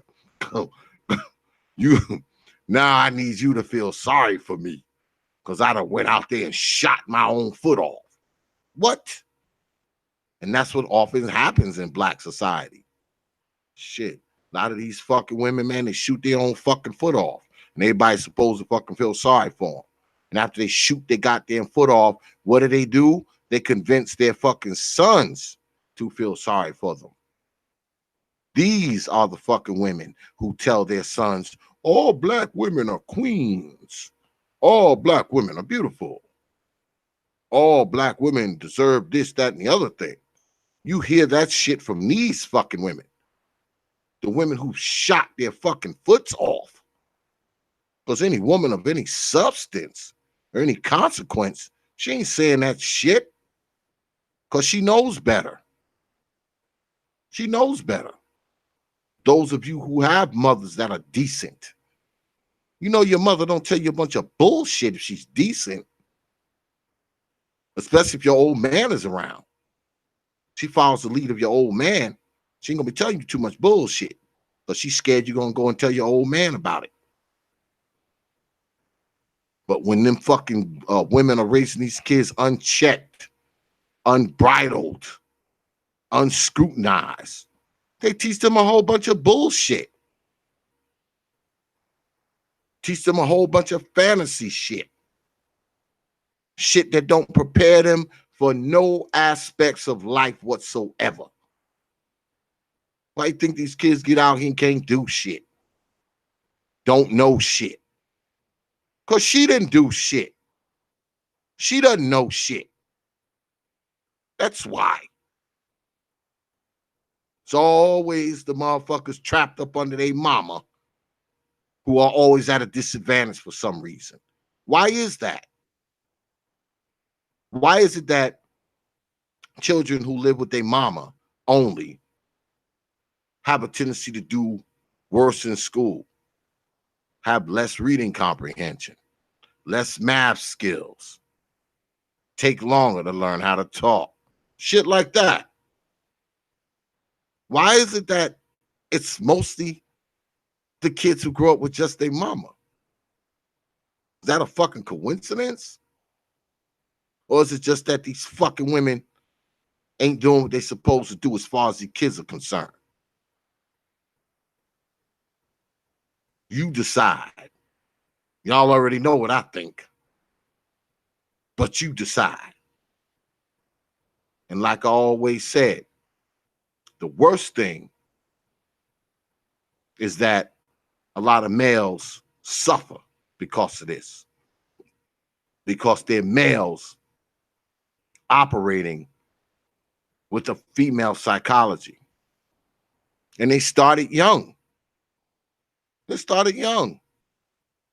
Now I need you to feel sorry for me because I done went out there and shot my own foot off. What? And that's what often happens in Black society. Shit. A lot of these fucking women, man, they shoot their own fucking foot off. And everybody's supposed to fucking feel sorry for them. And after they shoot their goddamn foot off, what do? They convince their fucking sons to feel sorry for them. These are the fucking women who tell their sons, all Black women are queens. All Black women are beautiful. All Black women deserve this, that, and the other thing. You hear that shit from these fucking women. The women who shot their fucking foots off. Because any woman of any substance or any consequence, she ain't saying that shit because she knows better. She knows better. Those of you who have mothers that are decent, you know your mother don't tell you a bunch of bullshit if she's decent, especially if your old man is around. She follows the lead of your old man. She ain't gonna be telling you too much bullshit, but she's scared you're gonna go and tell your old man about it. But when them fucking women are raising these kids unchecked, unbridled, unscrutinized, they teach them a whole bunch of bullshit. Teach them a whole bunch of fantasy shit. Shit that don't prepare them for no aspects of life whatsoever. Why you think these kids get out here and can't do shit? Don't know shit. Because she didn't do shit. She doesn't know shit. That's why. It's always the motherfuckers trapped up under their mama who are always at a disadvantage for some reason. Why is that? Why is it that children who live with their mama only have a tendency to do worse in school, have less reading comprehension, less math skills, take longer to learn how to talk, shit like that? Why is it that it's mostly the kids who grow up with just their mama? Is that a fucking coincidence? Or is it just that these fucking women ain't doing what they're supposed to do as far as the kids are concerned? You decide. Y'all already know what I think. But you decide. And like I always said, the worst thing is that a lot of males suffer because of this. Because they're males operating with a female psychology. And they started young. They started young.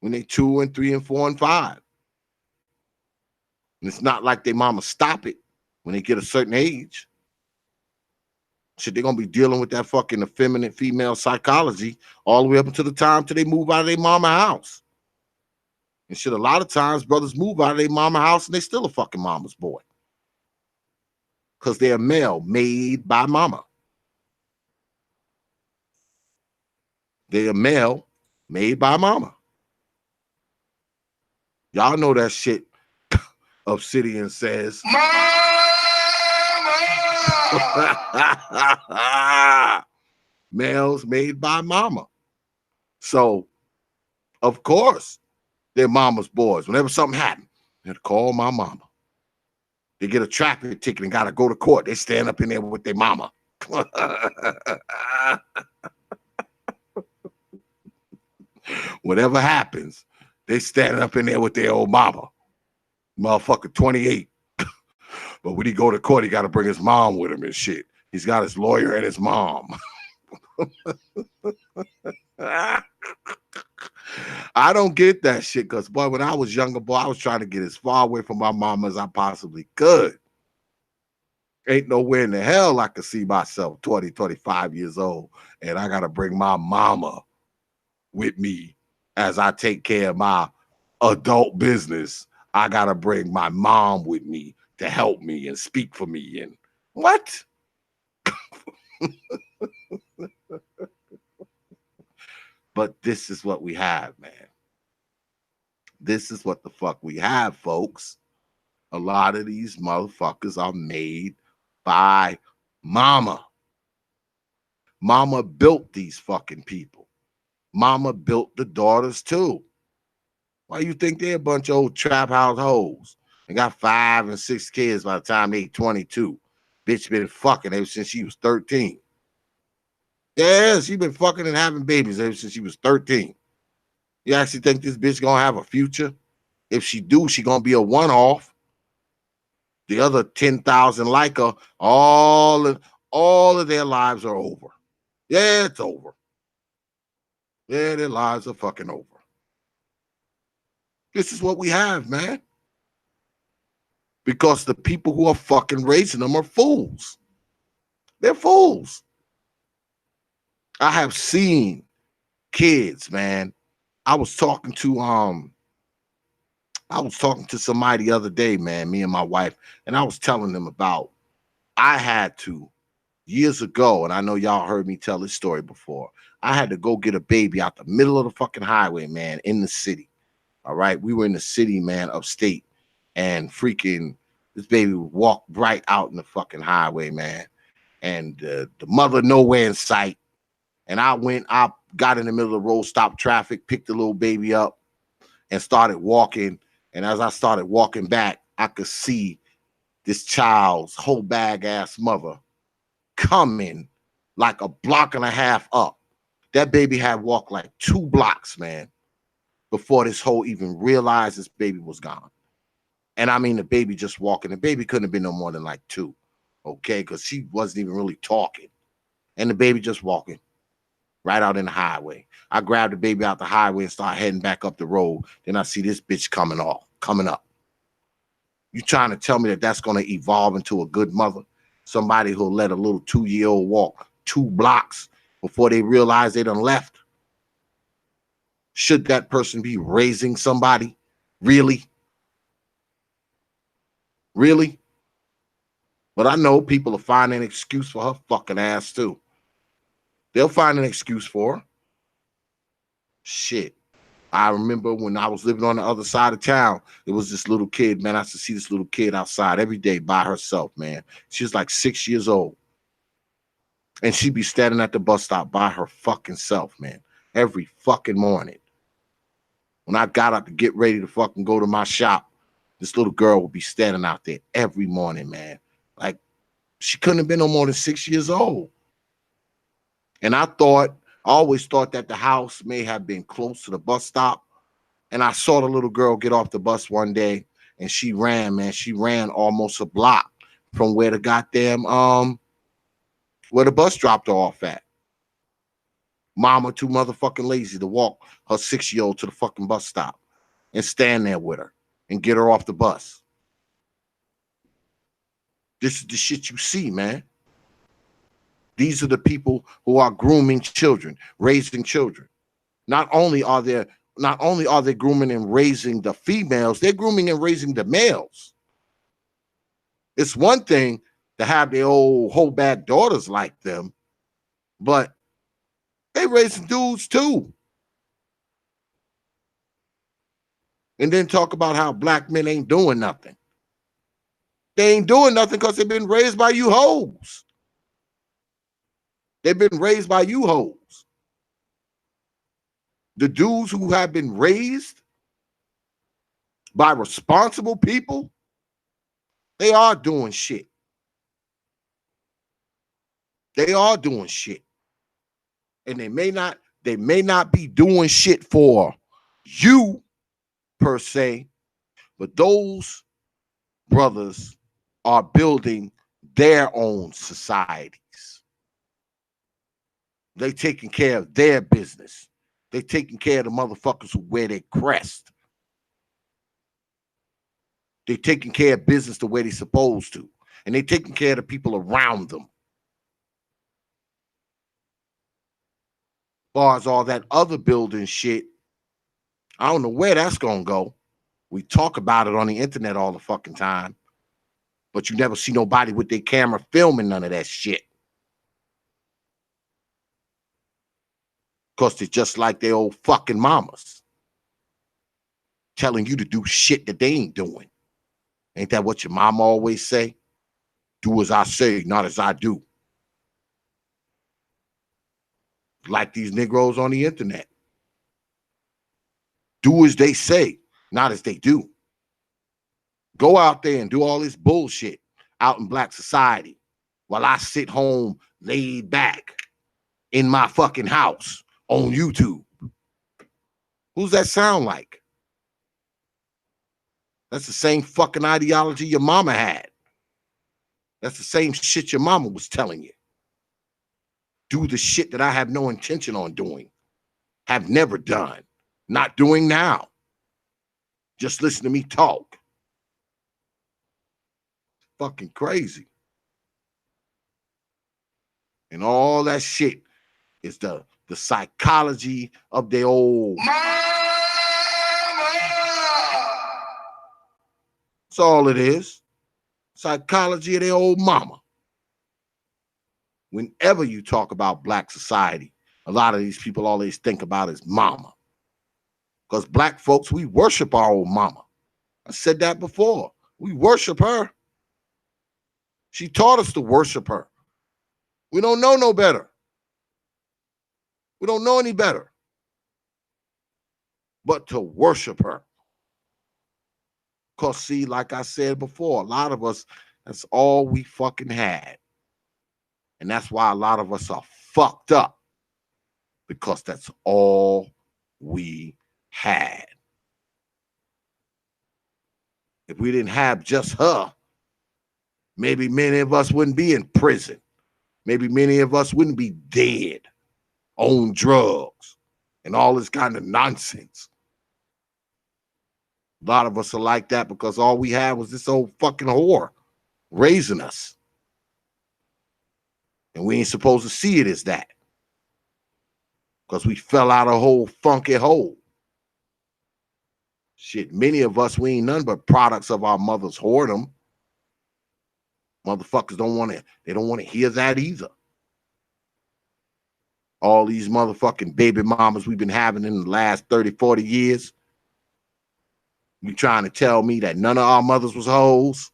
When they 2 and 3 and 4 and 5. And it's not like their mama stop it when they get a certain age. Shit, they're gonna be dealing with that fucking effeminate female psychology all the way up until the time till they move out of their mama house. And shit, a lot of times brothers move out of their mama house and they still a fucking mama's boy. Because they're a male made by mama. They're a male made by mama. Y'all know that shit Obsidian says. Mama! Males made by mama. So, of course, they're mama's boys. Whenever something happens, they call my mama. They get a traffic ticket and got to go to court. They stand up in there with their mama. Whatever happens, they stand up in there with their old mama. Motherfucker 28. But when he go to court, he got to bring his mom with him and shit. He's got his lawyer and his mom. I don't get that shit because, boy, when I was younger, boy, I was trying to get as far away from my mama as I possibly could. Ain't nowhere in the hell I could see myself 20, 25 years old, and I got to bring my mama with me as I take care of my adult business. I got to bring my mom with me to help me and speak for me. And what? But this is what we have, man. This is what the fuck we have, folks. A lot of these motherfuckers are made by mama. Mama built these fucking people. Mama built the daughters too. Why you think they're a bunch of old trap house hoes? They got 5 and 6 kids by the time they 22. Bitch been fucking ever since she was 13. Yeah, she been fucking and having babies ever since she was 13. You actually think this bitch gonna have a future? If she do, she gonna be a one-off. The other 10,000 like her, all of their lives are over. Yeah, it's over. Yeah, their lives are fucking over. This is what we have, man. Because the people who are fucking raising them are fools. They're fools. I have seen kids, man. I was talking to somebody the other day, man, me and my wife, and I was telling them about I had to years ago, and I know y'all heard me tell this story before. I had to go get a baby out the middle of the fucking highway, man, in the city. All right. We were in the city, man, upstate, and freaking this baby would walk right out in the fucking highway, man. And the mother nowhere in sight. And I got in the middle of the road, stopped traffic, picked the little baby up, and started walking. And as I started walking back, I could see this child's whole bag ass mother coming like a block and a half up. That baby had walked like 2 blocks, man, before this whole even realized this baby was gone. And I mean, the baby just walking. The baby couldn't have been no more than like 2, okay? Because she wasn't even really talking. And the baby just walking right out in the highway. I grabbed the baby out the highway and start heading back up the road. Then I see this bitch coming up. You trying to tell me that that's going to evolve into a good mother? Somebody who'll let a little 2-year-old walk 2 blocks before they realize they done left? Should that person be raising somebody? Really? Really? But I know people will find an excuse for her fucking ass too. They'll find an excuse for her. Shit. I remember when I was living on the other side of town, there was this little kid, man. I used to see this little kid outside every day by herself, man. She was like 6 years old. And she'd be standing at the bus stop by her fucking self, man, every fucking morning. When I got up to get ready to fucking go to my shop, this little girl would be standing out there every morning, man. Like, she couldn't have been no more than 6 years old. And I always thought that the house may have been close to the bus stop. And I saw the little girl get off the bus one day, and she ran, man. She ran almost a block from where the goddamn, where the bus dropped her off at. Mama too motherfucking lazy to walk her 6-year-old to the fucking bus stop and stand there with her and get her off the bus. This is the shit you see, man. These are the people who are grooming children, raising children. Not only are they grooming and raising the females, they're grooming and raising the males. It's one thing to have their old whole bad daughters like them, but they raising dudes too. And then talk about how black men ain't doing nothing. They ain't doing nothing because they've been raised by you hoes. They've been raised by you hoes. The dudes who have been raised by responsible people, they are doing shit. They are doing shit. And they may not be doing shit for you per se, but those brothers are building their own societies. They taking care of their business. They taking care of the motherfuckers who wear their crest. They taking care of business the way they supposed to. And they taking care of the people around them. As far as all that other building shit, I don't know where that's gonna go. We talk about it on the internet all the fucking time, but you never see nobody with their camera filming none of that shit. Because they're just like their old fucking mamas, telling you to do shit that they ain't doing. Ain't that what your mama always say? Do as I say, not as I do. Like these Negroes on the internet. Do as they say, not as they do. Go out there and do all this bullshit out in black society while I sit home laid back in my fucking house on YouTube. Who's that sound like? That's the same fucking ideology your mama had. That's the same shit your mama was telling you. Do the shit that I have no intention on doing, have never done, not doing now. Just listen to me talk. Fucking crazy. And all that shit It's the psychology of their old. That's all it is. Psychology of their old mama. Whenever you talk about black society, a lot of these people always think about is mama. Because black folks, we worship our old mama. I said that before. We worship her. She taught us to worship her. We don't know no better. We don't know any better but to worship her. Because, see, like I said before, a lot of us, that's all we fucking had. And that's why a lot of us are fucked up. Because that's all we had. If we didn't have just her, maybe many of us wouldn't be in prison. Maybe many of us wouldn't be dead, on drugs, and all this kind of nonsense. A lot of us are like that because all we had was this old fucking whore raising us. And we ain't supposed to see it as that. Because we fell out a whole funky hole. Shit, many of us, we ain't none but products of our mother's whoredom. Motherfuckers don't want to hear that either. All these motherfucking baby mamas we've been having in the last 30, 40 years. You trying to tell me that none of our mothers was hoes?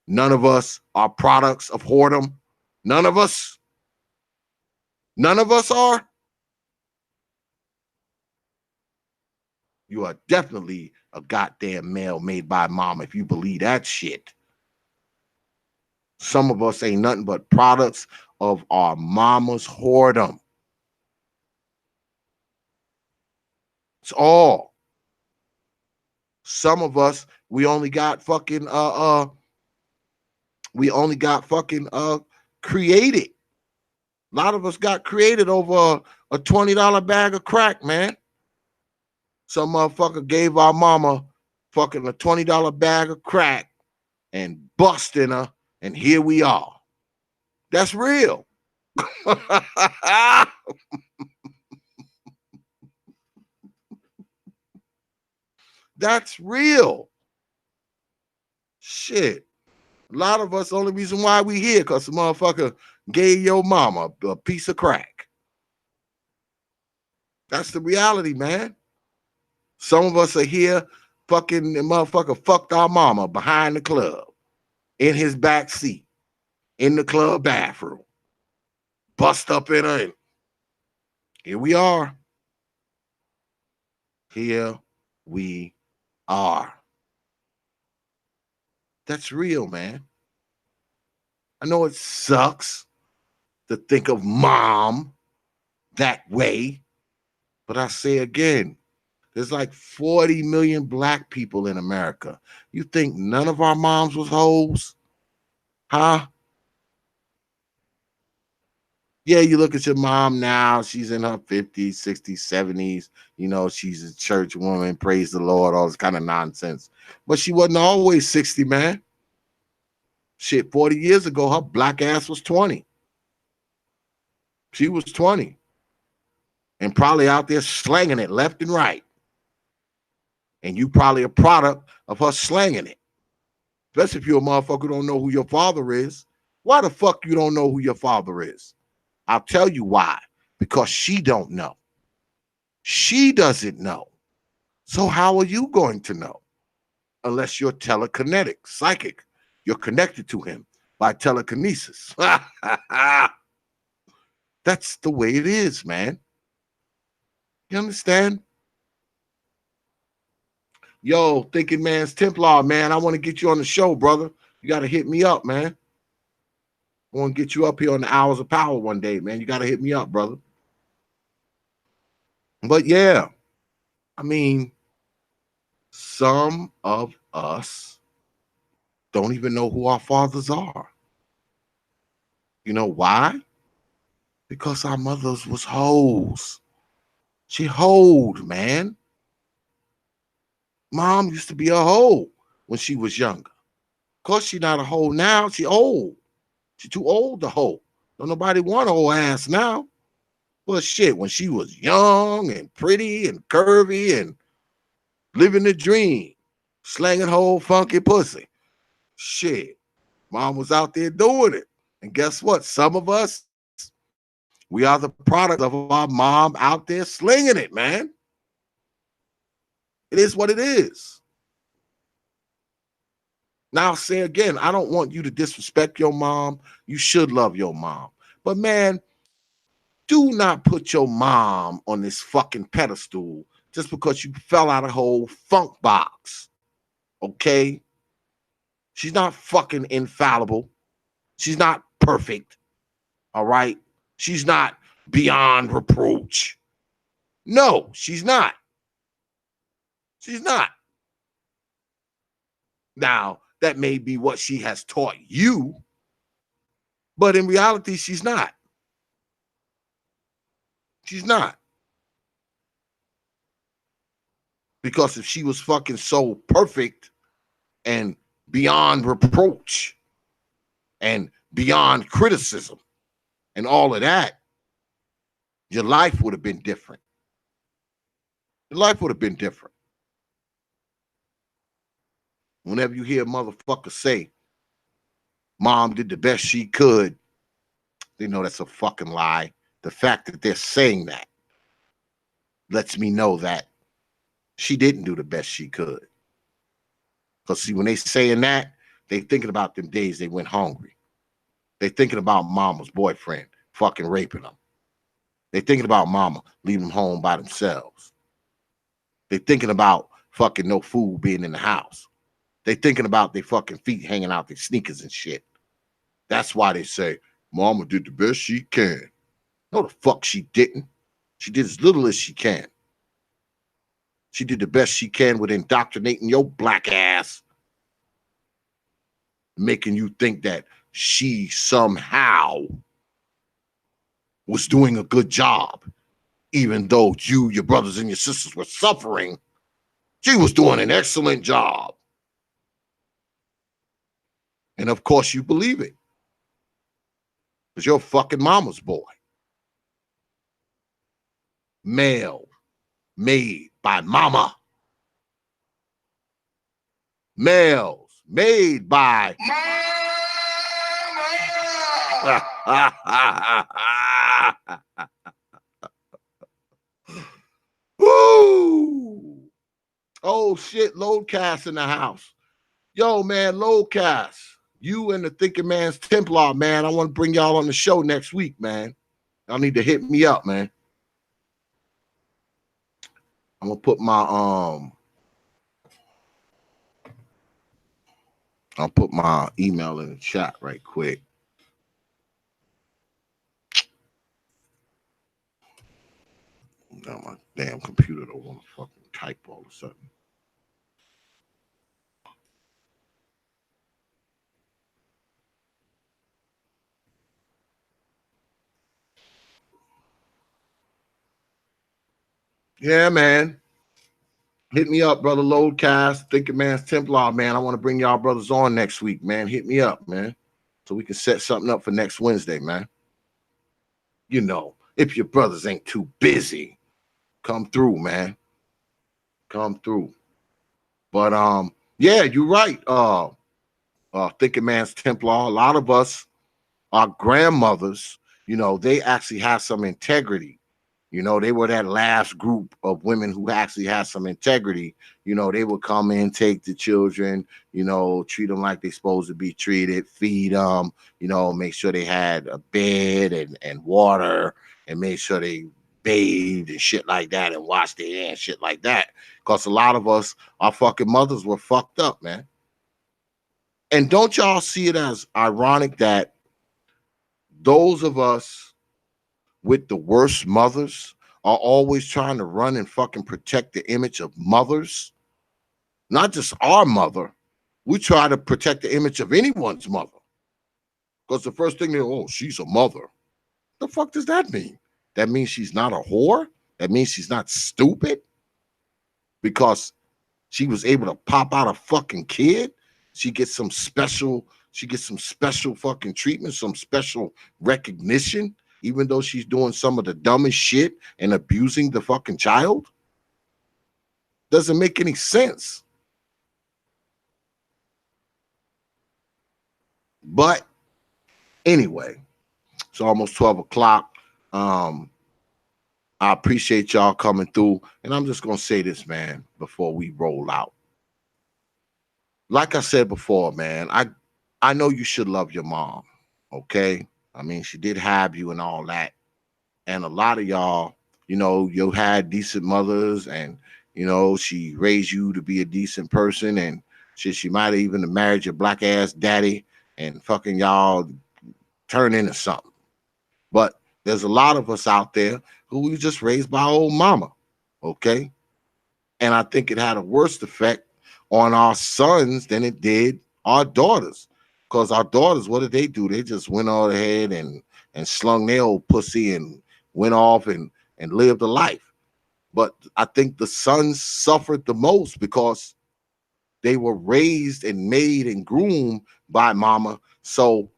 None of us are products of whoredom? None of us? None of us are? You are definitely a goddamn male made by mom if you believe that shit. Some of us ain't nothing but products of our mama's whoredom. It's all. Some of us, we only got fucking created. A lot of us got created over a $20 bag of crack, man. Some motherfucker gave our mama fucking a $20 bag of crack and busting her, and here we are. That's real. That's real. Shit. A lot of us, the only reason why we here, because the motherfucker gave your mama a piece of crack. That's the reality, man. Some of us are here, fucking the motherfucker fucked our mama behind the club, in his back seat, in the club bathroom, bust up in her, and here we are. Here we are. That's real, man. I know it sucks to think of mom that way, but I say again, there's like 40 million black people in America. You think none of our moms was hoes? Huh? Yeah, you look at your mom now, she's in her 50s, 60s, 70s. You know, she's a church woman, praise the Lord, all this kind of nonsense. But she wasn't always 60, man. Shit, 40 years ago, her black ass was 20. She was 20. And probably out there slanging it left and right. And you probably a product of her slanging it. Especially if you're a motherfucker who don't know who your father is. Why the fuck you don't know who your father is? I'll tell you why. Because she don't know. She doesn't know. So how are you going to know? Unless you're telekinetic, psychic. You're connected to him by telekinesis. That's the way it is, man. You understand? Yo, Thinking Man's Templar, man, I want to get you on the show, brother. You got to hit me up, man. I want to get you up here on the Hours of Power one day, man. You got to hit me up, brother. But yeah, I mean, some of us don't even know who our fathers are. You know why? Because our mothers was hoes. She hoed, man. Mom used to be a hoe when she was younger. Of course, she not a hoe now. She old. She too old to hoe. Don't nobody want a whole ass now. Well, shit, when she was young and pretty and curvy and living the dream, slanging whole funky pussy. Shit, mom was out there doing it. And guess what? Some of us, we are the product of our mom out there slinging it, man. It is what it is. Now, I'll say again, I don't want you to disrespect your mom. You should love your mom. But, man, do not put your mom on this fucking pedestal just because you fell out of a whole funk box. Okay? She's not fucking infallible. She's not perfect. All right? She's not beyond reproach. No, she's not. She's not. Now, that may be what she has taught you, but in reality, she's not. She's not. Because if she was fucking so perfect and beyond reproach and beyond criticism and all of that, your life would have been different. Your life would have been different. Whenever you hear a motherfucker say, mom did the best she could, they know that's a fucking lie. The fact that they're saying that lets me know that she didn't do the best she could. Because see, when they saying that, they thinking about them days they went hungry. They thinking about mama's boyfriend fucking raping them. They thinking about mama leaving them home by themselves. They thinking about fucking no food being in the house. They thinking about their fucking feet hanging out their sneakers and shit. That's why they say, mama did the best she can. No, the fuck she didn't. She did as little as she can. She did the best she can with indoctrinating your black ass, making you think that she somehow was doing a good job, even though you, your brothers and your sisters were suffering. She was doing an excellent job. And of course you believe it, because you're fucking mama's boy. Male, made by mama. Males, made by Woo! Oh shit, Loadcast in the house. Yo, man, Loadcast. You and the Thinking Man's Templar, man. I want to bring y'all on the show next week, man. Y'all need to hit me up, man. I'm gonna put my I'll put my email in the chat right quick. Now my damn computer don't want to fucking type all of a sudden. Yeah, man. Hit me up, brother Loadcast, Thinking Man's Templar, man. I want to bring y'all brothers on next week, man. Hit me up, man, so we can set something up for next Wednesday, man. You know, if your brothers ain't too busy, come through, man. Come through. But yeah, you're right. Thinking Man's Templar. A lot of us, our grandmothers, you know, they actually have some integrity. You know, they were that last group of women who actually had some integrity. You know, they would come in, take the children, you know, treat them like they're supposed to be treated, feed them, you know, make sure they had a bed and water, and make sure they bathed and shit like that, and washed their hair and shit like that. Because a lot of us, our fucking mothers were fucked up, man. And don't y'all see it as ironic that those of us with the worst mothers are always trying to run and fucking protect the image of mothers? Not just our mother. We try to protect the image of anyone's mother. Because the first thing they, oh, she's a mother. The fuck does that mean? That means she's not a whore? That means she's not stupid? Because she was able to pop out a fucking kid? She gets some special fucking treatment, some special recognition even though she's doing some of the dumbest shit and abusing the fucking child? Doesn't make any sense. But anyway, it's almost 12 o'clock. I appreciate y'all coming through. And I'm just going to say this, man, before we roll out. Like I said before, man, I know you should love your mom, okay? I mean, she did have you and all that. And a lot of y'all, you know, you had decent mothers and, you know, she raised you to be a decent person, and she might have even married your black ass daddy and fucking y'all turn into something. But there's a lot of us out there who we just raised by old mama, okay? And I think it had a worse effect on our sons than it did our daughters. Because our daughters, what did they do? They just went on ahead and slung their old pussy and went off and lived a life. But I think the sons suffered the most because they were raised and made and groomed by mama. So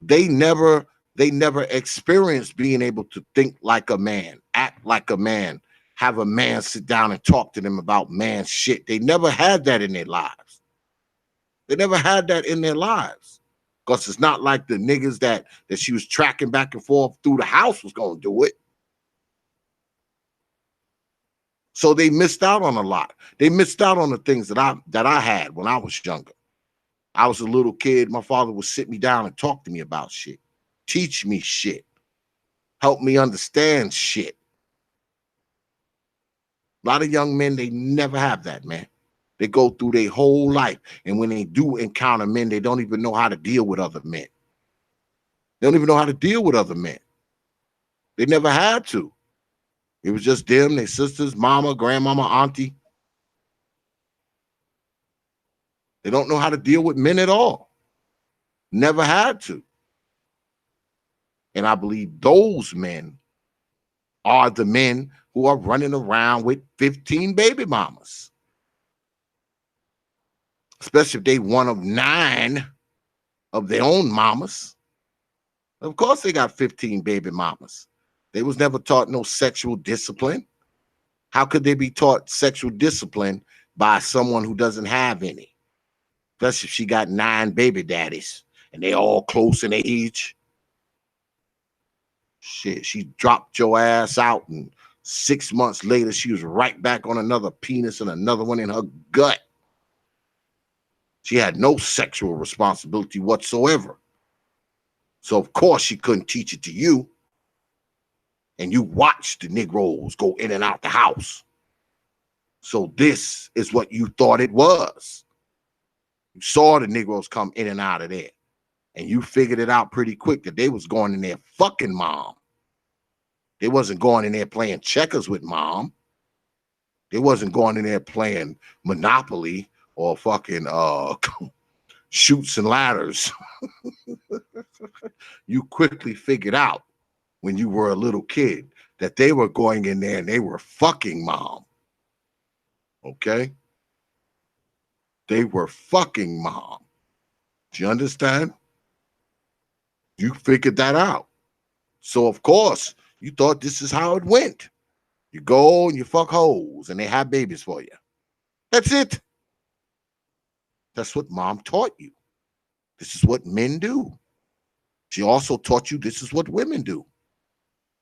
they never experienced being able to think like a man, act like a man, have a man sit down and talk to them about man shit. They never had that in their lives. They never had that in their lives. Because it's not like the niggas that she was tracking back and forth through the house was going to do it. So they missed out on a lot. They missed out on the things that I had when I was younger. I was a little kid. My father would sit me down and talk to me about shit, teach me shit, help me understand shit. A lot of young men, they never have that, man. They go through their whole life, and when they do encounter men, they don't even know how to deal with other men. They don't even know how to deal with other men. They never had to. It was just them, their sisters, mama, grandmama, auntie. They don't know how to deal with men at all. Never had to. And I believe those men are the men who are running around with 15 baby mamas. Especially if they one of 9 of their own mamas. Of course they got 15 baby mamas. They was never taught no sexual discipline. How could they be taught sexual discipline by someone who doesn't have any? Especially if she got 9 baby daddies and they all close in age. Shit, she dropped your ass out, and 6 months later, she was right back on another penis and another one in her gut. She had no sexual responsibility whatsoever. So, of course, she couldn't teach it to you. And you watched the Negroes go in and out the house. So this is what you thought it was. You saw the Negroes come in and out of there. And you figured it out pretty quick that they was going in there fucking mom. They wasn't going in there playing checkers with mom. They wasn't going in there playing Monopoly or fucking shoots and ladders. You quickly figured out when you were a little kid that they were going in there and they were fucking mom. Okay? They were fucking mom. Do you understand? You figured that out. So, of course, you thought this is how it went. You go and you fuck hoes and they have babies for you. That's it. That's what mom taught you. This is what men do. She also taught you this is what women do.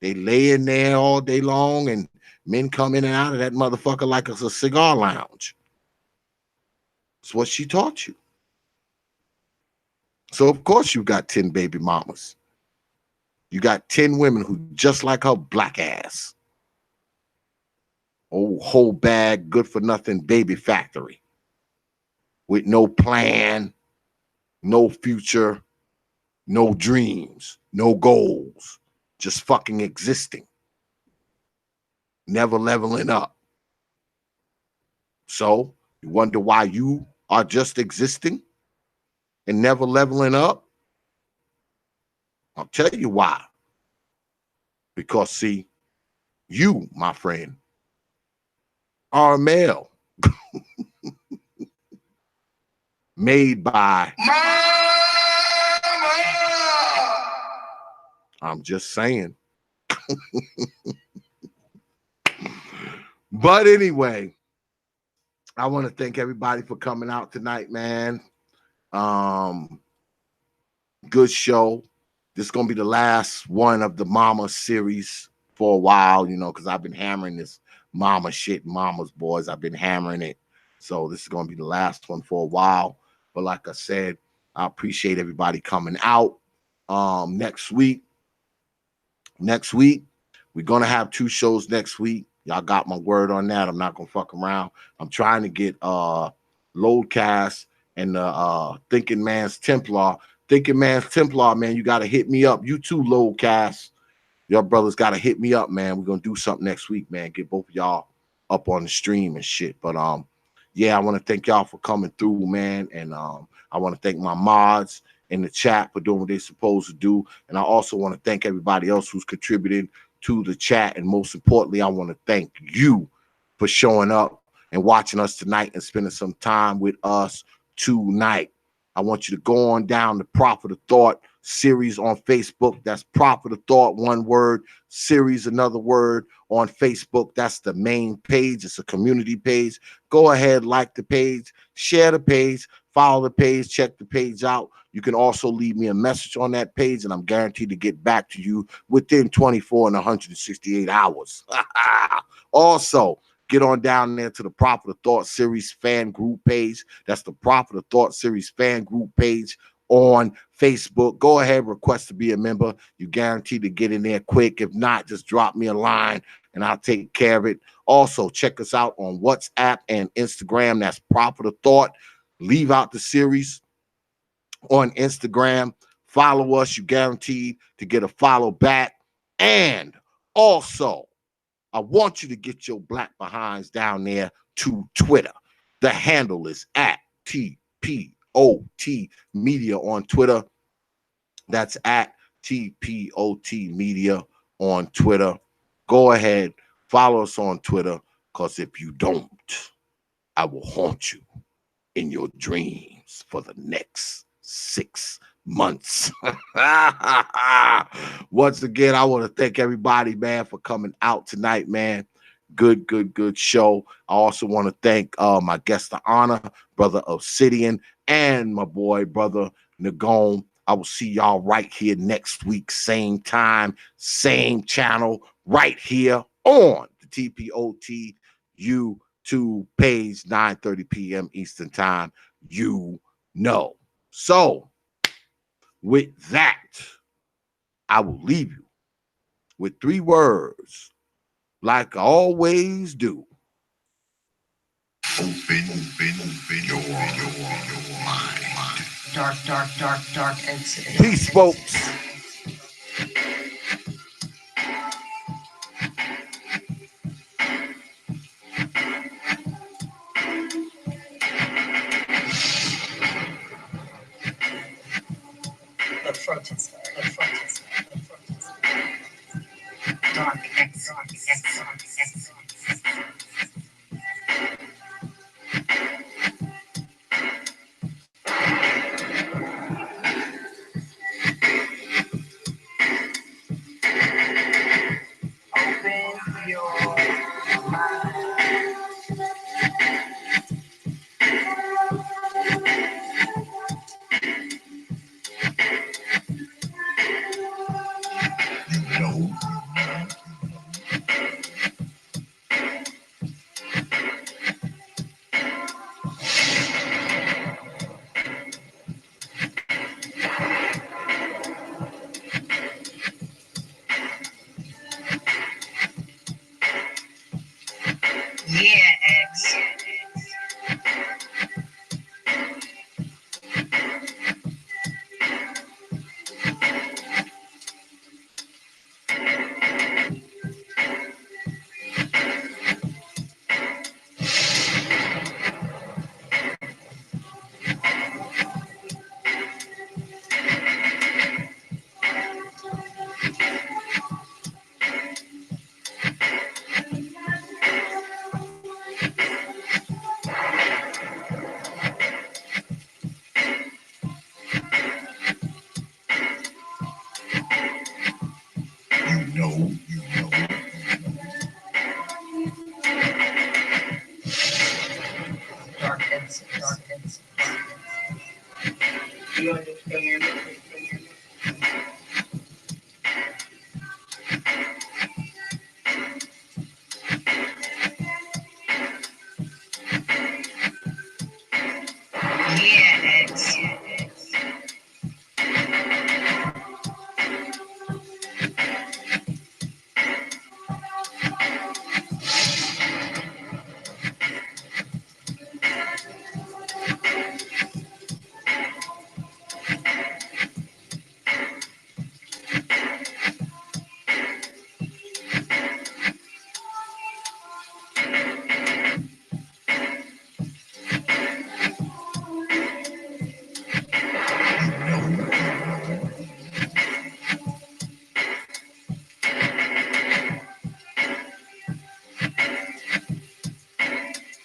They lay in there all day long and men come in and out of that motherfucker like it's a cigar lounge. That's what she taught you. So, of course, you got 10 baby mamas. You got 10 women who just like her black ass. Oh, whole bag, good for nothing baby factory. With no plan, no future, no dreams, no goals. Just fucking existing. Never leveling up. So, you wonder why you are just existing and never leveling up? I'll tell you why. Because, see, you, my friend, are a male. Made by Mama! I'm just saying. But anyway, I want to thank everybody for coming out tonight, man. Good show. This is gonna be the last one of the Mama series for a while, you know, because I've been hammering this Mama shit, Mama's boys. I've been hammering it. So this is gonna be the last one for a while. But like I said, I appreciate everybody coming out. Next week, we're gonna have 2 shows next week. Y'all got my word on that. I'm not gonna fuck around. I'm trying to get Loadcast and the Thinking Man's Templar. Thinking Man's Templar, man, you gotta hit me up. You too, Loadcast. Your brothers gotta hit me up, man. We're gonna do something next week, man. Get both of y'all up on the stream and shit. But yeah, I want to thank y'all for coming through, man. And I want to thank my mods in the chat for doing what they're supposed to do. And I also want to thank everybody else who's contributed to the chat. And most importantly, I want to thank you for showing up and watching us tonight and spending some time with us tonight. I want you to go on down the Prophet of Thought series on Facebook. That's Prophet of Thought, one word, series, another word, on Facebook. That's the main page. It's a community page. Go ahead, like the page, share the page, follow the page, check the page out. You can also leave me a message on that page, and I'm guaranteed to get back to you within 24 and 168 hours. Also, get on down there to the Prophet of Thought series fan group page. That's the Prophet of Thought series fan group page on Facebook. Go ahead, request to be a member. You're guaranteed to get in there quick. If not, just drop me a line and I'll take care of it. Also, check us out on WhatsApp and Instagram. That's Prophet of Thought. Leave out the series on Instagram. Follow us. You're guaranteed to get a follow back. And also, I want you to get your black behinds down there to Twitter. The handle is at TPOT Media on Twitter. That's at TPOT Media on Twitter. Go ahead, follow us on Twitter, because if you don't, I will haunt you in your dreams for the next 6 months. Once again, I want to thank everybody, man, for coming out tonight, man. Good show. I also want to thank my guest of honor, Brother Obsidian, and my boy, Brother NAGONE. I will see y'all right here next week, same time, same channel, right here on the TPOT YouTube page, 9:30 p.m. Eastern Time. You know. So, with that, I will leave you with 3 words, like I always do. Open your mind. Dark incident. Peace, folks. The protester. Dark X. Open your mind. Yes.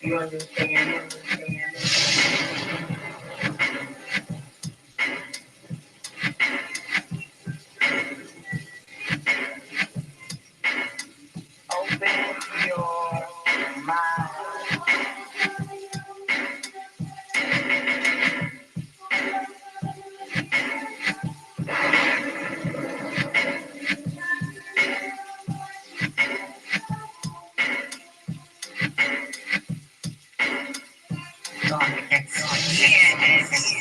You understand? Open your mind. Dark Yes.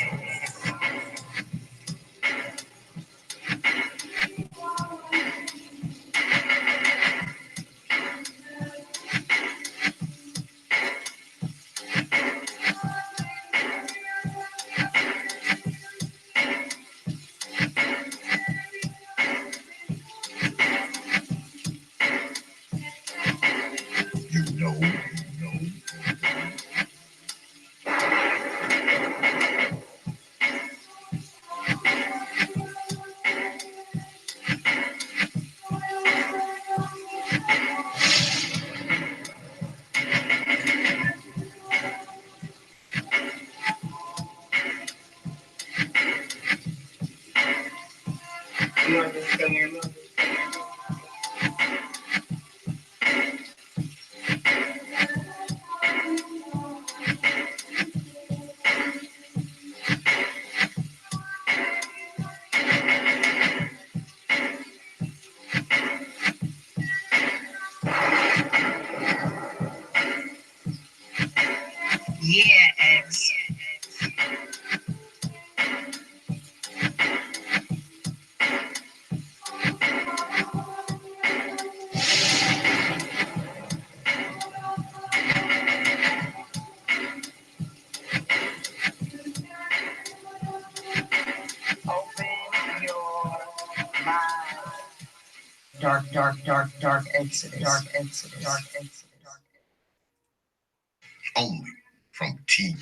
You know. You understand? Yes. Open your mind. Dark Exodus. Dark Exodus. Dark Exodus. Only from T.